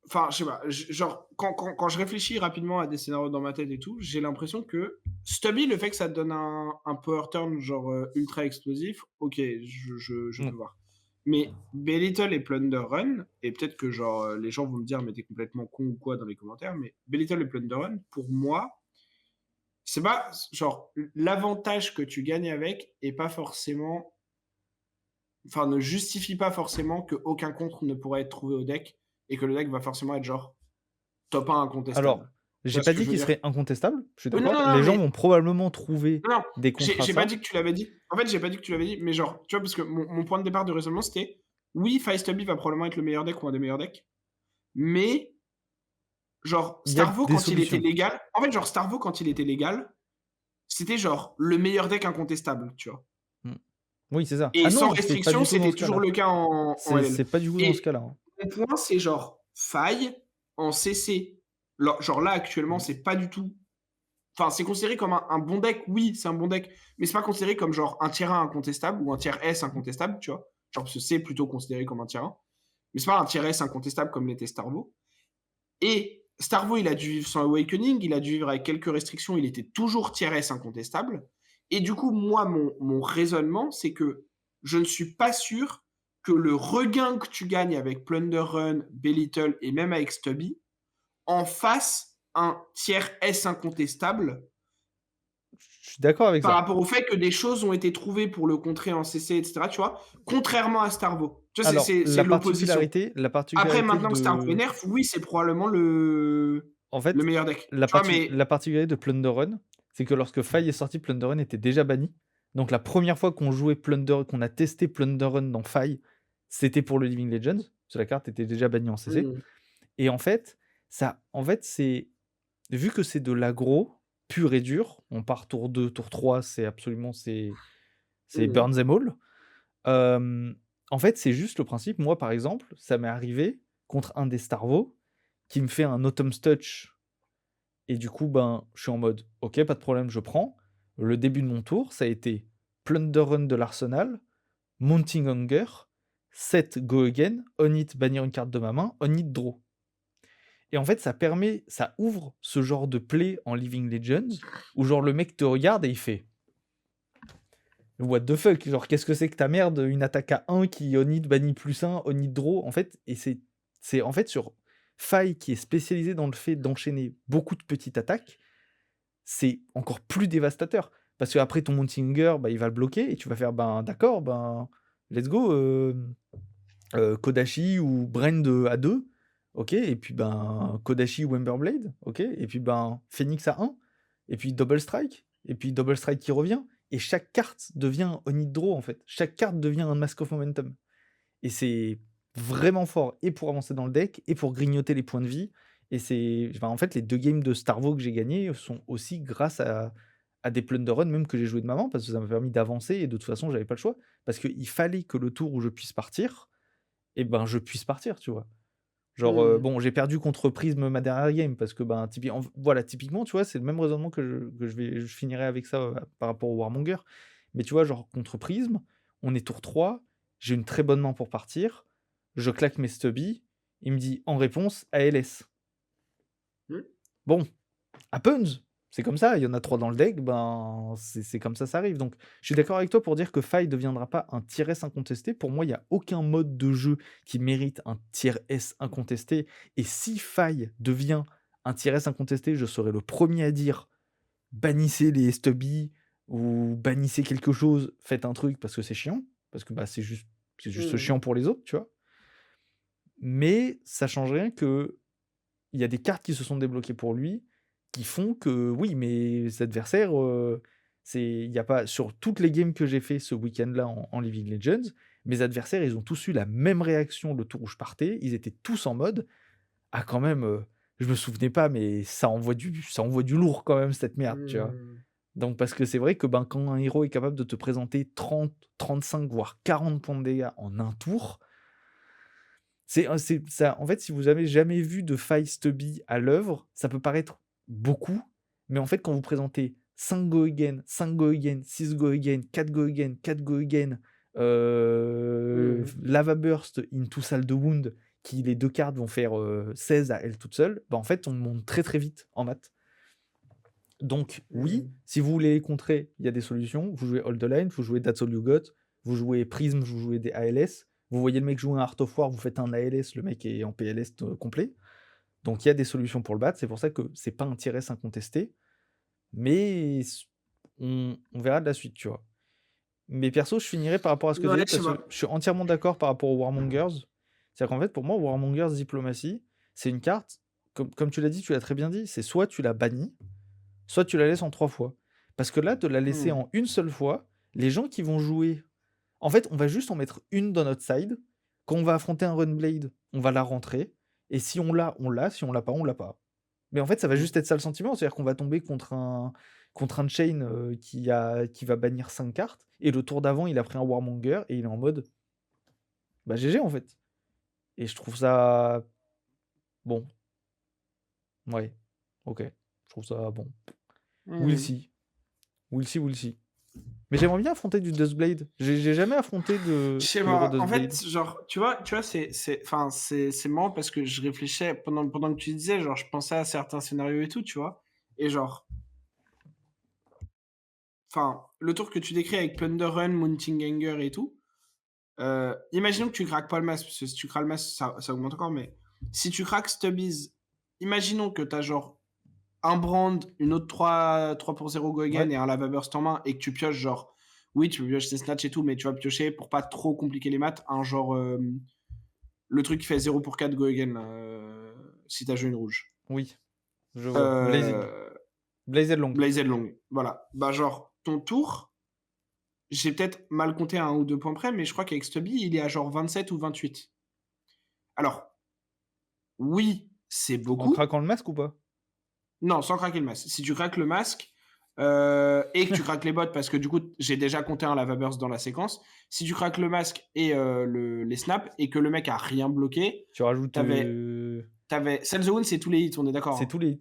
enfin, je sais pas, genre, quand je réfléchis rapidement à des scénarios dans ma tête et tout, j'ai l'impression que Stubby, le fait que ça te donne un power turn, genre, ultra explosif, OK, je Mmh. peux voir. Mais Belittle et Plunder Run, et peut-être que, genre, les gens vont me dire: «Mais tu complètement con ou quoi?» dans les commentaires, mais Belittle et Plunder Run, pour moi, c'est pas genre, l'avantage que tu gagnes avec est pas forcément, enfin, ne justifie pas forcément qu'aucun contre ne pourra être trouvé au deck et que le deck va forcément être genre top 1 Alors, incontestable. Tu j'ai vois ce pas que dit je veux qu'il dire? serait incontestable, je suis Oui, non, d'accord. non, non, Les gens mais vont probablement trouver non, des contrats j'ai pas dit simples. que tu l'avais dit. En fait, j'ai pas dit que tu l'avais dit, mais genre, tu vois, parce que mon point de départ de raisonnement, c'était: oui, Firestubby va probablement être le meilleur deck ou un des meilleurs decks, mais genre, Il y a Starvo des quand il était solutions. légal, en fait, genre, Starvo quand il était légal, c'était genre le meilleur deck incontestable, tu vois? Mmh. Oui, c'est ça. Et Ah sans non, c'est pas restriction, du tout dans c'était ce toujours cas-là. le cas en LL. C'est pas du tout dans ce Et cas-là, hein. mon point, c'est genre faille en CC. Genre là, actuellement, Mmh. c'est pas du tout. Enfin, c'est considéré comme un bon deck, oui, c'est un bon deck, mais c'est pas considéré comme genre un tiers 1 incontestable ou un tiers S incontestable, tu vois? Genre, parce que c'est plutôt considéré comme un tiers 1, mais c'est pas un tiers S incontestable comme l'était Starvo. Et Starvo, il a dû vivre son Awakening, il a dû vivre avec quelques restrictions, il était toujours tiers S incontestable. Et du coup, moi, mon raisonnement, c'est que je ne suis pas sûr que le regain que tu gagnes avec Plunder Run, Belittle et même avec Stubby en fasse un tiers S incontestable Je suis d'accord avec par ça. rapport au fait que des choses ont été trouvées pour le contrer en CC, etc., tu vois? Contrairement à Starvo. Tu vois, Alors, c'est l'opposition. la Après, particularité maintenant que Starvo est de nerf, oui, c'est probablement en le fait, meilleur deck. Tu vois, mais la particularité de Plunder Run, c'est que lorsque Faille est sorti, Plunder Run était déjà banni. Donc la première fois qu'on jouait Plunder qu'on a testé Plunder Run dans Faille, c'était pour le Living Legends, parce que la carte était déjà bannie en CC. mmh, Et en fait, c'est vu que c'est de l'aggro pur et dur, on part tour 2, tour 3, c'est absolument c'est mmh, burn them all. Hem, En fait, c'est juste le principe. Moi, par exemple, ça m'est arrivé contre un des Starvo qui me fait un Autumn's Touch et du coup, ben, je suis en mode: «OK, pas de problème, je prends». Le début de mon tour, ça a été Plunder Run de l'Arsenal, Mounting Hunger, set Go Again, on hit bannir une carte de ma main, on hit draw. Et en fait, ça ouvre ce genre de play en Living Legends où genre le mec te regarde et il fait What the fuck? Genre, qu'est-ce que c'est que ta merde? Une attaque à 1 qui on-hit bannit +1, on-hit draw. En fait, et c'est en fait sur Faille qui est spécialisé dans le fait d'enchaîner beaucoup de petites attaques, c'est encore plus dévastateur. Parce qu'après ton Mountinger, bah, il va le bloquer et tu vas faire ben d'accord, ben let's go, Kodashi ou Brand à 2, ok, et puis ben Kodashi ou Emberblade, ok, et puis ben Phoenix à 1, et puis Double Strike qui revient, et chaque carte devient un hit draw en fait. Chaque carte devient un Mask of Momentum. Et c'est vraiment fort, et pour avancer dans le deck, et pour grignoter les points de vie. Et c'est. Enfin, en fait, les deux games de Starvo que j'ai gagnés sont aussi grâce à des Plunder Run, même que j'ai joué de maman, parce que ça m'a permis d'avancer, et de toute façon, j'avais pas le choix. Parce qu'il fallait que le tour où je puisse partir, et ben, je puisse partir, tu vois? Genre, mmh. bon, j'ai perdu contre Prism ma dernière game parce que, ben, voilà, typiquement, tu vois, c'est le même raisonnement je finirai avec ça, par rapport au Warmonger. Mais tu vois, genre, contre Prism, on est tour 3, j'ai une très bonne main pour partir, je claque mes stubbies, il me dit en réponse ALS. Mmh. Bon, happens, c'est comme ça, il y en a 3 dans le deck, ben, c'est comme ça arrive. Donc, je suis d'accord avec toi pour dire que Faille ne deviendra pas un tier S incontesté. Pour moi, il y a aucun mode de jeu qui mérite un tier S incontesté, et si Faille devient un tier S incontesté, je serai le premier à dire: «Bannissez les stubbies» ou «Bannissez quelque chose, faites un truc» parce que c'est chiant, parce que, bah, c'est juste Mmh. chiant pour les autres, tu vois? Mais ça change rien qu'il y a des cartes qui se sont débloquées pour lui, qui font que oui, mes adversaires, il y a pas sur toutes les games que j'ai fait ce week-end-là en Living Legends, mes adversaires, ils ont tous eu la même réaction le tour où je partais. Ils étaient tous en mode: «Ah quand même, je me souvenais pas, mais ça envoie du lourd quand même cette merde», tu vois? Mmh. Donc parce que c'est vrai que, ben, quand un héros est capable de te présenter 30, 35 voire 40 points de dégâts en un tour, c'est ça en fait, si vous avez jamais vu de faille stubby à l'œuvre, ça peut paraître beaucoup, mais en fait, quand vous présentez 5 go again, 5 go again, 6 go again, 4 go again, 4 go again, Mmh. lava burst into salle de wound, qui les 2 cartes vont faire, 16 à elles toutes seules, bah, en fait, on monte très, très vite en maths. Donc oui, Mmh. si vous voulez les contrer, il y a des solutions. Vous jouez Hold the Line, vous jouez That's All You Got, vous jouez Prism, vous jouez des ALS. Vous voyez le mec jouer un Art of War, vous faites un ALS, le mec est en PLS complet. Donc il y a des solutions pour le battre. C'est pour ça que c'est pas un tier-S incontesté. Mais on verra de la suite, tu vois. Mais perso, je finirai par rapport à ce que tu as Ouais, dit, je sais parce que pas. je suis entièrement d'accord par rapport au Warmongers. C'est-à-dire qu'en fait, pour moi, Warmongers Diplomatie, c'est une carte, comme tu l'as dit, tu l'as très bien dit, c'est soit tu la bannis, soit tu la laisses en 3 fois. Parce que là, de la laisser Mmh. en une seule fois, les gens qui vont jouer. En fait, on va juste en mettre une dans notre side. Quand on va affronter un Runblade, on va la rentrer. Et si on l'a, on l'a. Si on l'a pas, on l'a pas. Mais en fait, ça va Mmh. juste être ça le sentiment. C'est-à-dire qu'on va tomber contre un chain qui va bannir 5 cartes. Et le tour d'avant, il a pris un Warmonger et il est en mode bah GG en fait. Et je trouve ça bon. Ouais. Ok. Je trouve ça bon. We'll Mmh. see. We'll see, we'll see. Mais j'aimerais bien affronter du Dustblade. J'ai jamais affronté Je de sais héros pas. En Dustblade. fait, genre, tu vois, enfin, c'est marrant parce que je réfléchissais pendant que tu disais, genre, je pensais à certains scénarios et tout, tu vois. Et genre, enfin, le tour que tu décris avec Plunder Run, Mounting Anger et tout, imaginons que tu craques pas le masque, parce que si tu craques le masque, ça augmente encore, mais si tu craques Stubbies, imaginons que tu as genre un brand, une autre 3 pour 0 go again Ouais. et un lava burst en main et que tu pioches genre, oui, tu peux piocher tes snatch et tout, mais tu vas piocher pour pas trop compliquer les maths, un genre, le truc qui fait 0 pour 4 go again, là, si t'as joué une rouge. Oui. Je vois. Euh, Blazed Long. Blazed Long, voilà. Bah, genre, ton tour, j'ai peut-être mal compté à 1 ou 2 points près, mais je crois qu'avec Stubby, il est à genre 27 ou 28. Alors, oui, c'est En beaucoup. craquant le masque ou pas? Non, sans craquer le masque. Si tu craques le masque et que tu craques les bots, parce que du coup, j'ai déjà compté un lava burst dans la séquence. Si tu craques le masque et les snaps et que le mec a rien bloqué, Tu rajoutes. t'avais Sell the Wound, c'est tous les hits, on est d'accord, C'est hein. tous les hits.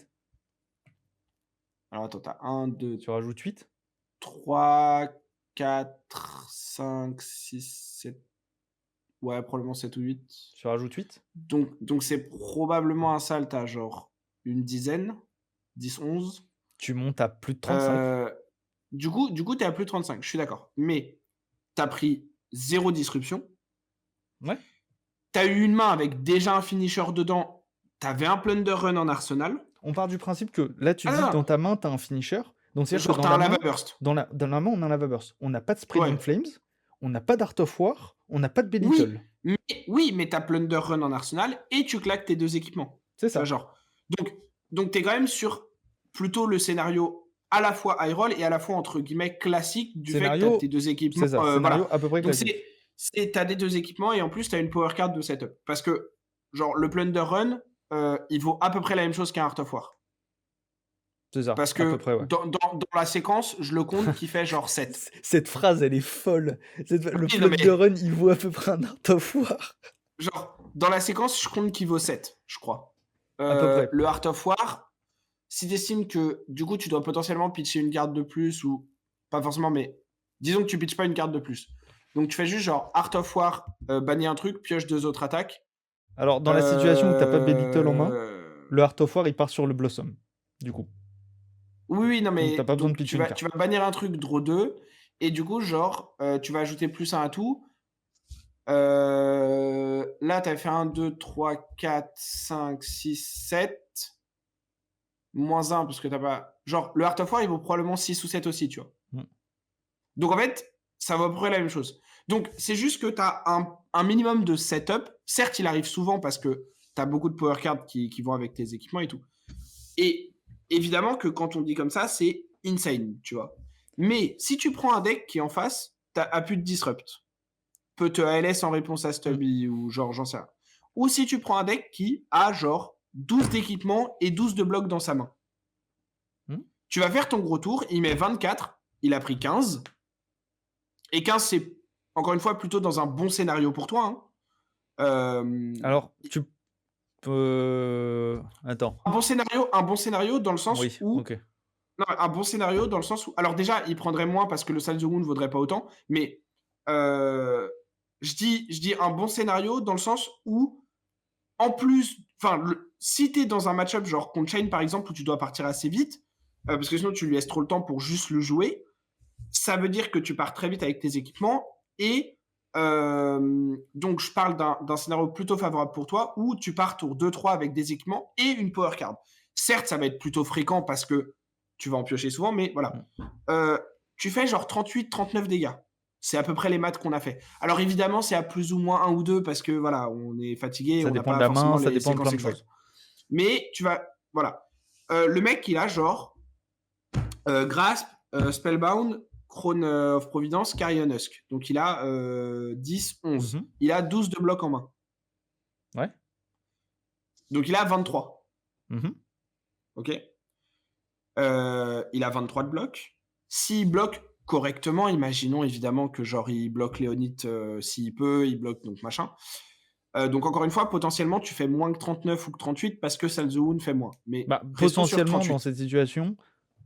Alors attends, t'as 1, 2, Tu rajoutes 8. 3, 4, 5, 6, 7. Ouais, probablement 7 ou 8. Tu rajoutes 8. Donc c'est probablement un sale, t'as genre une dizaine, 10, 11. Tu montes à plus de 35. Euh, du coup, tu es à plus de 35, je suis d'accord. Mais tu as pris 0 disruption. Ouais. Tu as eu une main avec déjà un finisher dedans. Tu avais un plunder run en arsenal. On part du principe que là, tu Ah non, dis que dans non, ta main, tu as un finisher. Donc, c'est-à-dire que genre, dans tu as la un lava main, burst. dans la main, on a un lava burst. On n'a pas de Spreading Ouais. Flames. On n'a pas d'Art of War. On n'a pas de Oui, Belittle. mais tu as plunder run en arsenal et tu claques tes 2 équipements. C'est Tu vois, ça. genre. Donc tu es quand même sur plutôt le scénario à la fois high roll et à la fois entre guillemets classique du fait que tu as tes 2 équipements. C'est ça. Scénario Voilà. à peu près Donc classique. tu as des 2 équipements et en plus tu as une power card de setup. Parce que, genre, le Plunder Run, il vaut à peu près la même chose qu'un Heart of War. C'est ça. Parce À peu que près, ouais. dans la séquence, je le compte qui fait genre 7. Cette phrase, elle est folle. Le Oui, non, plug de mais run, il vaut à peu près un Art of War. genre, dans la séquence, je compte qu'il vaut 7, je crois. À peu près. Le Heart of War, si tu estimes que du coup, tu dois potentiellement pitcher une carte de plus ou pas forcément, mais disons que tu pitches pas une carte de plus. Donc tu fais juste genre Heart of War, bannir un truc, pioche 2 autres attaques. Alors, dans la situation où t'as pas Belittle en main, Euh, le Art of War, il part sur le Blossom. Du coup. Oui, non, Donc, t'as mais pas besoin de donc pitcher tu une vas, carte. tu vas bannir un truc draw 2 et du coup, genre, tu vas ajouter plus 1 à tout. Là, tu as fait 1, 2, 3, 4, 5, 6, 7. Moins 1 parce que t'as pas. Genre, le Heart of War, il vaut probablement 6 ou 7 aussi, tu vois. Mm. Donc en fait, ça vaut à peu près la même chose. Donc c'est juste que tu as un minimum de setup. Certes, il arrive souvent parce que tu as beaucoup de power cards qui vont avec tes équipements et tout. Et évidemment que quand on dit comme ça, c'est insane, tu vois? Mais si tu prends un deck qui en face a plus de disrupt, peut te ALS en réponse à Mmh. Stubby ou genre, j'en sais rien. Ou si tu prends un deck qui a genre 12 d'équipement et 12 de blocs dans sa main. Mmh. Tu vas faire ton gros tour, il met 24, il a pris 15. Et 15, c'est encore une fois plutôt dans un bon scénario pour toi. Hein. Alors, tu peux attends. Un bon scénario dans le sens Oui, où. OK. Non, un bon scénario dans le sens où. Alors déjà, il prendrait moins parce que le Sal the Wound ne vaudrait pas autant, mais je dis un bon scénario dans le sens où, en plus, enfin, si t'es dans un match-up genre contre Chain par exemple, où tu dois partir assez vite, parce que sinon tu lui laisses trop le temps pour juste le jouer, ça veut dire que tu pars très vite avec tes équipements et donc je parle d'un scénario plutôt favorable pour toi où tu pars tour 2-3 avec des équipements et une power card. Certes, ça va être plutôt fréquent parce que tu vas en piocher souvent, mais voilà. Mmh. Tu fais genre 38-39 dégâts. C'est à peu près les maths qu'on a fait. Alors évidemment, c'est à plus ou moins 1 ou 2 parce que voilà, on est fatigué, Ça on n'a dépend de pas la main, forcément ça les dépend de séquences plein de exactes. choses. Mais tu vas. Voilà. Le mec, il a genre Grasp, Spellbound, Crown of Providence, Carrion Husk. Donc il a 10, 11. Mmh. Il a 12 de blocs en main. Ouais. Donc il a 23. Mmh. Ok. Il a 23 de blocs. S'il bloque correctement, imaginons évidemment que genre il bloque Léonite s'il peut, il bloque donc machin. Donc encore une fois, potentiellement tu fais moins que 39 ou que 38 parce que Sal the Wound fait moins. Mais Bah, restons sur potentiellement, dans 38. cette situation,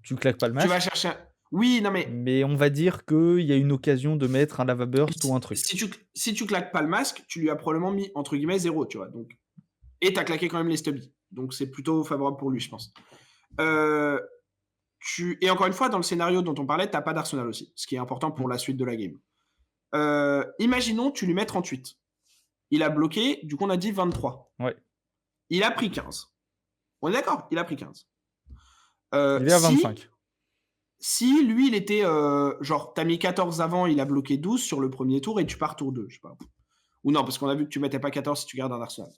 tu claques pas le Tu vas masque, chercher un. Oui, non mais mais on va dire qu'il y a une occasion de mettre un lava burst ou un truc. si tu claques pas le masque, tu lui as probablement mis entre guillemets 0, tu vois. Donc, et tu as claqué quand même les stubbies. Donc c'est plutôt favorable pour lui, je pense. Euh, et encore une fois, dans le scénario dont on parlait, tu n'as pas d'arsenal aussi, ce qui est important Mmh. pour la suite de la game. Imaginons, tu lui mets 38. Il a bloqué, du coup on a dit 23. Ouais. Il a pris 15. On est d'accord. Il a pris 15. Il est à Si 25. Si lui, il était genre, t'as mis 14 avant, il a bloqué 12 sur le premier tour et tu pars tour 2, je sais pas. Ou non, parce qu'on a vu que tu mettais pas 14 si tu gardes un arsenal.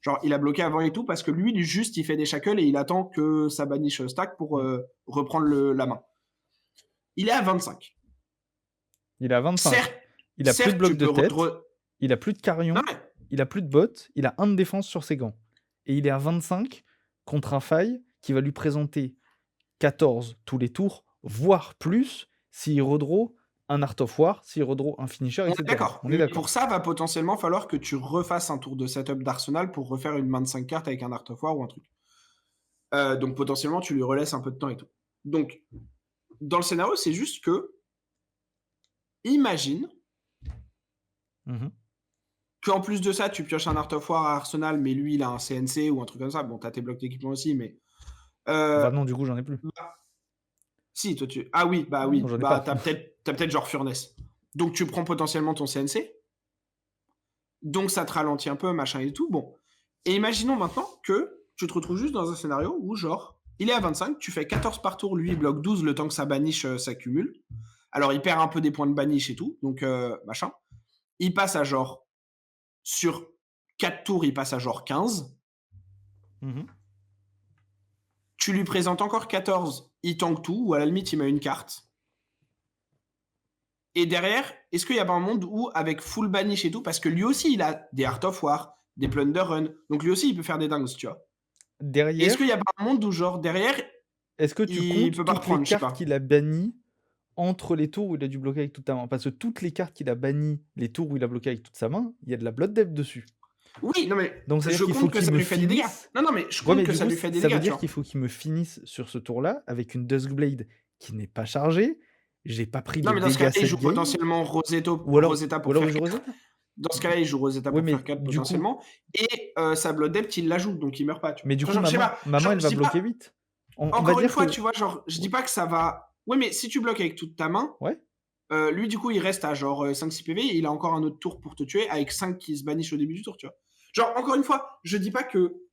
Genre, il a bloqué avant et tout parce que lui, juste, il fait des shackles et il attend que ça banish stack pour Mmh. reprendre la main. Il est à 25. Il est à 25. Certes, Il a plus de certes, bloc tu de peux. tête, il a plus de Non, carillon, mais. il a plus de bottes, il a 1 de défense sur ses gants. Et il est à 25 contre un faille qui va lui présenter 14 tous les tours, voire plus, s'il redraw un Art of War, s'il redraw un finisher, On est etc. d'accord. On est Mais d'accord. pour ça, va potentiellement falloir que tu refasses un tour de setup d'Arsenal pour refaire une main de 5 cartes avec un Art of War ou un truc. Donc potentiellement, tu lui relaisses un peu de temps et tout. Donc, dans le scénario, c'est juste que, imagine Mmh. qu'en plus de ça, tu pioches un Art of War à Arsenal, mais lui, il a un CNC ou un truc comme ça. Bon, t'as tes blocs d'équipement aussi, mais. Bah non, du coup, j'en ai plus. Bah, si, toi, tu. Ah oui, bah Non, oui. j'en ai Bah, pas. t'as peut-être genre Furnace. Donc, tu prends potentiellement ton CNC. Donc, ça te ralentit un peu, machin et tout. Bon. Et imaginons maintenant que tu te retrouves juste dans un scénario où, genre, il est à 25, tu fais 14 par tour, lui, il bloque 12 le temps que sa banish s'accumule. Alors, il perd un peu des points de banish et tout. Donc, machin. Il passe à genre. Sur 4 tours, il passe à genre 15. Mmh. Tu lui présentes encore 14, il tank tout, ou à la limite, il met une carte. Et derrière, est-ce qu'il y a pas un monde où, avec full banish et tout, parce que lui aussi, il a des Art of War, des Plunder Run, donc lui aussi, il peut faire des dingues, tu vois. Est-ce qu'il y Derrière, a pas un monde où, genre, derrière, est-ce que tu il comptes peut pas toutes les reprendre, je sais cartes pas. qu'il a bannies entre les tours où il a dû bloquer avec toute sa main? Parce que toutes les cartes qu'il a bannies, les tours où il a bloqué avec toute sa main, il y a de la Blood Depth dessus. Oui, non, mais Donc je c'est-à-dire qu'il faut compte que qu'il ça me lui fait des dégâts. finisse. Non, mais je Ouais, compte mais que du ça coup, lui fait des ça veut dégâts, tu dire vois. qu'il faut qu'il me finisse sur ce tour-là avec une Duskblade qui n'est pas chargée. J'ai pas pris Non, les mais dans ce dégâts cas-là, il cette joue game. potentiellement Ou alors, Rosetta ou pour alors il faire joue 4. Rosetta. Dans ce cas-là, il joue Rosetta Ouais, pour faire mais 4 du coup, potentiellement. Et sa Blood Depth, il l'ajoute, donc il meurt pas, tu vois. mais du coup, Genre, je sais pas. maman, Genre, elle je va dis bloquer pas. 8. On va Encore une dire fois, tu que. vois, genre, je dis Oui. pas que ça va. Ouais, mais si tu bloques avec toute ta main, Ouais. lui, du coup, il reste à genre 5-6 PV et il a encore un autre tour pour te tuer avec 5 qui se bannissent au début du tour, tu vois. Genre, encore une fois, je dis pas que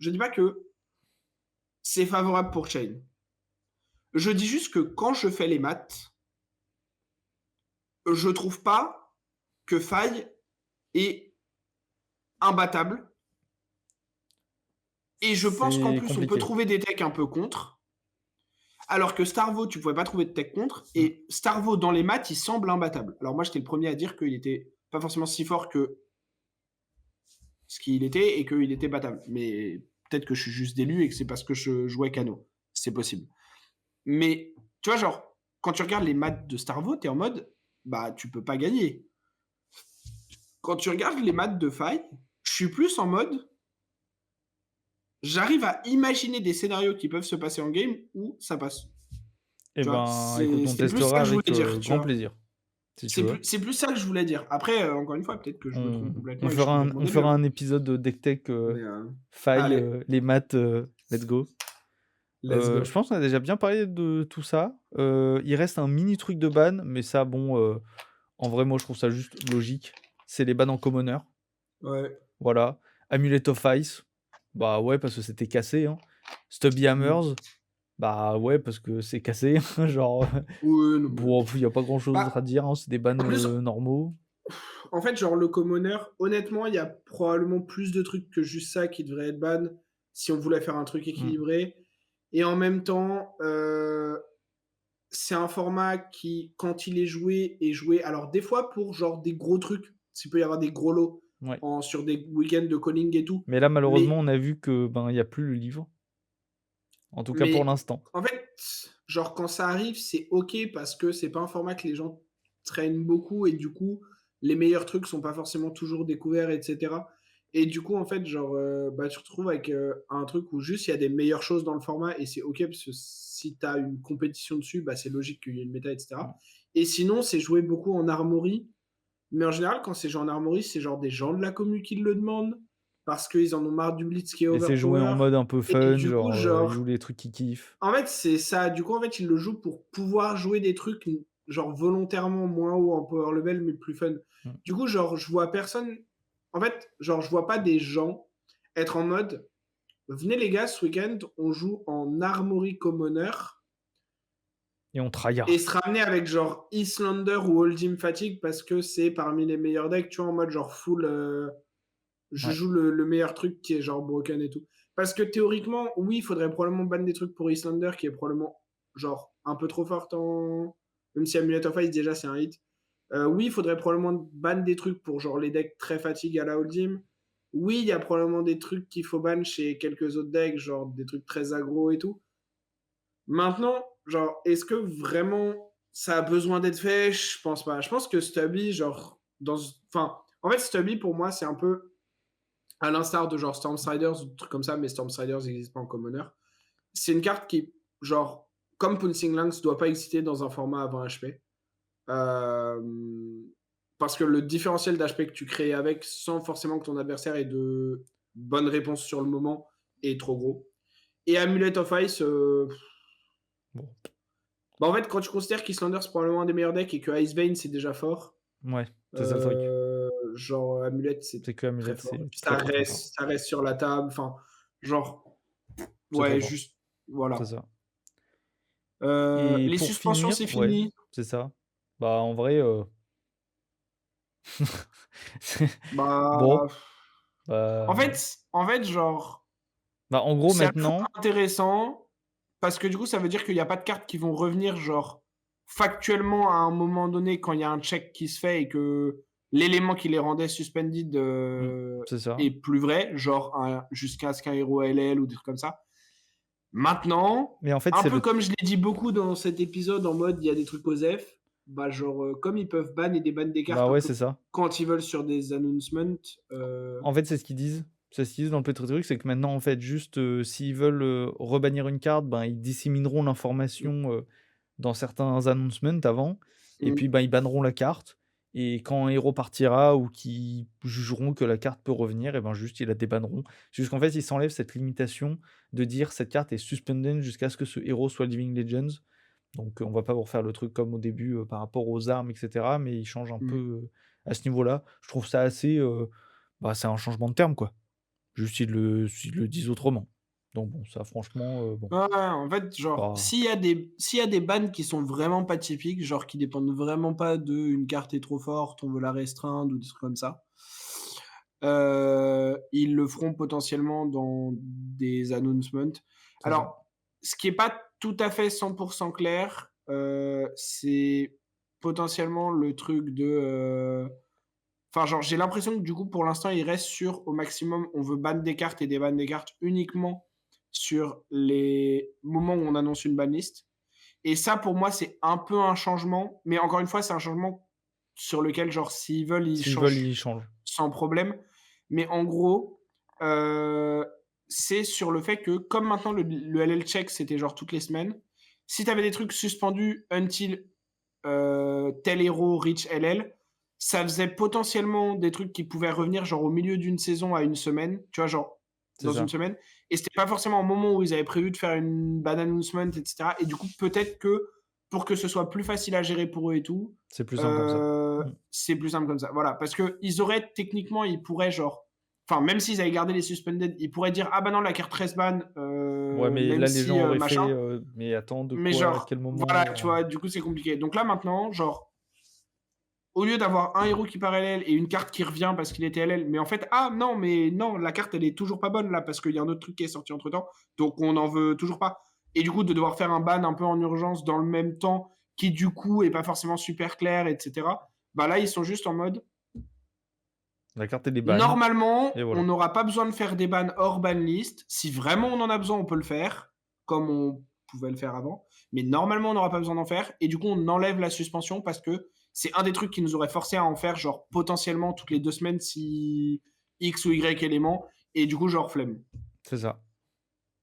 c'est favorable pour Chain. Je dis juste que quand je fais les maths, je trouve pas que Faille est imbattable. Et je pense qu'en C'est plus, on peut compliqué. trouver des decks un peu contre. Alors que Starvo, tu pouvais pas trouver de tech contre Mmh. et Starvo dans les maths, il semble imbattable. Alors moi, j'étais le premier à dire qu'il était pas forcément si fort que ce qu'il était et qu'il était battable. Mais peut-être que je suis juste d'élu et que c'est parce que je jouais Cano. C'est possible. Mais tu vois, genre, quand tu regardes les maths de Starvo, tu es en mode, bah, tu peux pas gagner. Quand tu regardes les maths de Faille, je suis plus en mode, j'arrive à imaginer des scénarios qui peuvent se passer en game où ça passe. Et Tu vois? ben, écoute, on C'est plus ça testera que je avec, voulais dire, tu grand vois? plaisir, si tu veux. C'est plus ça que je voulais dire. Après, encore une fois, peut-être que je me On trompe on complètement et que je suis fera un complètement on débile, fera hein. un épisode de Deck Tech, Mais, faille, allez, les maths, let's go. let's Je go. pense qu'on a déjà bien parlé de tout ça. Il reste un mini truc de ban, mais ça bon, en vrai, moi, je trouve ça juste logique. C'est les bans en commoner, Ouais. voilà. Amulet of Ice, bah, ouais, parce que c'était cassé, hein. Stubby Mmh. Hammers, bah, ouais, parce que c'est cassé, genre, Ouais, non, mais bon, il y a pas grand chose d'autre à bah, dire, hein, c'est des bans, en plus, normaux. en fait, genre, le commoner, honnêtement, il y a probablement plus de trucs que juste ça qui devraient être ban si on voulait faire un truc Mmh. équilibré et en même temps, c'est un format qui, quand il est joué alors des fois pour genre des gros trucs, s'il peut y avoir des gros lots Ouais. sur des week-ends de calling et tout, Mais là, malheureusement, mais on a vu que, ben, il y a plus le livre, en tout cas pour mais l'instant. en fait, genre quand ça arrive, c'est OK parce que c'est pas un format que les gens traînent beaucoup et du coup, les meilleurs trucs sont pas forcément toujours découverts et cetera et du coup, en fait, genre, bah, tu te retrouves avec, un truc où juste il y a des meilleures choses dans le format et c'est OK parce que si tu as une compétition dessus, bah, c'est logique qu'il y ait une méta et Mmh. cetera et sinon, c'est joué beaucoup en armory, mais en général, quand c'est joué en armory, c'est genre des gens de la commu qui le demandent parce qu'ils en ont marre du blitz qui est Et c'est joué en overpower mode un peu et fun, du coup, genre, ils jouent genre les trucs qu'ils kiffent. en fait, c'est ça. Du coup, en fait, ils le jouent pour pouvoir jouer des trucs, genre volontairement moins haut en power level, mais plus fun. Mmh. Du coup, genre, je vois personne. En fait, genre, je vois pas des gens être en mode venez les gars, ce week-end, on joue en Armory Commoner Et on et tryhard. se ramener avec genre Islander ou Hold'em Fatigue parce que c'est parmi les meilleurs decks, tu vois, en mode genre full. Je Ouais. joue le meilleur truc qui est genre broken et tout. Parce que théoriquement, oui, il faudrait probablement ban des trucs pour Islander qui est probablement genre un peu trop forte en. Même si Amulet of Ice déjà c'est un hit. Oui, il faudrait probablement ban des trucs pour genre les decks très fatigue à la Hold'em. Oui, il y a probablement des trucs qu'il faut ban chez quelques autres decks, genre des trucs très aggro et tout. Maintenant, genre, est-ce que vraiment ça a besoin d'être fait? Je pense pas. Je pense que Stubby, genre, enfin, en fait, Stubby pour moi, c'est un peu à l'instar de genre Stormstriders ou des trucs comme ça, mais Stormstriders n'existe pas en commoner. C'est une carte qui, genre, comme Pouncing Lance, doit pas exister dans un format à 20 HP. Euh, Parce que le différentiel d'HP que tu crées avec, sans forcément que ton adversaire ait de bonnes réponses sur le moment, est trop gros. Et Amulet of Ice, Bon, bah en fait, quand tu considères qu'Islander c'est probablement un des meilleurs decks et que Icevein c'est déjà fort, ouais, c'est ça le truc. genre Amulet c'est C'est que très Amulet, fort. c'est Puis très, très, très fort. ça reste sur la table, enfin, genre, C'est trop ouais, fort, juste, c'est voilà. ça. Et Les pour suspensions, finir, c'est ouais, fini. c'est ça. Bah, en vrai, c'est bon, Bah, bah en fait, genre, bah, en gros, c'est à la fois maintenant intéressant parce que du coup, ça veut dire qu'il y a pas de cartes qui vont revenir, genre, factuellement à un moment donné quand il y a un check qui se fait et que l'élément qui les rendait suspended, mmh, c'est ça. est plus vrai, genre jusqu'à ce qu'un héros LL ou des trucs comme ça. Maintenant, Mais en fait, un c'est peu le comme je l'ai dit beaucoup dans cet épisode en mode il y a des trucs OSEF, bah genre, comme ils peuvent ban et déban des bah, cartes un ouais, peu c'est ça. quand ils veulent sur des announcements, En fait, c'est ce qu'ils disent. C'est ce qu'ils disent dans le petit truc, c'est que maintenant, en fait, juste, s'ils veulent, rebannir une carte, ben, ils dissémineront l'information, dans certains announcements avant et mmh, puis, ben, ils banneront la carte et quand un héros partira ou qu'ils jugeront que la carte peut revenir et ben, juste, ils la débanneront. C'est juste qu'en fait, ils s'enlèvent cette limitation de dire: «Cette carte est suspended jusqu'à ce que ce héros soit Living Legends». Donc, on va pas vous refaire le truc comme au début, par rapport aux armes et cetera, mais ils changent un peu, mmh. à ce niveau-là. Je trouve ça assez, bah, c'est un changement de terme, quoi. Juste ils le disent autrement. Donc bon, ça franchement, bon, Ouais, ouais, en fait, genre, pas s'il y a des bans qui sont vraiment pas typiques, genre qui dépendent vraiment pas de une carte est trop forte, on veut la restreindre ou des trucs comme ça, ils le feront potentiellement dans des announcements. c'est ça. Alors, ce qui est pas tout à fait 100 clair, c'est potentiellement le truc de, enfin, genre, j'ai l'impression que du coup, pour l'instant, il reste sur, au maximum, on veut ban des cartes et des bans des cartes uniquement sur les moments où on annonce une banlist. Et ça, pour moi, c'est un peu un changement, mais encore une fois, c'est un changement sur lequel, genre, s'ils veulent, ils S'ils veulent, changent ils changent. sans problème. Mais en gros, heu, c'est sur le fait que comme maintenant le LL check, c'était genre toutes les semaines, si tu avais des trucs suspendus until, tel héros reach LL, ça faisait potentiellement des trucs qui pouvaient revenir genre au milieu d'une saison à une semaine, tu vois? Genre C'est dans une ça. semaine et c'était pas forcément au moment où ils avaient prévu de faire une ban announcement et cetera et du coup, peut-être que pour que ce soit plus facile à gérer pour eux et tout, C'est plus simple comme ça. Mmh. c'est plus simple comme ça. Voilà, parce qu'ils auraient techniquement, ils pourraient genre enfin, même s'ils avaient gardé les suspended, ils pourraient dire: «Ah bah non, la carte 13 ban, Ouais, mais même là, les si, gens auraient fait, machin». «Mais attends, de Mais quoi? À genre, quel voilà, moment?» tu vois? Du coup, c'est compliqué. Donc là, maintenant, genre, au lieu d'avoir un héros qui part LL et une carte qui revient parce qu'il était LL, mais en fait, ah non, mais non, la carte, elle est toujours pas bonne là parce qu'il y a un autre truc qui est sorti entre temps, donc on n'en veut toujours pas. Et du coup, de devoir faire un ban un peu en urgence dans le même temps, qui du coup est pas forcément super clair, etc. Bah là, ils sont juste en mode, La carte, elle est ban normalement, et on voilà. n'aura pas besoin de faire des bans hors ban list. Si vraiment on en a besoin, on peut le faire, comme on pouvait le faire avant. Mais normalement, on n'aura pas besoin d'en faire. Et du coup, on enlève la suspension parce que c'est un des trucs qui nous aurait forcé à en faire, genre potentiellement toutes les 2 semaines si X ou Y élément. Et du coup, genre flemme. C'est ça.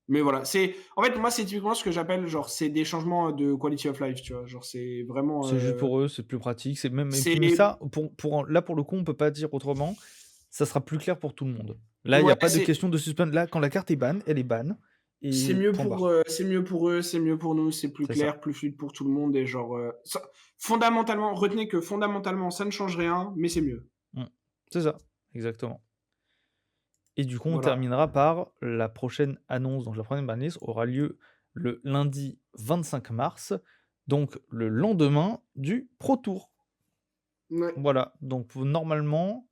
Mais voilà, c'est en fait moi c'est typiquement ce que j'appelle genre c'est des changements de quality of life, tu vois. Genre c'est vraiment C'est juste pour eux, c'est plus pratique, c'est même et puis mais c'est ça, là, pour le coup, on peut pas dire autrement, ça sera plus clair pour tout le monde. Là, il y ouais, a pas de question de suspend. Là, quand la carte est ban, elle est ban c'est et mieux point pour, barre. c'est mieux pour eux, c'est mieux pour nous, c'est plus C'est ça. clair, plus fluide pour tout le monde et genre, ça fondamentalement, retenez que fondamentalement, ça ne change rien, mais c'est mieux. Mmh. C'est ça, exactement. Et du coup, on Voilà. terminera par la prochaine annonce, donc la prochaine banlist aura lieu le lundi 25 mars, donc le lendemain du Pro Tour. Ouais. Voilà, donc normalement,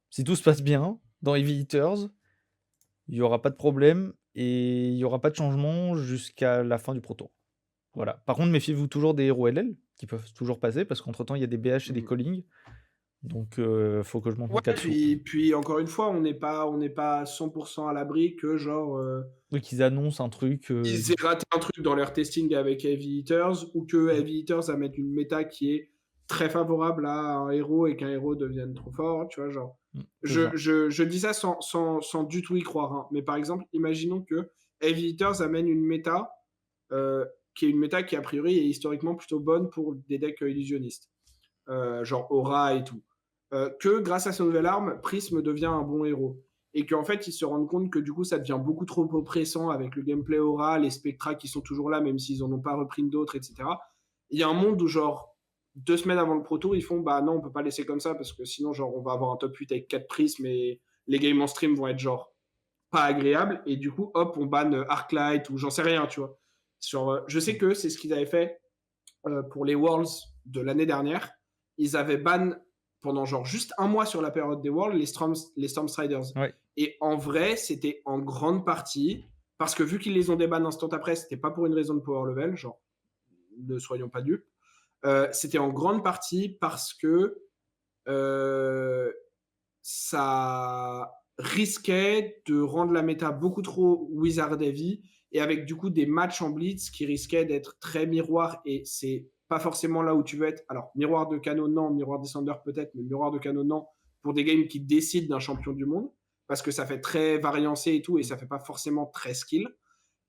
si tout se passe bien, dans Heavy Hitters, il y aura pas de problème et il y aura pas de changement jusqu'à la fin du Pro Tour. Voilà. Par contre, méfiez-vous toujours des héros LL qui peuvent toujours passer parce qu'entre temps, il y a des BH et des Mmh. calling, donc faut que je monte Ouais, mon 4 sous. puis encore une fois, on n'est pas à 100 à l'abri que genre, Oui, qu'ils annoncent un truc, ils aient raté un truc dans leur testing avec Heavy Hitters ou que mmh, Heavy Hitters amène une méta qui est très favorable à un héros et qu'un héros devienne trop fort, tu vois? Genre, c'est je ça. je je dis ça sans du tout y croire, hein, mais par exemple, imaginons que Heavy Hitters amène une méta, qui est une méta qui a priori est historiquement plutôt bonne pour des decks, illusionnistes, genre Aura et tout. Que grâce à sa nouvelle arme, Prism devient un bon héros. Et qu'en fait, ils se rendent compte que du coup, ça devient beaucoup trop oppressant avec le gameplay Aura, les spectras qui sont toujours là, même s'ils en ont pas repris d'autres, etc. Il y a un monde où, genre, 2 semaines avant le Pro Tour, ils font bah non, on peut pas laisser comme ça parce que sinon, genre, on va avoir un top 8 avec 4 prismes et les games en stream vont être genre pas agréables. Et du coup, hop, on banne Arclight ou j'en sais rien, tu vois. Je sais Mmh. que c'est ce qu'ils avaient fait pour les Worlds de l'année dernière. Ils avaient ban pendant genre juste un mois sur la période des Worlds les Stormstriders. Ouais, Et en vrai, c'était en grande partie parce que vu qu'ils les ont déban instant après, c'était pas pour une raison de power level, genre ne soyons pas dupes. C'était en grande partie parce que euh, ça risquait de rendre la méta beaucoup trop wizard heavy et avec du coup des matchs en blitz qui risquaient d'être très miroir et c'est pas forcément là où tu veux être. Alors, miroir de canon, non, miroir descender peut-être, mais miroir de canon, non, pour des games qui décident d'un champion du monde parce que ça fait très variancé et tout et mmh, ça fait pas forcément très skill.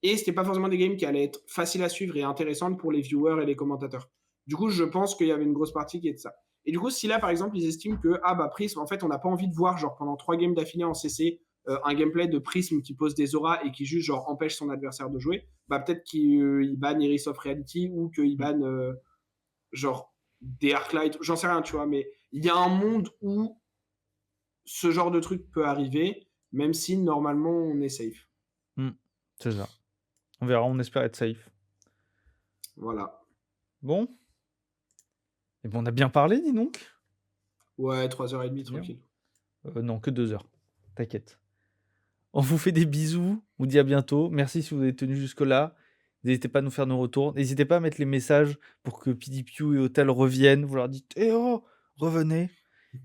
Et c'était pas forcément des games qui allaient être faciles à suivre et intéressantes pour les viewers et les commentateurs. Du coup, je pense qu'il y avait une grosse partie qui est de ça. Et du coup, si là, par exemple, ils estiment que, ah bah Prism, en fait, on n'a pas envie de voir, genre, pendant 3 games d'affilée en CC, un gameplay de Prism qui pose des auras et qui juste, genre, empêche son adversaire de jouer, bah peut-être qu'il banne Iris of Reality ou qu'il mmh, banne, genre, des Arclight, j'en sais rien, tu vois, mais il y a un monde où ce genre de truc peut arriver, même si, normalement, on est safe. mmh, c'est ça. On verra, on espère être safe. Voilà. Bon, et ben, on a bien parlé, dis donc. Ouais, 3h30, C'est bien. tranquille. Non, que 2 heures. T'inquiète. On vous fait des bisous, on vous dit à bientôt. Merci si vous avez tenu jusque-là N'hésitez pas à nous faire nos retours. N'hésitez pas à mettre les messages pour que PDPU et Hotel reviennent. Vous leur dites: «Eh oh, revenez!»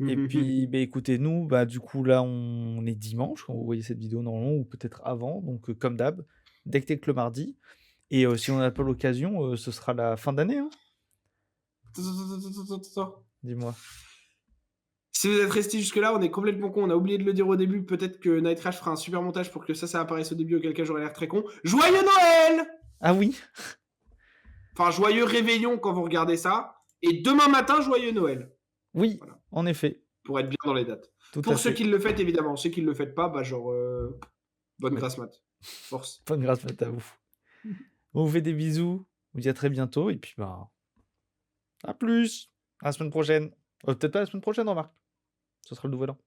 Et puis, beh, écoutez, nous, bah, du coup, là, on est dimanche quand vous voyez cette vidéo normalement ou peut-être avant, donc comme d'hab, Deck Tech le mardi et si on n'a pas l'occasion, ce sera la fin d'année, hein? Dis-moi. Si vous êtes resté jusque-là, on est complètement con. On a oublié de le dire au début. Peut-être que Night Crash fera un super montage pour que ça apparaisse au début, auquel cas j'aurais l'air très con. Joyeux Noël! Ah oui! Enfin, joyeux réveillon quand vous regardez ça. Et demain matin, joyeux Noël. Oui, Voilà. en effet, Pour être bien dans les dates. tout à Pour ceux fait. qui le fêtent, évidemment. Ceux qui ne le fêtent pas, bah genre, bonne Ouais, grâce mat. Force. bonne grâce mat à vous. On vous fait des bisous, on vous dit à très bientôt et puis, bah, à plus! À la semaine prochaine. Peut-être pas la semaine prochaine, remarque. Ce sera le nouvel an.